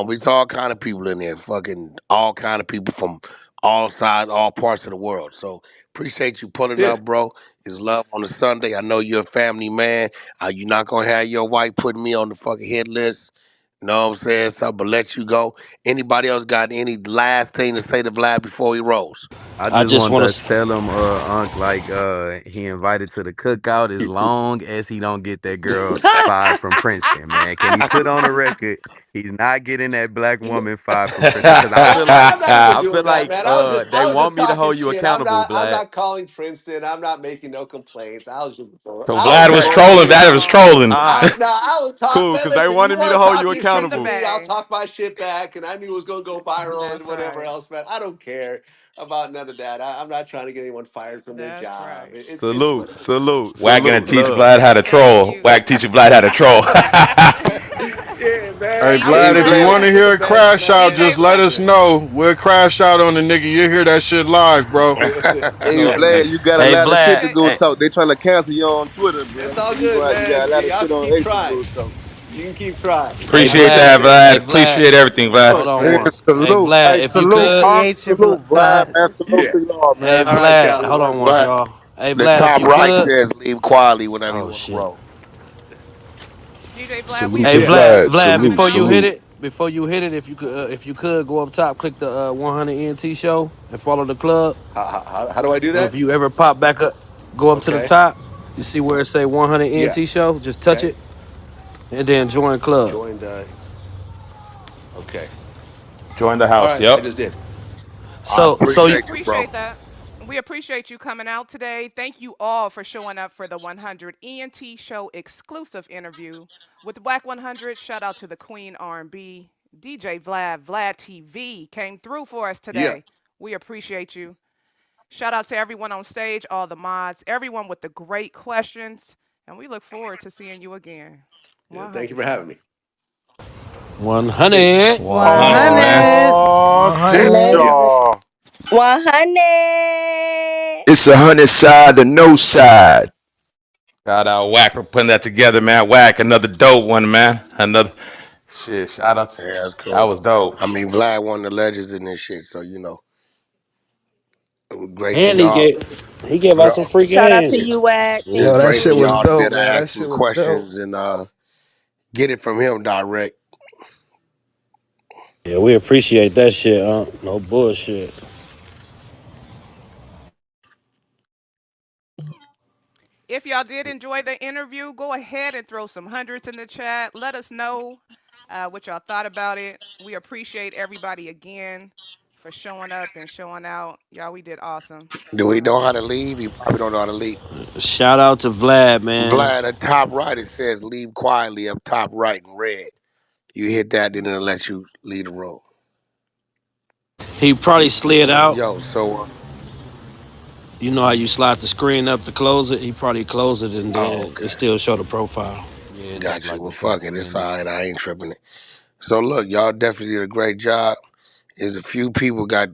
Speaker 11: We saw all kind of people in there, fucking all kind of people from all sides, all parts of the world. So appreciate you pulling
Speaker 14: yeah.
Speaker 11: up, bro. It's love on a Sunday. I know you're a family man. You're not gonna have your wife putting me on the fucking hit list. Know what I'm saying? So, but let you go. Anybody else got any last thing to say to Vlad before he rolls?
Speaker 7: I
Speaker 3: I
Speaker 7: just
Speaker 3: just
Speaker 7: wanted
Speaker 3: want
Speaker 7: to
Speaker 3: to.
Speaker 7: tell him, Unc, like, he invited to the cookout as long as he don't get that girl fired from Princeton, man. Can he put on the record he's not getting that black woman fired from Princeton? Because
Speaker 14: I'm not even
Speaker 7: I feel
Speaker 14: doing that,
Speaker 7: like,
Speaker 14: man. I
Speaker 7: they
Speaker 14: was just
Speaker 7: want me to
Speaker 14: talking
Speaker 7: hold you
Speaker 14: shit.
Speaker 7: accountable,
Speaker 14: I'm
Speaker 7: Vlad.
Speaker 14: not calling Princeton. I'm not making no complaints.
Speaker 1: So
Speaker 14: I was
Speaker 1: Vlad
Speaker 14: just
Speaker 1: was
Speaker 7: Okay.
Speaker 1: trolling.
Speaker 14: bullshitting.
Speaker 1: Vlad was
Speaker 5: Oh,
Speaker 1: trolling.
Speaker 7: All
Speaker 14: I
Speaker 7: right.
Speaker 14: no, I was talking,
Speaker 7: Cool.
Speaker 14: man.
Speaker 7: Because they
Speaker 14: Listen, you
Speaker 7: wanted me to
Speaker 14: want to
Speaker 7: hold you
Speaker 14: talk your shit
Speaker 5: the
Speaker 14: to
Speaker 7: accountable.
Speaker 14: me? I'll
Speaker 5: bay.
Speaker 14: talk my shit back, and I knew it was gonna go viral and
Speaker 5: That's
Speaker 14: whatever
Speaker 5: right.
Speaker 14: else, man. I don't care about none of that. I'm not trying to get anyone fired from their
Speaker 5: That's
Speaker 14: job.
Speaker 5: right.
Speaker 14: It's what
Speaker 7: Salute.
Speaker 14: it is.
Speaker 7: Salute.
Speaker 1: Wack gonna
Speaker 7: Salute.
Speaker 1: teach
Speaker 7: Love.
Speaker 1: Vlad how to
Speaker 5: Thank
Speaker 1: troll.
Speaker 5: you.
Speaker 1: Wack teaching Vlad how to troll.
Speaker 14: Yeah, man.
Speaker 13: Hey
Speaker 5: Thank
Speaker 14: I
Speaker 5: you,
Speaker 13: Vlad,
Speaker 14: mean,
Speaker 13: if you
Speaker 14: man,
Speaker 13: want to
Speaker 5: Vlad.
Speaker 14: you're
Speaker 13: hear
Speaker 14: the
Speaker 13: a
Speaker 14: best,
Speaker 13: crash
Speaker 14: man.
Speaker 13: out,
Speaker 14: You're
Speaker 5: DJ
Speaker 13: just
Speaker 14: the
Speaker 13: let
Speaker 14: best,
Speaker 13: us
Speaker 5: Vlad.
Speaker 14: man.
Speaker 13: know. We'll crash out on the nigga. You hear that shit live, bro.
Speaker 14: It's
Speaker 13: Hey
Speaker 14: all
Speaker 13: Vlad,
Speaker 14: good.
Speaker 13: you got a
Speaker 3: Hey,
Speaker 13: lot of shit
Speaker 3: Vlad.
Speaker 13: to
Speaker 5: DJ
Speaker 13: go
Speaker 3: Hey,
Speaker 13: talk. They trying to cancel you on Twitter,
Speaker 14: It's
Speaker 13: bro. So
Speaker 14: all
Speaker 13: you
Speaker 14: good,
Speaker 13: gonna you got
Speaker 14: man.
Speaker 13: a lot of
Speaker 14: Y'all
Speaker 13: shit
Speaker 14: can
Speaker 13: on
Speaker 14: keep
Speaker 13: X to
Speaker 14: trying.
Speaker 13: go talk.
Speaker 14: You can keep trying.
Speaker 3: hey,
Speaker 1: Appreciate
Speaker 3: Vlad.
Speaker 1: that, Vlad.
Speaker 3: Hey, Vlad.
Speaker 1: Appreciate everything, Vlad.
Speaker 3: Hold on
Speaker 13: Hey,
Speaker 3: one. Hey,
Speaker 13: salute.
Speaker 3: Vlad.
Speaker 13: Hey,
Speaker 3: If you
Speaker 13: salute.
Speaker 3: could.
Speaker 9: Appreciate you,
Speaker 13: Salute, Vlad,
Speaker 9: Vlad.
Speaker 13: man. Salute
Speaker 14: Yeah.
Speaker 13: to y'all,
Speaker 3: Hey,
Speaker 13: man.
Speaker 14: All right,
Speaker 3: Vlad.
Speaker 14: y'all.
Speaker 13: Good
Speaker 3: Hold
Speaker 13: work,
Speaker 3: on once,
Speaker 13: Vlad.
Speaker 3: y'all. Hey,
Speaker 11: The
Speaker 3: Vlad. If
Speaker 11: top
Speaker 3: you
Speaker 11: right
Speaker 3: could.
Speaker 11: says leave quietly whenever you
Speaker 3: Oh
Speaker 11: want to
Speaker 3: shit.
Speaker 11: roll.
Speaker 5: DJ Vlad, we
Speaker 18: Salute
Speaker 3: Hey,
Speaker 18: to
Speaker 14: Yeah.
Speaker 3: Vlad.
Speaker 18: Vlad.
Speaker 5: appreciate you
Speaker 3: Vlad.
Speaker 18: Salute,
Speaker 5: coming
Speaker 3: Before you
Speaker 5: out.
Speaker 3: hit
Speaker 18: salute.
Speaker 3: it. Before you hit it, if you could go up top, click the 100 ENT show and follow the club.
Speaker 14: How do I do
Speaker 3: So if
Speaker 14: that?
Speaker 3: you ever pop back up, go up to the
Speaker 14: Okay.
Speaker 3: top. You see where it say 100
Speaker 14: Yeah.
Speaker 3: ENT show. Just touch
Speaker 14: Okay.
Speaker 3: it and then join club.
Speaker 14: Join the. Okay.
Speaker 1: Join the
Speaker 14: All
Speaker 1: house.
Speaker 14: right. I
Speaker 1: Yep.
Speaker 14: just did.
Speaker 11: I
Speaker 3: So
Speaker 5: We
Speaker 3: you,
Speaker 11: appreciate you, bro.
Speaker 5: appreciate that. We appreciate you coming out today. Thank you all for showing up for the 100 ENT Show exclusive interview with Wack 100. Shout out to the Queen R&B, DJ Vlad. Vlad TV came through for us
Speaker 14: Yeah.
Speaker 5: today. We appreciate you. Shout out to everyone on stage, all the mods, everyone with the great questions, and we look forward to seeing you again.
Speaker 14: Yeah. Thank you
Speaker 5: 100
Speaker 14: for having
Speaker 5: Show.
Speaker 14: me.
Speaker 3: One
Speaker 14: Peace.
Speaker 1: 100, man.
Speaker 9: 100.
Speaker 5: 100.
Speaker 13: Oh shit,
Speaker 14: Yeah.
Speaker 18: 100.
Speaker 13: y'all.
Speaker 10: 100.
Speaker 18: It's 100 side to no side.
Speaker 1: Shout out Wack for putting that together, man. Wack, another dope one, man. Another shit. Shout out.
Speaker 11: Yeah, that's
Speaker 1: That
Speaker 11: cool.
Speaker 1: was dope.
Speaker 11: I mean, Vlad one of the legends in this shit, so it was great for
Speaker 3: and
Speaker 11: y'all.
Speaker 3: he gave out
Speaker 11: It
Speaker 3: some freaky
Speaker 10: Shout out to
Speaker 3: hands.
Speaker 10: you, Wack.
Speaker 11: was
Speaker 13: Yo,
Speaker 10: Thank
Speaker 13: that
Speaker 11: great for
Speaker 13: shit was
Speaker 11: y'all
Speaker 10: you.
Speaker 11: to be
Speaker 13: dope,
Speaker 11: able to
Speaker 13: man. That
Speaker 11: ask him
Speaker 13: shit was dope.
Speaker 11: questions and get it from him direct.
Speaker 3: Yeah, we appreciate that shit. No bullshit.
Speaker 5: If y'all did enjoy the interview, go ahead and throw some hundreds in the chat. Let us know what y'all thought about it. We appreciate everybody again for showing up and showing out. Y'all, we did awesome.
Speaker 11: Do he know how
Speaker 5: 100.
Speaker 11: to leave? He probably don't know how to leave.
Speaker 3: Shout out to Vlad, man.
Speaker 11: Vlad, at top right, it says leave quietly up top right in red. You hit that, then it'll let you leave the room.
Speaker 3: He probably slid out.
Speaker 11: Yo, so,
Speaker 3: You know how you slide the screen up to close it? He probably closed it and
Speaker 11: oh,
Speaker 3: then
Speaker 11: okay.
Speaker 3: it still showed the profile.
Speaker 7: Yeah, it looked
Speaker 11: Got you.
Speaker 7: like
Speaker 11: Well,
Speaker 7: he tried
Speaker 11: fuck
Speaker 7: to
Speaker 11: it. It's
Speaker 7: end it.
Speaker 11: all right. I ain't tripping it. So, look, y'all definitely did a great job. There's a few people got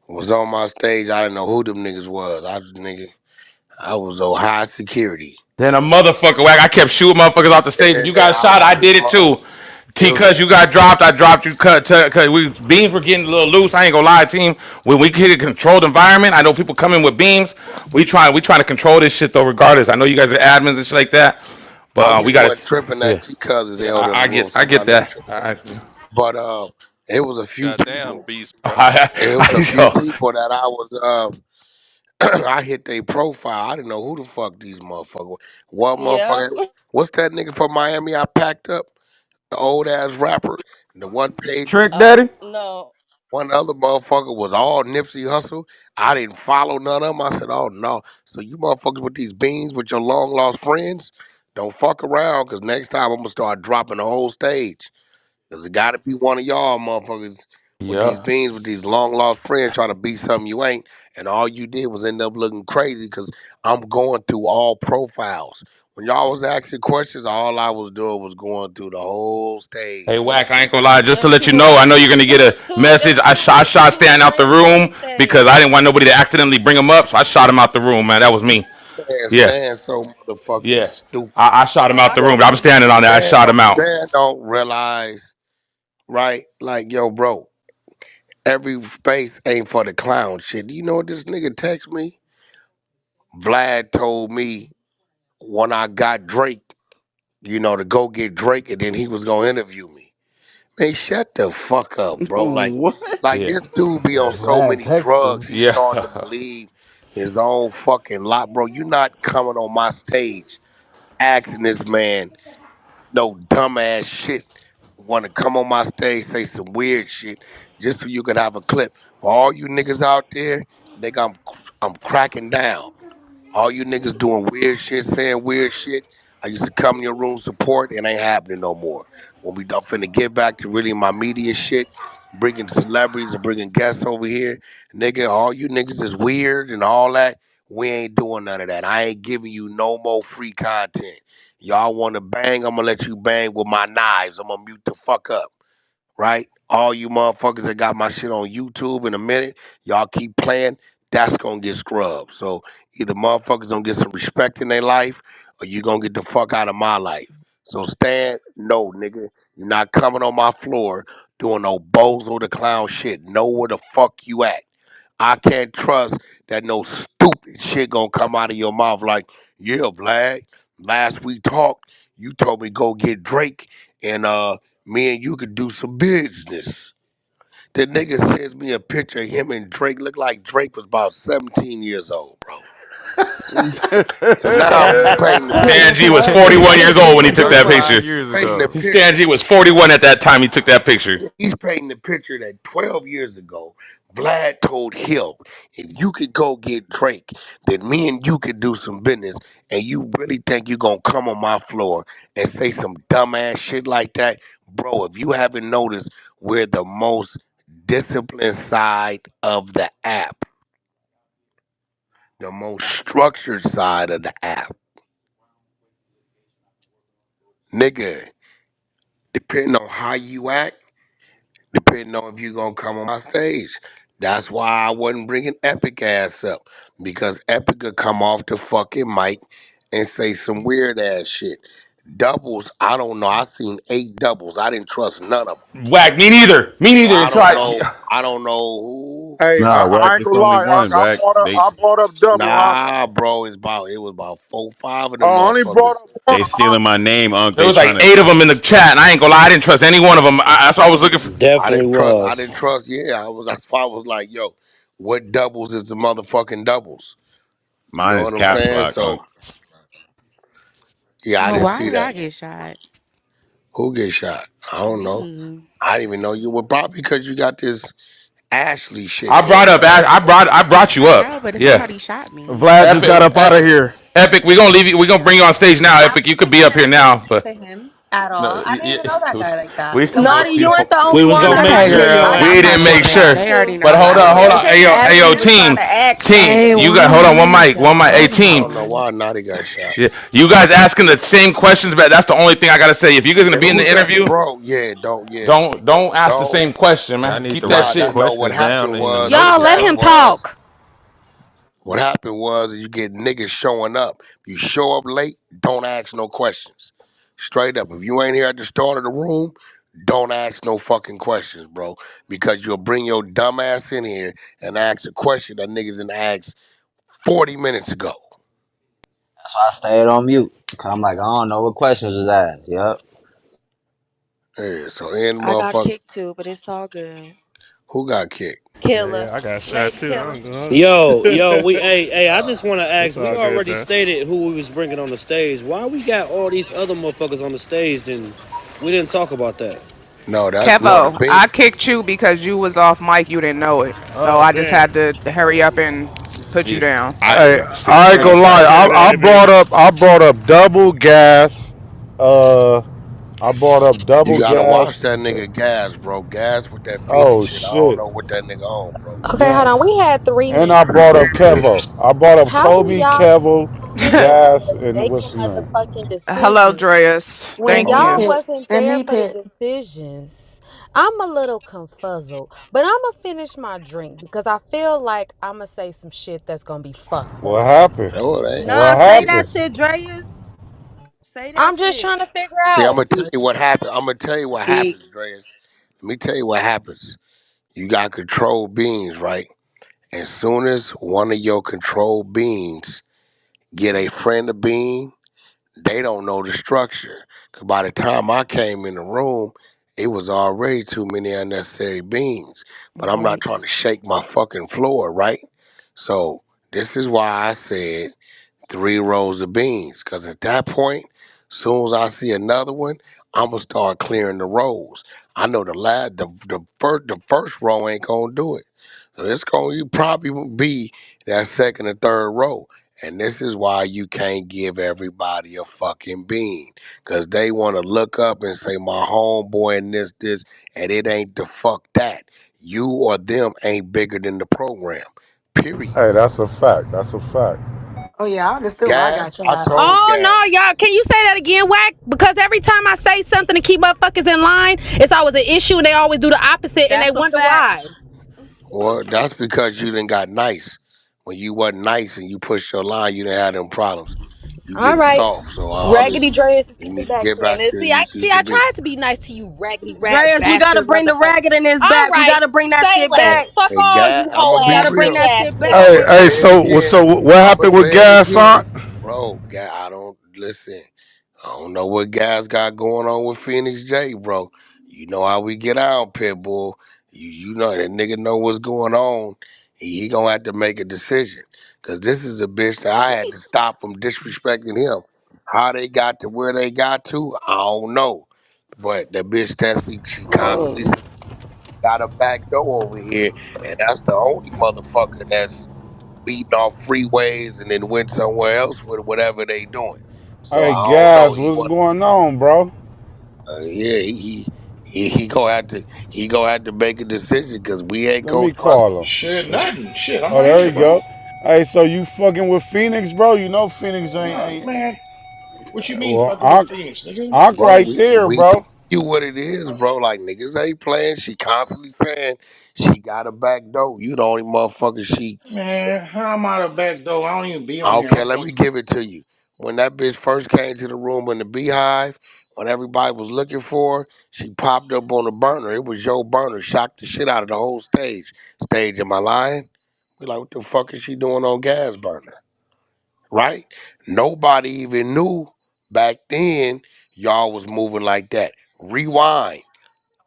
Speaker 11: Was on my stage. I didn't know who them niggas was. I was on high security.
Speaker 1: Then a motherfucker whack. I kept shooting motherfuckers off the stage. If you
Speaker 11: Yeah,
Speaker 1: got
Speaker 11: I
Speaker 1: shot,
Speaker 11: was
Speaker 1: I
Speaker 11: just
Speaker 1: did it
Speaker 11: like,
Speaker 1: too.
Speaker 11: it
Speaker 1: T,
Speaker 11: was a
Speaker 1: cuz you got dropped, I dropped you. Cause we beams were getting a little loose. I ain't gonna lie, team. When we hit a controlled environment, I know people come in with beams. We trying to control this shit though. Regardless, I know you guys are admins and shit like that, but
Speaker 11: I
Speaker 1: we
Speaker 11: just
Speaker 1: got
Speaker 11: wasn't
Speaker 1: to.
Speaker 11: tripping
Speaker 1: Yeah,
Speaker 11: at T Cuz they
Speaker 1: yeah.
Speaker 11: held in the
Speaker 1: I
Speaker 11: room,
Speaker 1: get,
Speaker 11: so
Speaker 1: I
Speaker 11: I'm not
Speaker 1: get
Speaker 11: never
Speaker 1: that.
Speaker 11: tripping. But it was a few
Speaker 19: Goddamn
Speaker 11: people.
Speaker 19: beast, bro.
Speaker 11: It was a few
Speaker 1: Yo,
Speaker 11: people that I was I hit their profile. I didn't know who the fuck these motherfuckers were. One
Speaker 12: Yep.
Speaker 11: motherfucker, what's that nigga from Miami I packed up? The old ass rapper. And the one page,
Speaker 17: Trick Daddy.
Speaker 12: No.
Speaker 11: one other motherfucker was all Nipsey Hustle. I didn't follow none of them. I said, oh no. So you motherfuckers with these beans with your long lost friends, don't fuck around because next time I'm going to start dropping the whole stage. Cause it gotta be one of y'all motherfuckers with these
Speaker 1: yeah.
Speaker 11: beans, with these long lost friends trying to be something you ain't, and all you did was end up looking crazy. Cause I'm going through all profiles. When y'all was asking questions, all I was doing was going through the whole
Speaker 1: Hey,
Speaker 11: stage.
Speaker 1: Wack, I ain't gonna lie. Just to
Speaker 12: Them
Speaker 1: let you
Speaker 12: two
Speaker 1: know, I know
Speaker 12: them
Speaker 1: you're gonna get
Speaker 12: two
Speaker 1: a
Speaker 12: two
Speaker 1: message.
Speaker 12: them two
Speaker 1: I
Speaker 12: them
Speaker 1: shot
Speaker 12: two
Speaker 1: Stan out the
Speaker 12: friends on
Speaker 1: room
Speaker 12: the
Speaker 1: because I
Speaker 12: stage.
Speaker 1: didn't want nobody to accidentally bring him up, so I shot him out the room, man. That was me.
Speaker 11: Man,
Speaker 1: Yeah,
Speaker 11: Stan so motherfucking
Speaker 1: yeah.
Speaker 11: stupid.
Speaker 1: I shot him
Speaker 12: Oh,
Speaker 1: out
Speaker 12: I
Speaker 1: the
Speaker 11: Yo,
Speaker 1: room.
Speaker 12: shot
Speaker 1: I'm
Speaker 12: him
Speaker 1: standing
Speaker 12: too.
Speaker 1: on that. I shot him out.
Speaker 11: Stan don't realize, right? Like, yo, bro, every space ain't for the clown shit. You know what this nigga text me? Vlad told me when I got Drake, to go get Drake, and then he was gonna interview me. Man, shut the fuck up, bro. Like
Speaker 1: Yeah,
Speaker 11: this dude be on so
Speaker 3: Vlad
Speaker 11: many
Speaker 3: text
Speaker 11: drugs,
Speaker 3: him.
Speaker 11: he starting to
Speaker 1: yeah.
Speaker 11: believe his own fucking lot, bro. You not coming on my stage asking this man no dumbass shit. Want to come on my stage, say some weird shit, just so you can have a clip. For all you niggas out there, nigga, I'm cracking down. All you niggas doing weird shit, saying weird shit. I used to come in your room support. It ain't happening no more. When we done finna get back to really my media shit, bringing celebrities and bringing guests over here, nigga, all you niggas is weird and all that. We ain't doing none of that. I ain't giving you no more free content. Y'all want to bang? I'm gonna let you bang with my knives. I'm gonna mute the fuck up, right? All you motherfuckers that got my shit on YouTube in a minute, y'all keep playing, that's gonna get scrubbed. So either motherfuckers gonna get some respect in their life or you gonna get the fuck out of my life. So Stan, no, nigga, you're not coming on my floor doing no bozo the clown shit. Know where the fuck you at. I can't trust that no stupid shit gonna come out of your mouth like, yeah, Vlad, last we talked, you told me go get Drake and me and you could do some business. The nigga sends me a picture of him and Drake. Look like Drake was about 17 years old, bro. So now he's painting the
Speaker 1: Stan
Speaker 11: picture.
Speaker 1: G was
Speaker 3: What?
Speaker 1: 41 years old when he took that
Speaker 11: He's
Speaker 16: 35
Speaker 1: picture.
Speaker 16: years
Speaker 11: painting the
Speaker 16: ago.
Speaker 1: Stan
Speaker 11: picture.
Speaker 1: G was 41 at that time he took that picture.
Speaker 11: He's painting the picture that 12 years ago, Vlad told him, if you could go get Drake, then me and you could do some business. And you really think you're going to come on my floor and say some dumbass shit like that? Bro, if you haven't noticed, we're the most disciplined side of the app, the most structured side of the app. Nigga, depending on how you act, depending on if you're gonna come on my stage. That's why I wasn't bringing Epic ass up because Epic could come off the fucking mic and say some weird ass shit. Doubles, I don't know. I seen 8 doubles. I didn't trust none of them.
Speaker 1: Whack, me neither. Me
Speaker 11: So
Speaker 1: neither.
Speaker 11: I
Speaker 1: Until
Speaker 11: don't
Speaker 1: I,
Speaker 11: know. I don't know who.
Speaker 20: Hey,
Speaker 2: Nah,
Speaker 20: I
Speaker 2: Wack,
Speaker 20: ain't
Speaker 2: it's
Speaker 20: gonna
Speaker 2: only
Speaker 20: lie,
Speaker 2: one, Wack. They
Speaker 20: I brought up double,
Speaker 11: Nah, bro. It was about 4, 5 of
Speaker 20: I
Speaker 11: them
Speaker 20: only brought
Speaker 11: motherfuckers.
Speaker 20: up
Speaker 2: they
Speaker 20: one.
Speaker 2: stealing my name, Unc.
Speaker 1: there
Speaker 2: They
Speaker 1: was
Speaker 2: trying
Speaker 1: like
Speaker 2: to
Speaker 1: 8 of them in the chat, and I ain't gonna lie, I didn't trust any one of them. That's why I was looking for.
Speaker 11: I
Speaker 3: Definitely
Speaker 11: didn't trust. I
Speaker 3: was.
Speaker 11: didn't trust. Yeah, I was. That's why I was like, yo, what doubles is the motherfucking doubles? You
Speaker 2: mine
Speaker 11: know
Speaker 2: is
Speaker 11: what I'm
Speaker 2: caps
Speaker 11: saying?
Speaker 2: lock, Unc.
Speaker 11: So yeah, I
Speaker 21: Oh,
Speaker 11: didn't
Speaker 21: why
Speaker 11: see
Speaker 21: did I
Speaker 11: that.
Speaker 21: get shot?
Speaker 11: Who get shot? I don't know.
Speaker 21: Me.
Speaker 11: I didn't even know you were probably because you got this Ashley shit
Speaker 1: I brought
Speaker 11: going
Speaker 1: up.
Speaker 11: on.
Speaker 1: I brought you
Speaker 21: I
Speaker 1: up.
Speaker 21: know, but if
Speaker 1: Yeah.
Speaker 21: somebody shot me.
Speaker 17: Vlad just
Speaker 1: Epic,
Speaker 17: got up out of
Speaker 1: epic,
Speaker 17: here.
Speaker 1: epic. We gonna leave you. We gonna bring you on stage now. Epic, you could be up here now, but
Speaker 22: to him.
Speaker 19: at all.
Speaker 1: No,
Speaker 19: I didn't even know that guy like that.
Speaker 1: we
Speaker 19: So my
Speaker 20: Naughty, you
Speaker 1: we
Speaker 20: ain't the
Speaker 3: We
Speaker 20: only
Speaker 3: was
Speaker 20: one.
Speaker 3: gonna
Speaker 20: I
Speaker 3: make
Speaker 5: Okay,
Speaker 20: got
Speaker 3: sure,
Speaker 20: I
Speaker 5: girl.
Speaker 3: y'all.
Speaker 20: got
Speaker 1: we
Speaker 5: I'm not
Speaker 1: didn't make
Speaker 5: doing
Speaker 20: plenty
Speaker 5: that.
Speaker 1: sure.
Speaker 5: They
Speaker 20: exes.
Speaker 5: already
Speaker 1: But
Speaker 5: know
Speaker 1: hold
Speaker 5: that.
Speaker 1: on,
Speaker 20: We
Speaker 1: hold
Speaker 20: was
Speaker 1: on.
Speaker 20: just
Speaker 1: Hey yo,
Speaker 20: asking. We was
Speaker 1: team,
Speaker 20: trying to ask you.
Speaker 1: team.
Speaker 5: Hey,
Speaker 1: You got hold on one mic, one mic. Hey,
Speaker 5: hold
Speaker 1: team.
Speaker 11: I don't know
Speaker 5: on.
Speaker 11: why Naughty got shot.
Speaker 1: Yeah, you guys asking the same questions, but that's the only thing I gotta say. If you guys gonna
Speaker 11: Yeah,
Speaker 1: be in the
Speaker 11: who's that,
Speaker 1: interview,
Speaker 11: bro? Yeah, don't, yeah,
Speaker 1: don't ask the
Speaker 11: don't.
Speaker 1: same question,
Speaker 2: Y'all
Speaker 1: man.
Speaker 2: need
Speaker 1: Keep
Speaker 2: to
Speaker 1: that
Speaker 2: write
Speaker 11: Nah,
Speaker 2: the
Speaker 1: shit.
Speaker 11: no. What
Speaker 2: questions
Speaker 11: happened
Speaker 2: down in a
Speaker 11: was,
Speaker 6: Y'all let
Speaker 2: notepad.
Speaker 6: him talk.
Speaker 11: what happened was you get niggas showing up. You show up late, don't ask no questions. Straight up. If you ain't here at the start of the room, don't ask no fucking questions, bro. Because you'll bring your dumb ass in here and ask a question that niggas didn't ask 40 minutes ago.
Speaker 21: So I stayed on mute. 'Cause I'm like, I don't know what questions was asked. Yep.
Speaker 11: Yeah, so in
Speaker 20: I got
Speaker 11: motherfucker,
Speaker 20: kicked too, but it's all good.
Speaker 11: who got kicked?
Speaker 2: Yeah,
Speaker 20: Killer.
Speaker 2: I got shot
Speaker 20: Lady
Speaker 2: too. I
Speaker 20: killer.
Speaker 2: ain't going.
Speaker 3: Yo, I just want to
Speaker 2: It's
Speaker 3: ask. We
Speaker 2: all good
Speaker 3: already
Speaker 2: though.
Speaker 3: stated who we was bringing on the stage. Why we got all these other motherfuckers on the stage? Then we didn't talk about that.
Speaker 11: No, that's no the
Speaker 5: Kevo,
Speaker 11: bean.
Speaker 5: I kicked you because you was off mic. You didn't know it, so
Speaker 2: Oh
Speaker 5: I just
Speaker 2: damn.
Speaker 5: had to hurry up and put you
Speaker 1: Yeah,
Speaker 5: down.
Speaker 1: I
Speaker 15: Hey, I ain't
Speaker 1: see.
Speaker 15: gonna lie.
Speaker 2: Appreciate it, AB.
Speaker 15: I brought up double gas. Uh, I brought up
Speaker 11: You
Speaker 15: double
Speaker 11: gotta watch
Speaker 15: gas.
Speaker 11: that nigga Gas, bro. Gas with that Phoenix
Speaker 15: Oh
Speaker 11: shit. I don't
Speaker 15: shit.
Speaker 11: know what that nigga on, bro.
Speaker 12: Okay, hold
Speaker 15: Then,
Speaker 12: on. We had three
Speaker 15: and
Speaker 12: men.
Speaker 15: I brought up Kevo. I brought up
Speaker 12: How do
Speaker 15: Kobe,
Speaker 12: y'all
Speaker 15: Kevo,
Speaker 12: people
Speaker 15: gas, and
Speaker 12: making
Speaker 15: what's his name?
Speaker 12: motherfucking
Speaker 5: Hello,
Speaker 12: decisions
Speaker 5: Dreas.
Speaker 12: when
Speaker 5: Thank
Speaker 20: And me
Speaker 5: you.
Speaker 12: y'all
Speaker 20: pit.
Speaker 12: wasn't
Speaker 20: And
Speaker 12: there
Speaker 20: me
Speaker 12: for the
Speaker 20: pit.
Speaker 12: decisions? I'm a little confuzzled, but I'm gonna finish my drink because I feel like I'm gonna say some shit that's gonna be fucked
Speaker 15: What
Speaker 12: up.
Speaker 15: happened?
Speaker 11: No, it ain't.
Speaker 20: Nah,
Speaker 15: What
Speaker 20: say that
Speaker 15: happened?
Speaker 20: shit, Dreas. Say that
Speaker 12: I'm just
Speaker 20: shit.
Speaker 12: trying to figure
Speaker 11: See, I'm
Speaker 12: out.
Speaker 11: gonna tell you what happened. I'm gonna tell you what
Speaker 19: Speak.
Speaker 11: happens, Dreas. Let me tell you what happens. You got control beings, right? As soon as one of your control beings get a friend of being, they don't know the structure. Cause by the time I came in the room, it was already too many unnecessary beings. But I'm not trying to
Speaker 5: Yikes.
Speaker 11: shake my fucking floor, right? So this is why I said 3 rows of beans. Cause at that point, soon as I see another one, I'm gonna start clearing the rows. I know the first row ain't gonna do it. So it's going to probably be that second or third row. And this is why you can't give everybody a fucking bean. Because they want to look up and say, my homeboy and this, and it ain't the fuck that. You or them ain't bigger than the program. Period.
Speaker 15: Hey, that's a fact. That's a fact.
Speaker 19: Oh yeah, I understood why I got
Speaker 11: Gas, I
Speaker 19: shot.
Speaker 11: told
Speaker 12: Oh
Speaker 11: Gas.
Speaker 12: no, y'all! Can you say that again, Wack? Because every time I say something to keep motherfuckers in line, it's always an issue, and they always do the opposite, and they
Speaker 20: That's a
Speaker 12: wonder
Speaker 20: fact.
Speaker 12: why.
Speaker 11: Well, that's because you done got nice. When you wasn't nice and you pushed your line, you didn't have them problems. You
Speaker 12: All
Speaker 11: getting
Speaker 12: right,
Speaker 11: soft. So all
Speaker 12: Raggedy
Speaker 11: this,
Speaker 12: Dre's is
Speaker 11: you
Speaker 12: getting
Speaker 11: need to
Speaker 12: back
Speaker 11: get
Speaker 12: then.
Speaker 11: back
Speaker 12: And
Speaker 11: to
Speaker 12: see,
Speaker 11: you used to
Speaker 12: I
Speaker 11: be.
Speaker 12: tried to be nice to you, raggedy rat
Speaker 20: Dreas, we gotta
Speaker 12: bastard
Speaker 20: bring the
Speaker 12: motherfucker.
Speaker 20: raggedness
Speaker 12: All
Speaker 20: back. We
Speaker 12: right,
Speaker 20: gotta bring that
Speaker 12: say
Speaker 20: shit
Speaker 12: less.
Speaker 11: Hey,
Speaker 20: back.
Speaker 12: Fuck
Speaker 11: hey,
Speaker 12: all
Speaker 11: Gas,
Speaker 12: you
Speaker 11: I'm
Speaker 12: hoe
Speaker 11: gonna
Speaker 20: We
Speaker 11: be
Speaker 20: gotta
Speaker 12: ass
Speaker 20: bring
Speaker 12: pussy
Speaker 11: real.
Speaker 20: that
Speaker 12: ass
Speaker 20: shit back.
Speaker 11: I'm
Speaker 12: niggas.
Speaker 11: gonna
Speaker 15: Hey,
Speaker 11: say it
Speaker 15: so
Speaker 11: again.
Speaker 15: what
Speaker 11: I'm gonna
Speaker 15: happened with
Speaker 11: say it
Speaker 15: gas,
Speaker 11: again,
Speaker 15: son?
Speaker 11: bro. I don't listen. I don't know what guys got going on with Phoenix J, bro. You know how we get out, Pitbull. You know that nigga know what's going on. He gonna have to make a decision. Cause this is a bitch that I had to stop from disrespecting him. How they got to where they got to, I don't know. But the bitch Tessie, she constantly
Speaker 20: Mm.
Speaker 11: said got a back door over here, and that's the only motherfucker that's beating off freeways and then went somewhere else with whatever they doing. So
Speaker 15: Hey,
Speaker 11: I don't know.
Speaker 15: gas,
Speaker 11: He
Speaker 15: what's
Speaker 11: want,
Speaker 15: going on, bro?
Speaker 11: yeah, he gonna have to make a decision because we ain't
Speaker 15: Let
Speaker 11: gonna
Speaker 15: me
Speaker 11: trust him.
Speaker 15: call him.
Speaker 22: Shit, nothing. Shit, I'm
Speaker 15: Oh,
Speaker 22: right
Speaker 15: there
Speaker 22: here,
Speaker 15: you
Speaker 22: bro.
Speaker 15: go. Hey, so you fucking with Phoenix, bro? You know Phoenix
Speaker 22: Nah,
Speaker 15: ain't.
Speaker 22: man, what you mean
Speaker 15: Well,
Speaker 22: fucking with Phoenix, nigga?
Speaker 15: Ankh
Speaker 11: Bro,
Speaker 15: right
Speaker 11: we
Speaker 15: there,
Speaker 11: we tell
Speaker 15: bro.
Speaker 11: you what it is, bro. Like niggas ain't playing. She constantly saying she got a back door. You the only motherfucker she.
Speaker 22: Man, how am I the back door? I don't even be on here.
Speaker 11: Okay,
Speaker 22: I'm
Speaker 11: let me
Speaker 22: fucking.
Speaker 11: give it to you. When that bitch first came to the room in the beehive, when everybody was looking for her, she popped up on the burner. It was your burner. Shocked the shit out of the whole stage. Stage, am I lying? We like, what the fuck is she doing on gas burner? Right? Nobody even knew back then y'all was moving like that. Rewind.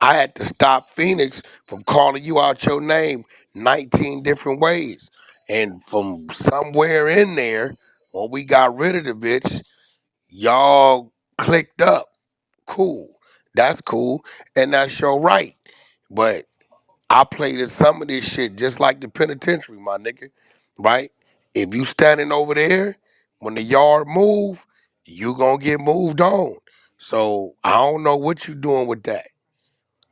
Speaker 11: I had to stop Phoenix from calling you out your name 19 different ways. And from somewhere in there, when we got rid of the bitch, y'all clicked up. Cool. That's cool. And that's your right. But I played in some of this shit just like the penitentiary, my nigga. Right? If you standing over there, when the yard move, you gonna get moved on. So I don't know what you doing with that.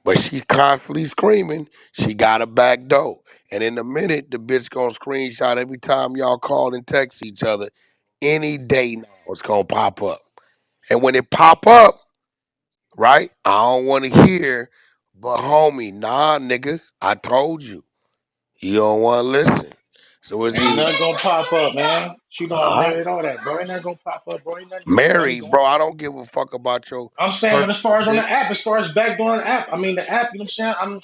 Speaker 11: But she constantly screaming. She got a back door. And in a minute, the bitch gonna screenshot every time y'all call and text each other. Any day now, it's gonna pop up. And when it pop up, right? I don't want to hear, but homie, nah, nigga, I told you. You don't want to listen. So it's
Speaker 22: Ain't
Speaker 11: either
Speaker 22: nothing gonna pop up, man. She know I'm
Speaker 11: all right,
Speaker 22: married, all that, bro. Ain't nothing gonna pop up, bro. Ain't nothing going,
Speaker 11: Mary,
Speaker 22: going
Speaker 11: bro. I
Speaker 22: on.
Speaker 11: don't give a fuck about your
Speaker 22: I'm saying, but as
Speaker 11: personal
Speaker 22: far as on the
Speaker 11: shit.
Speaker 22: app, as far as backdoor the app, I mean the app, you know what I'm saying? I'm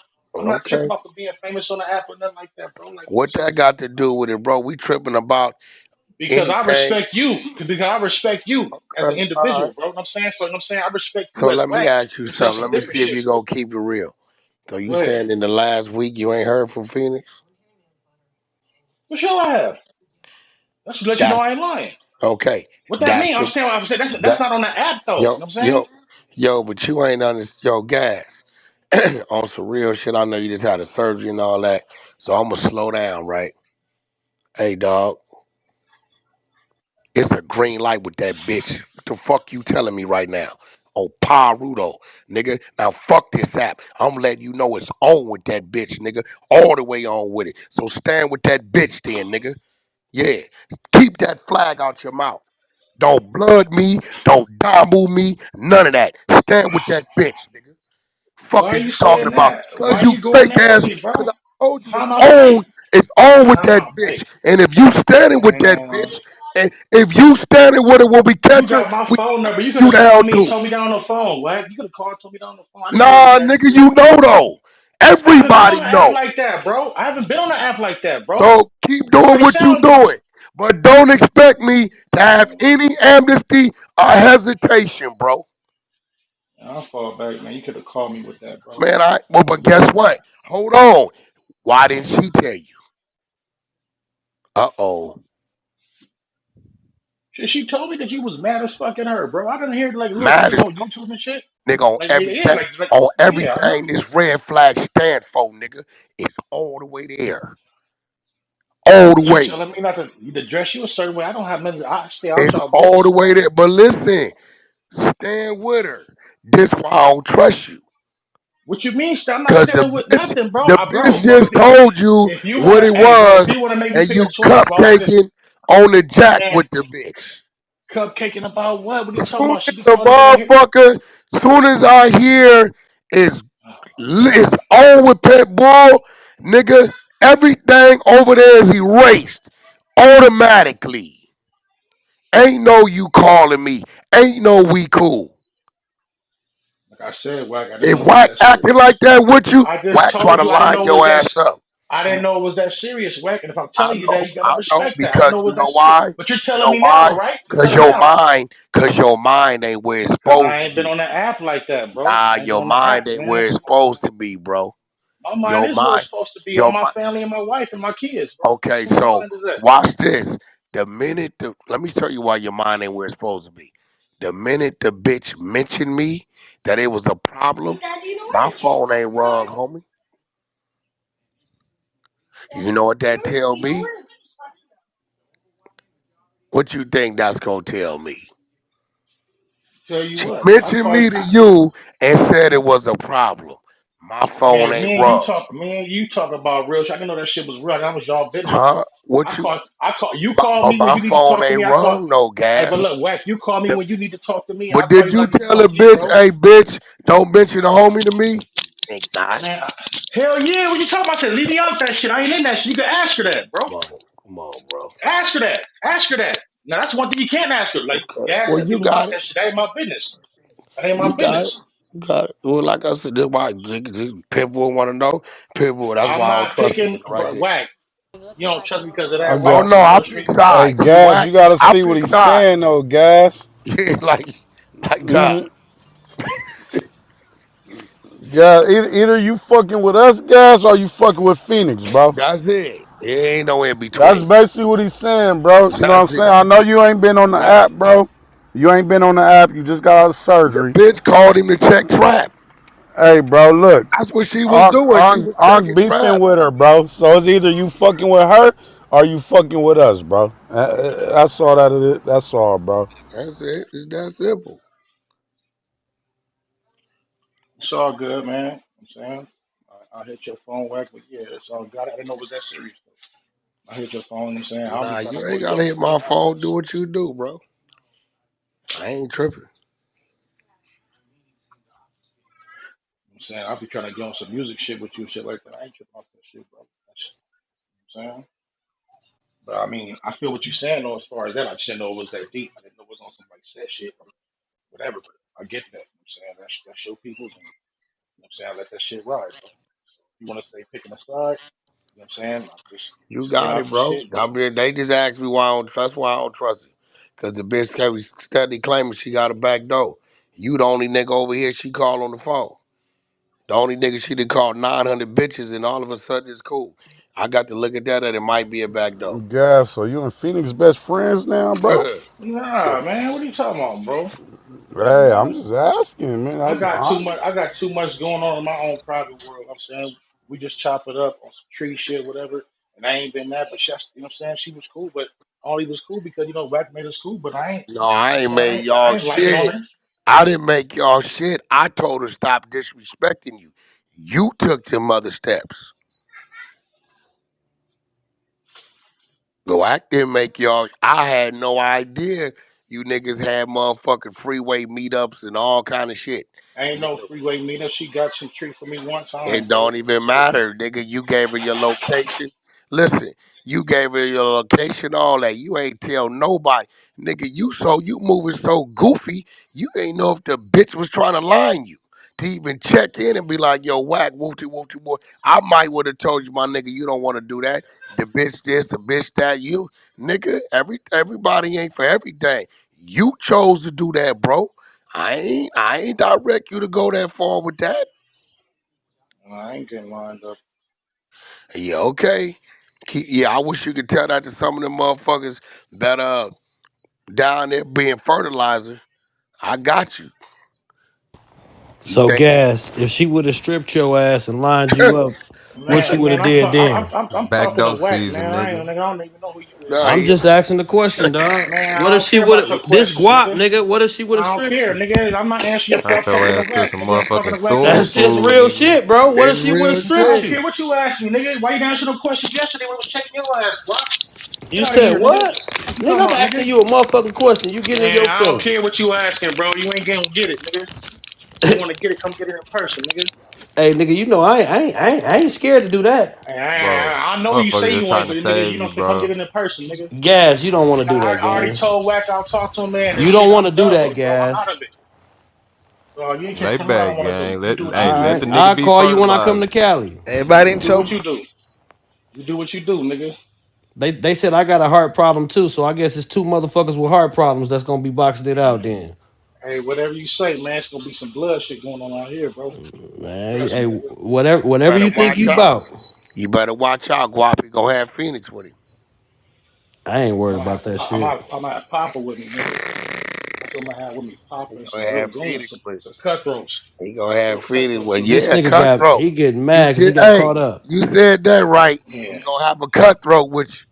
Speaker 22: not
Speaker 11: Okay,
Speaker 22: tripping off of being famous on the app or nothing like that, bro. Like,
Speaker 11: what that got to do with it, bro? We tripping about
Speaker 22: because I
Speaker 11: anything.
Speaker 22: respect you, because I respect you as an
Speaker 11: Okay, all
Speaker 22: individual,
Speaker 11: right.
Speaker 22: bro. You know what I'm saying? So you know what I'm saying? I respect
Speaker 11: So
Speaker 22: you as
Speaker 11: let me
Speaker 22: Wack.
Speaker 11: ask you
Speaker 22: You say
Speaker 11: something.
Speaker 22: some
Speaker 11: Let me
Speaker 22: different
Speaker 11: see if
Speaker 22: shit,
Speaker 11: you
Speaker 22: bro.
Speaker 11: gonna keep it real. So you
Speaker 22: Go ahead.
Speaker 11: saying in the last week you ain't heard from Phoenix?
Speaker 22: What should I have? That's to let you know
Speaker 11: That's
Speaker 22: I ain't lying.
Speaker 11: okay.
Speaker 22: What that
Speaker 11: That's
Speaker 22: mean?
Speaker 11: the
Speaker 22: I'm saying that's
Speaker 11: that
Speaker 22: not on the app though. You
Speaker 11: yo
Speaker 22: know what I'm
Speaker 11: yo
Speaker 22: saying?
Speaker 11: yo, but you ain't on this yo gas on some real shit. I know you just had a surgery and all that, so I'm gonna slow down, right? Hey, dog, it's a green light with that bitch. What the fuck you telling me right now? Oh, Paruto, nigga. Now fuck this app. I'm letting you know it's on with that bitch, nigga. All the way on with it. So stand with that bitch then, nigga. Yeah. Keep that flag out your mouth. Don't blood me. Don't Damu me. None of that. Stand with that bitch, nigga.
Speaker 22: Why
Speaker 11: Fuck
Speaker 22: are
Speaker 11: is
Speaker 22: you
Speaker 11: you talking
Speaker 22: saying
Speaker 11: about?
Speaker 22: that?
Speaker 11: Cause
Speaker 22: Why
Speaker 11: you
Speaker 22: you going
Speaker 11: fake
Speaker 22: there with
Speaker 11: ass.
Speaker 22: me,
Speaker 11: Cause
Speaker 22: bro?
Speaker 11: I told you
Speaker 22: Time out. Hey,
Speaker 11: it's on with
Speaker 22: time
Speaker 11: that
Speaker 22: out.
Speaker 11: bitch.
Speaker 22: Hey,
Speaker 11: And if you standing with that
Speaker 22: man.
Speaker 11: bitch, and if you standing with it when we
Speaker 22: You
Speaker 11: catch her,
Speaker 22: got my
Speaker 11: we
Speaker 22: phone number. You could
Speaker 11: you
Speaker 22: have called
Speaker 11: down
Speaker 22: me and
Speaker 11: too.
Speaker 22: told me down on the phone. What? You could have called and told me down on the phone. I didn't know it was
Speaker 11: Nah,
Speaker 22: that
Speaker 11: nigga,
Speaker 22: serious.
Speaker 11: you know though.
Speaker 22: I haven't been
Speaker 11: Everybody
Speaker 22: on the app
Speaker 11: know.
Speaker 22: like that, bro. I haven't been on the app like that, bro.
Speaker 11: So keep
Speaker 22: You
Speaker 11: doing
Speaker 22: already
Speaker 11: what you
Speaker 22: sound.
Speaker 11: doing. But don't expect me to have any amnesty or hesitation, bro.
Speaker 22: I'll fall back, man. You could have called me with that, bro.
Speaker 11: Man, but guess what? Hold on. Why didn't she tell you? Uh-oh.
Speaker 22: She told me that you was mad as fucking her, bro. I didn't hear like little
Speaker 11: Mad
Speaker 22: clips
Speaker 11: as
Speaker 22: on YouTube and shit.
Speaker 11: nigga
Speaker 22: Like yeah,
Speaker 11: on
Speaker 22: yeah, I know.
Speaker 11: everything this red flag stand for, nigga. It's all the way there. All the
Speaker 22: But you
Speaker 11: way.
Speaker 22: telling me not to dress you a certain way. I don't have nothing. I stay out
Speaker 11: It's
Speaker 22: y'all
Speaker 11: all the
Speaker 22: business,
Speaker 11: way
Speaker 22: bro.
Speaker 11: there. But listen, stand with her. This why I don't trust you.
Speaker 22: What you mean? I'm not
Speaker 11: Cause
Speaker 22: standing with nothing, bro.
Speaker 11: the
Speaker 22: Bro,
Speaker 11: bitch
Speaker 22: bro.
Speaker 11: just told you
Speaker 22: If you
Speaker 11: what
Speaker 22: wanna,
Speaker 11: it
Speaker 22: hey, bro, if
Speaker 11: was,
Speaker 22: you wanna make me
Speaker 11: and
Speaker 22: pick
Speaker 11: you
Speaker 22: a choice, bro, I just
Speaker 11: cupcaking on the jack
Speaker 22: man,
Speaker 11: with the bitch.
Speaker 22: cupcaking about what? What are you talking
Speaker 11: Soon
Speaker 22: about?
Speaker 11: as
Speaker 22: She can
Speaker 11: the
Speaker 22: call me when I hear.
Speaker 11: motherfucker, soon as I hear is it's on with Pit Bull, nigga, everything over there is erased automatically. Ain't no you calling me. Ain't no we cool.
Speaker 22: Like I said, Wack, I didn't
Speaker 11: If
Speaker 22: know it was
Speaker 11: Wack
Speaker 22: that
Speaker 11: acting
Speaker 22: serious.
Speaker 11: like that with you,
Speaker 22: I just
Speaker 11: Wack try
Speaker 22: told
Speaker 11: to
Speaker 22: you I didn't
Speaker 11: line
Speaker 22: know it was
Speaker 11: your
Speaker 22: that.
Speaker 11: ass up.
Speaker 22: I didn't know it was that serious, Wack. And if I'm
Speaker 11: I
Speaker 22: telling you that,
Speaker 11: know,
Speaker 22: you gotta
Speaker 11: I know,
Speaker 22: respect that. I didn't
Speaker 11: because
Speaker 22: know it
Speaker 11: you
Speaker 22: was that
Speaker 11: know
Speaker 22: serious.
Speaker 11: why?
Speaker 22: But you're
Speaker 11: You
Speaker 22: telling
Speaker 11: know
Speaker 22: me now,
Speaker 11: why?
Speaker 22: right? You're telling me now.
Speaker 11: Cause your mind ain't where it's
Speaker 22: Cause
Speaker 11: supposed
Speaker 22: I
Speaker 11: to
Speaker 22: ain't been on
Speaker 11: be.
Speaker 22: the app like that, bro.
Speaker 11: Nah,
Speaker 22: I ain't been
Speaker 11: your
Speaker 22: on the app,
Speaker 11: mind ain't
Speaker 22: man.
Speaker 11: where it's supposed to be, bro.
Speaker 22: My mind
Speaker 11: Your
Speaker 22: is where it's
Speaker 11: mind,
Speaker 22: supposed to be on
Speaker 11: your
Speaker 22: my
Speaker 11: mind.
Speaker 22: family and my wife and my kids, bro.
Speaker 11: Okay,
Speaker 22: Whose
Speaker 11: so
Speaker 22: mind is that?
Speaker 11: watch this. Let me tell you why your mind ain't where it's supposed to be. The minute the bitch mentioned me that it was a problem, my phone ain't rung, homie. You know what that tell me? What you think that's gonna tell me?
Speaker 22: Tell you
Speaker 11: She
Speaker 22: what, I
Speaker 11: mentioned
Speaker 22: call
Speaker 11: me to you and said it was a problem. My phone
Speaker 22: man,
Speaker 11: ain't rung.
Speaker 22: me and you talk about real shit. I didn't know that shit was real. That was y'all business.
Speaker 11: Huh? What you
Speaker 22: You call
Speaker 11: but
Speaker 22: me when
Speaker 11: my
Speaker 22: you need to
Speaker 11: phone
Speaker 22: talk to
Speaker 11: ain't
Speaker 22: me.
Speaker 11: rung no
Speaker 22: Hey, but
Speaker 11: gas.
Speaker 22: look, Wack, you call me when you need to talk to me, and I
Speaker 11: But
Speaker 22: call
Speaker 11: did
Speaker 22: you when
Speaker 11: you
Speaker 22: I need to
Speaker 11: tell a
Speaker 22: talk to you,
Speaker 11: bitch,
Speaker 22: bro.
Speaker 11: hey bitch, don't mention the homie to me? Think not.
Speaker 22: Man, hell yeah, what you talking about? I said, leave me out that shit. I ain't in that shit. You can ask her that, bro.
Speaker 11: Come on, bro.
Speaker 22: Ask her that. Ask her that. Now that's one thing you can't ask her. Like,
Speaker 11: Okay.
Speaker 22: gas
Speaker 11: Well
Speaker 22: said,
Speaker 11: you
Speaker 22: leave him
Speaker 11: got
Speaker 22: out
Speaker 11: it.
Speaker 22: that shit. That ain't my business. That ain't my
Speaker 11: You got it.
Speaker 22: business.
Speaker 11: You got it. Well, like I said, that's why Pitbull wanna know. Pitbull, that's
Speaker 22: I'm
Speaker 11: why I don't
Speaker 22: not
Speaker 11: trust the
Speaker 22: picking
Speaker 11: nigga right there.
Speaker 22: Whack. You don't trust me because of
Speaker 15: I
Speaker 22: that,
Speaker 11: Oh
Speaker 22: Wack.
Speaker 15: got.
Speaker 11: no,
Speaker 22: You
Speaker 11: I
Speaker 22: know,
Speaker 11: pick
Speaker 22: treat me.
Speaker 15: Hey,
Speaker 11: sides. See
Speaker 15: Gas,
Speaker 11: what?
Speaker 15: you got to
Speaker 11: I
Speaker 15: see what
Speaker 11: pick
Speaker 15: he's saying
Speaker 11: sides.
Speaker 15: though, Gas.
Speaker 11: Yeah, like that.
Speaker 15: Either, yeah, either you fucking with us, Gas, or you fucking with Phoenix, bro.
Speaker 11: That's it. There ain't no in
Speaker 15: That's
Speaker 11: between.
Speaker 15: basically what he's saying, bro. You know what I'm
Speaker 11: That's
Speaker 15: saying?
Speaker 11: it.
Speaker 15: I know you ain't been on the
Speaker 11: That
Speaker 15: app, bro. You ain't been on the app. You just got out of
Speaker 11: the
Speaker 15: surgery.
Speaker 11: bitch called him to check trap.
Speaker 15: Hey, bro, look.
Speaker 11: That's what she was
Speaker 15: I'm,
Speaker 11: doing. She
Speaker 15: I'm,
Speaker 11: was
Speaker 15: I'm
Speaker 11: checking
Speaker 15: beefing
Speaker 11: trap.
Speaker 15: with her, bro. So it's either you fucking with her or you fucking with us, bro. That's all that it is. That's all, bro.
Speaker 11: That's it. It's that simple.
Speaker 22: It's all good, man. I'm saying I hit your phone whack, but yeah, it's all good. I didn't know it was that serious though. I hit your phone. I'm saying I'll be
Speaker 11: Nah,
Speaker 22: trying to
Speaker 11: you
Speaker 22: avoid
Speaker 11: ain't
Speaker 22: you
Speaker 11: gotta
Speaker 22: off
Speaker 11: hit
Speaker 22: the
Speaker 11: my
Speaker 22: clubhouse.
Speaker 11: phone. Do what you do, bro. I ain't tripping.
Speaker 22: I'm saying I'll be trying to get on some music shit with you, shit like that. I ain't tripping off that shit, bro. You know what I'm saying, but I mean, I feel what you're saying though. As far as that, I just didn't know it was that deep. I didn't know it was on some like set shit or whatever. But I get that. You know what I'm saying that's your people's, and you know what I'm saying let that shit ride, bro. So if you want to stay picking a side, you know what I'm saying, I just
Speaker 11: You
Speaker 22: stay
Speaker 11: got
Speaker 22: out
Speaker 11: it,
Speaker 22: the
Speaker 11: bro.
Speaker 22: shit. But
Speaker 11: I mean, they just asked me why I don't trust. Why I don't trust it? Cause the bitch kept steady claiming she got a back door. You the only nigga over here she called on the phone. The only nigga she did call 900 bitches, and all of a sudden it's cool. I got to look at that, and it might be a back door.
Speaker 15: Gas, are you and Phoenix best friends now, bro?
Speaker 22: nah, man, what are you talking about, bro? Nah,
Speaker 15: Hey, I'm
Speaker 22: man.
Speaker 15: just asking, man.
Speaker 22: I
Speaker 15: That's
Speaker 22: got too
Speaker 15: honest.
Speaker 22: much. I got too much going on in my own private world. I'm saying we just chop it up on some tree shit, whatever. And I ain't been mad, but she, you know what I'm saying, she was cool. But only was cool because you know Wack made us cool. But I ain't,
Speaker 11: No, I
Speaker 22: you know
Speaker 11: ain't
Speaker 22: what I'm
Speaker 11: made
Speaker 22: saying, I
Speaker 11: y'all
Speaker 22: ain't liking on
Speaker 11: shit.
Speaker 22: her.
Speaker 11: I didn't make y'all shit. I told her stop disrespecting you. You took them other steps. Go act didn't make y'all. I had no idea you niggas had motherfucking freeway meetups and all kind of shit.
Speaker 22: Ain't no
Speaker 11: Nigga,
Speaker 22: freeway meetup. She got some tree for me one time,
Speaker 11: it
Speaker 22: bro.
Speaker 11: don't even
Speaker 22: That's it.
Speaker 11: matter, nigga. You gave her your location. Listen, you gave her your location, all that. You ain't tell nobody, nigga. You moving so goofy. You ain't know if the bitch was trying to line you to even check in and be like, yo, whack, whoopty whoopty boy. I might would have told you, my nigga, you don't want to do that. The bitch this, the bitch that. You, nigga. Everybody ain't for everything. You chose to do that, bro. I ain't direct you to go that far with that.
Speaker 22: I ain't getting lined up.
Speaker 11: Yeah, okay. Yeah, I wish you could tell that to some of them motherfuckers that down there being fertilizer. I got you. You
Speaker 3: So,
Speaker 11: think
Speaker 3: gas, if she would have stripped your ass and lined you up, what you
Speaker 22: Man,
Speaker 3: would
Speaker 22: man,
Speaker 3: have did then?
Speaker 7: It's
Speaker 22: I'm
Speaker 7: back
Speaker 22: talking to
Speaker 7: door
Speaker 22: Wack,
Speaker 7: season,
Speaker 22: man. I ain't,
Speaker 7: nigga.
Speaker 22: nigga, I don't even know who you is,
Speaker 11: nah,
Speaker 3: I'm
Speaker 22: nigga.
Speaker 11: yeah.
Speaker 3: just asking the question, dog.
Speaker 22: Man, I
Speaker 3: What if
Speaker 22: don't
Speaker 3: she
Speaker 22: care
Speaker 3: would
Speaker 22: about your
Speaker 3: have this
Speaker 22: questions,
Speaker 3: guap,
Speaker 22: nigga.
Speaker 3: nigga? What if she would have
Speaker 22: I don't
Speaker 3: stripped
Speaker 22: care,
Speaker 3: you?
Speaker 22: nigga. I'm not answering your
Speaker 7: Turn
Speaker 22: question. I'm
Speaker 7: your
Speaker 22: talking to
Speaker 7: ass to
Speaker 22: Wack,
Speaker 7: some
Speaker 22: nigga. I'm talking
Speaker 7: motherfucking
Speaker 22: to Wack
Speaker 7: soul
Speaker 3: That's just
Speaker 22: 100.
Speaker 7: food,
Speaker 3: real
Speaker 7: nigga.
Speaker 3: shit, bro. What if
Speaker 11: It's
Speaker 3: she would have
Speaker 11: real
Speaker 22: I
Speaker 3: stripped
Speaker 22: don't
Speaker 11: shit.
Speaker 22: care
Speaker 3: you?
Speaker 22: what you asked me, nigga. Why you didn't answer no questions yesterday when I was checking your ass, bro? Get
Speaker 3: You
Speaker 22: out of
Speaker 3: said
Speaker 22: here, nigga.
Speaker 3: what?
Speaker 22: What you
Speaker 3: Nigga,
Speaker 22: talking
Speaker 3: I'm
Speaker 22: about,
Speaker 3: asking
Speaker 22: nigga?
Speaker 3: you a motherfucking question. You getting in
Speaker 22: Man,
Speaker 3: your
Speaker 22: I don't care
Speaker 3: feelings.
Speaker 22: what you asking, bro. You ain't gonna get it, nigga. You want to get it, come get it in person, nigga.
Speaker 3: Hey, nigga, you know I ain't scared to do that.
Speaker 7: Bro,
Speaker 22: I know you say
Speaker 7: motherfucker
Speaker 22: you
Speaker 7: just
Speaker 22: ain't,
Speaker 7: trying
Speaker 22: but
Speaker 7: to
Speaker 22: nigga,
Speaker 7: save
Speaker 22: you know,
Speaker 7: you,
Speaker 22: say come get
Speaker 7: bro.
Speaker 22: it in person, nigga.
Speaker 3: Gas, you don't want to
Speaker 22: And
Speaker 3: do that,
Speaker 22: I already
Speaker 3: gang.
Speaker 22: told Wack I'll talk to him, man, and
Speaker 3: You
Speaker 22: shit.
Speaker 3: don't want
Speaker 22: I'm
Speaker 3: to do
Speaker 22: done
Speaker 3: that,
Speaker 22: with it, bro. I'm
Speaker 3: gas.
Speaker 22: out of it. So you can't
Speaker 7: Lay
Speaker 22: tell me what I
Speaker 7: back,
Speaker 22: don't want to do.
Speaker 7: gang.
Speaker 22: You
Speaker 7: Let
Speaker 22: do what you
Speaker 7: hey,
Speaker 22: do,
Speaker 7: let
Speaker 3: All
Speaker 7: the
Speaker 3: right,
Speaker 22: nigga.
Speaker 7: nigga
Speaker 3: I'll
Speaker 7: be
Speaker 3: call you when I come to
Speaker 7: fertilizer.
Speaker 3: Cali.
Speaker 4: Everybody in
Speaker 22: Do what
Speaker 4: trouble.
Speaker 22: you do. You do what you do, nigga.
Speaker 3: They said I got a heart problem too, so I guess it's two motherfuckers with heart problems that's gonna be boxing it out then.
Speaker 22: Hey, whatever you say, man, it's gonna be some blood shit going on out here, bro.
Speaker 3: Man,
Speaker 22: Trust
Speaker 3: hey,
Speaker 22: me, nigga.
Speaker 3: whatever
Speaker 11: Better
Speaker 3: you think
Speaker 11: watch
Speaker 3: you
Speaker 11: out.
Speaker 3: about,
Speaker 11: You better watch out. Guapi gonna have Phoenix with him.
Speaker 3: I ain't
Speaker 22: I'm
Speaker 3: worried
Speaker 22: gonna
Speaker 3: about that shit.
Speaker 22: I'm gonna have Papa with me, nigga. That's what I'm gonna have with me. Papa
Speaker 11: He
Speaker 22: and
Speaker 11: gonna
Speaker 22: some real
Speaker 11: have
Speaker 22: goons,
Speaker 11: Phoenix with him.
Speaker 22: some cutthroats,
Speaker 11: He gonna
Speaker 22: some
Speaker 11: have
Speaker 22: real
Speaker 11: Phoenix
Speaker 22: cutthroats
Speaker 11: with.
Speaker 22: in here.
Speaker 3: This
Speaker 11: Yeah,
Speaker 3: nigga
Speaker 11: cutthroat.
Speaker 3: he getting
Speaker 11: You
Speaker 3: mad because he
Speaker 11: just
Speaker 3: got
Speaker 11: hey,
Speaker 3: caught up.
Speaker 11: you said that right.
Speaker 22: Yeah.
Speaker 11: He gonna have a cutthroat with you.